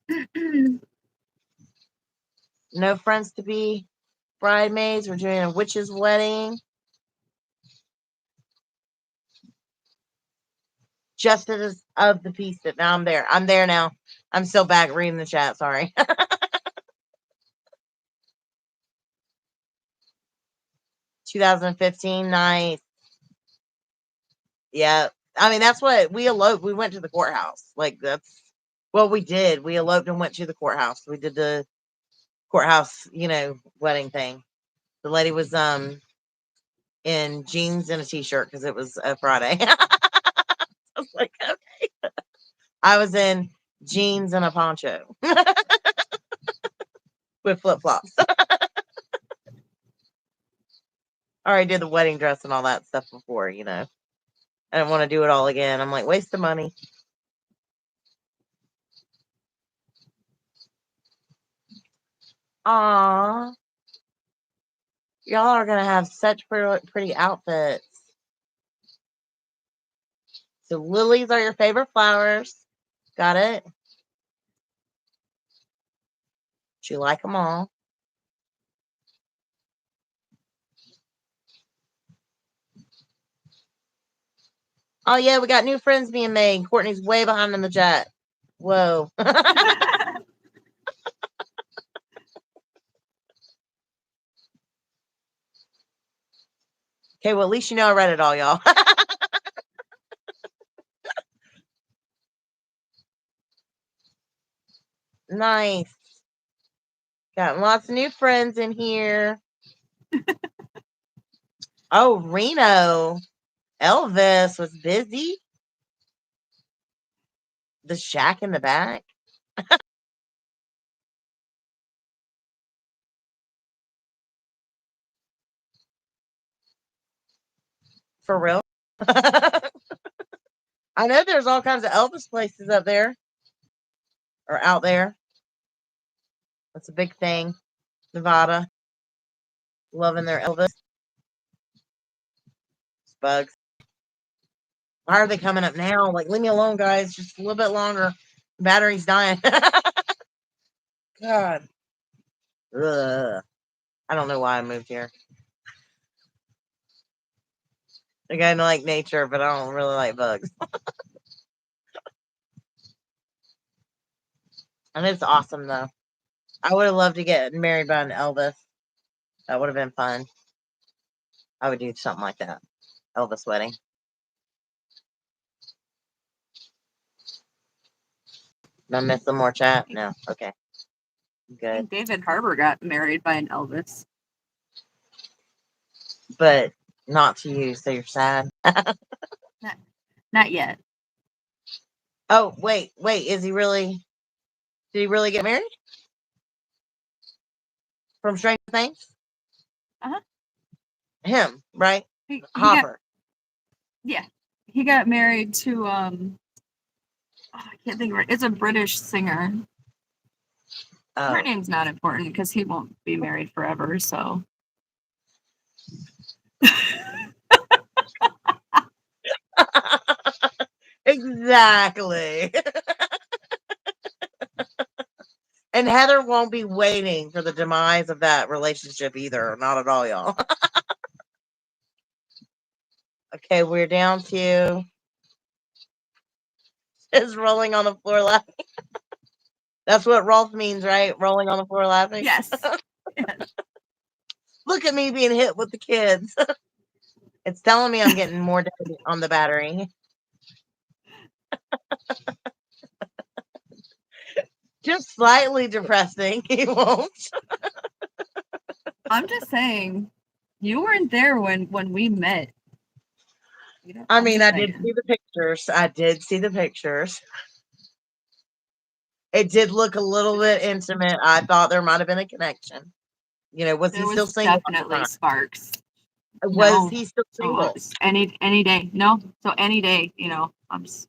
No friends to be bridesmaids. We're doing a witch's wedding. Justice of the peace. That now I'm there. I'm there now. I'm still back reading the chat. Sorry. 2015. Nice. Yeah. I mean, that's what we eloped. We went to the courthouse. Like that's what we did. We eloped and went to the courthouse. We did the courthouse, wedding thing. The lady was in jeans and a t-shirt because it was a Friday. I was like, okay. I was in jeans and a poncho with flip flops. I already did the wedding dress and all that stuff before. I didn't want to do it all again. I'm like, waste of money. Aww. Y'all are going to have such pretty outfits. So lilies are your favorite flowers. Got it? Do you like them all? Oh, yeah, we got new friends being made. Courtney's way behind in the chat. Whoa. Okay, well, at least I read it all, y'all. Nice. Got lots of new friends in here. Oh, Reno. Elvis was busy. The shack in the back. For real. I know there's all kinds of Elvis places up there or out there. That's a big thing. Nevada. Loving their Elvis. Bugs. Why are they coming up now? Like, leave me alone, guys. Just a little bit longer. Battery's dying. God. Ugh. I don't know why I moved here. Like, I like nature, but I don't really like bugs. And it's awesome, though. I would have loved to get married by an Elvis. That would have been fun. I would do something like that. Elvis wedding. Did I miss some more chat? No. Okay. I Good. think David Harbour got married by an Elvis. But not to you, so you're sad. Not yet. Oh, wait, is he really? Did he really get married? From Stranger Things? Uh-huh. Him, right? He Hopper. he got married to I can't think of it. It's a British singer. Her Oh. name's not important because he won't be married forever, so. Exactly. And Heather won't be waiting for the demise of that relationship either. Not at all, y'all. Okay, we're down to is rolling on the floor laughing. That's what Rolf means, right? Rolling on the floor laughing. Yes. Look at me being hit with the kids. It's telling me I'm getting more dead on the battery. Just slightly depressing. He won't. I'm just saying, you weren't there when we met. I mean, I did see the pictures. It did look a little bit intimate. I thought there might have been a connection. You know, was he still single? Definitely sparks. Was he still single? Any day. No. So any day, I'm just.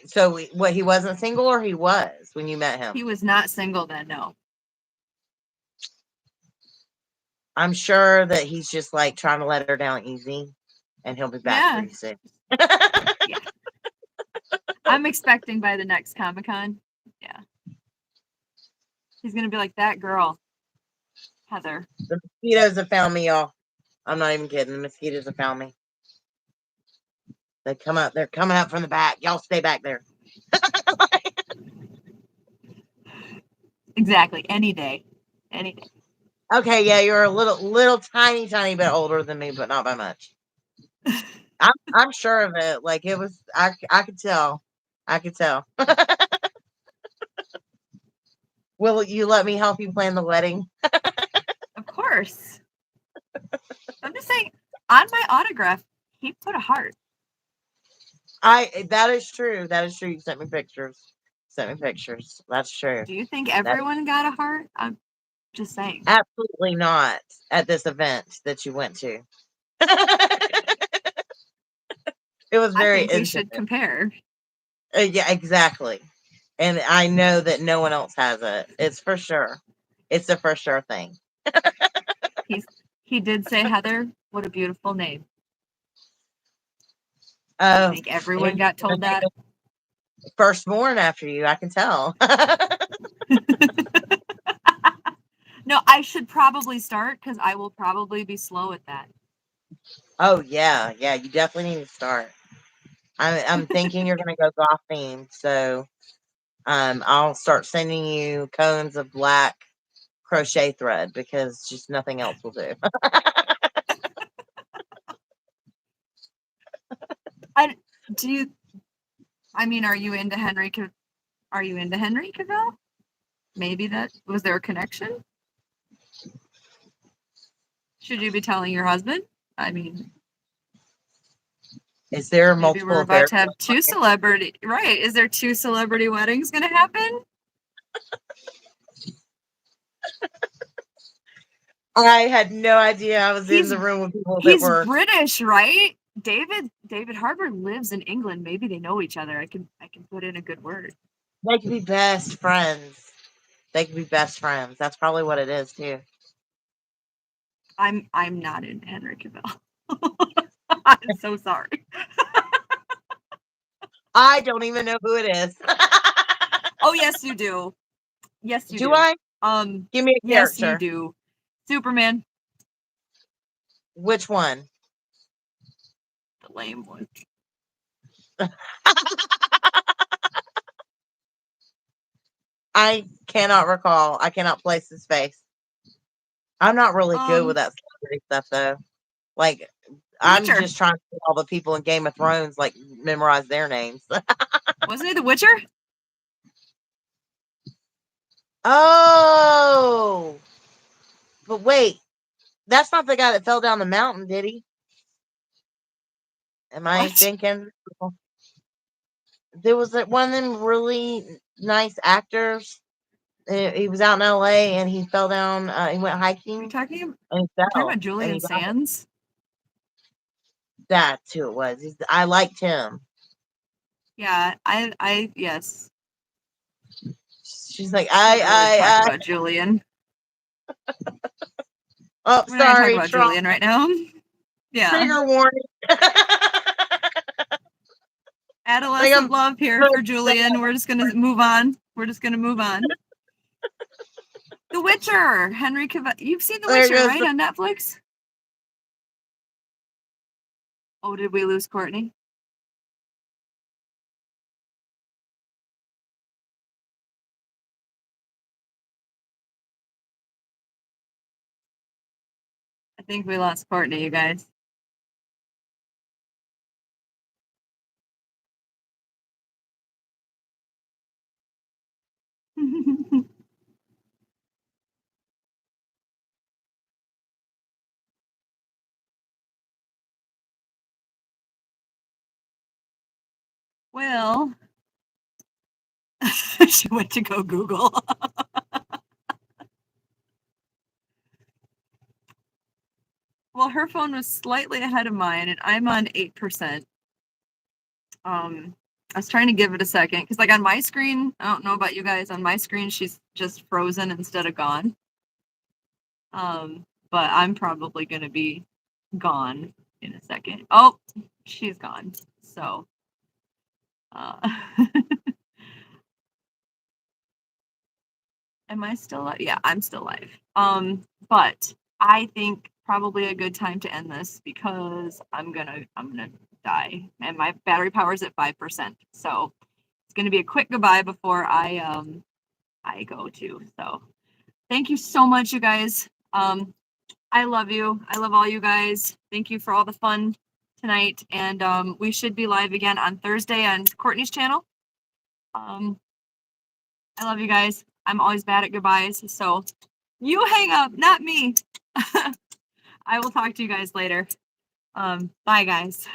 So what? He wasn't single, or he was when you met him? He was not single then. No. I'm sure that he's just like trying to let her down easy, and he'll be back pretty soon. Yeah. I'm expecting by the next Comic-Con. Yeah. He's gonna be like that girl, Heather. The mosquitoes have found me, y'all. I'm not even kidding. The mosquitoes have found me. They come up. They're coming up from the back. Y'all stay back there. Exactly. Any day. Any day. Okay, yeah, you're a little tiny bit older than me, but not by much. I'm sure of it. Like it was, I could tell. I could tell. Will you let me help you plan the wedding? Of course. I'm just saying, on my autograph, he put a heart. That is true. That is true. You sent me pictures. That's true. Do you think everyone got a heart? I'm just saying. Absolutely not at this event that you went to. It was very I think we should compare. Yeah, exactly. And I know that no one else has it. It's for sure. It's a for sure thing. He did say, Heather, what a beautiful name. I think everyone got told that. Firstborn after you, I can tell. No, I should probably start because I will probably be slow at that. Oh yeah, you definitely need to start. I'm thinking you're gonna go goth themed, so I'll start sending you cones of black crochet thread because just nothing else will do. Are you into Henry? Are you into Henry Cavill? Maybe was there a connection? Should you be telling your husband? Is there maybe multiple we're about affairs? to have two celebrity, right? Is there two celebrity weddings going to happen? I had no idea I was in the room with people that were. He's British, right? David Harbour lives in England. Maybe they know each other. I can put in a good word. They could be best friends. That's probably what it is too. I'm not in Henry Cavill. I'm so sorry. I don't even know who it is. Oh yes, you do. Yes, you do. Do I? Give me a character. Yes, you do. Superman. Which one? The lame one. I cannot recall. I cannot place his face. I'm not really good with that celebrity stuff though. Like I'm just trying to get all the people in Game of Thrones like memorize their names. Wasn't he the Witcher? Oh, but wait, that's not the guy that fell down the mountain, did he? Am I What? thinking? There was one of them really nice actors. He was out in LA and he fell down. He went Are you hiking talking, and he you're talking fell about and Julian he died. Sands? That's who it was. I liked him. Yeah, yes. She's like, Can't really talk about Julian. Oh, We're not gonna talk sorry, about Julian right now. Yeah. trigger warning. Like Adolescent I'm love here for Julian. We're just gonna move on. The Witcher, Henry Cavill. You've seen The there Witcher, goes right, on Netflix? Oh, did we lose Courtney? I think we lost Courtney, you guys. Well, she went to go Google. Well, her phone was slightly ahead of mine, and I'm on 8%. I was trying to give it a second because, like, on my screen, I don't know about you guys. On my screen, she's just frozen instead of gone. But I'm probably gonna be gone in a second. Oh, she's gone. So, am I still live? Yeah, I'm still live. But I think probably a good time to end this because I'm gonna die and my battery power is at 5%. So it's gonna be a quick goodbye before I go too. So thank you so much, you guys. I love you. I love all you guys. Thank you for all the fun tonight. And we should be live again on Thursday on Courtney's channel. I love you guys. I'm always bad at goodbyes. So you hang up, not me. I will talk to you guys later. Bye, guys.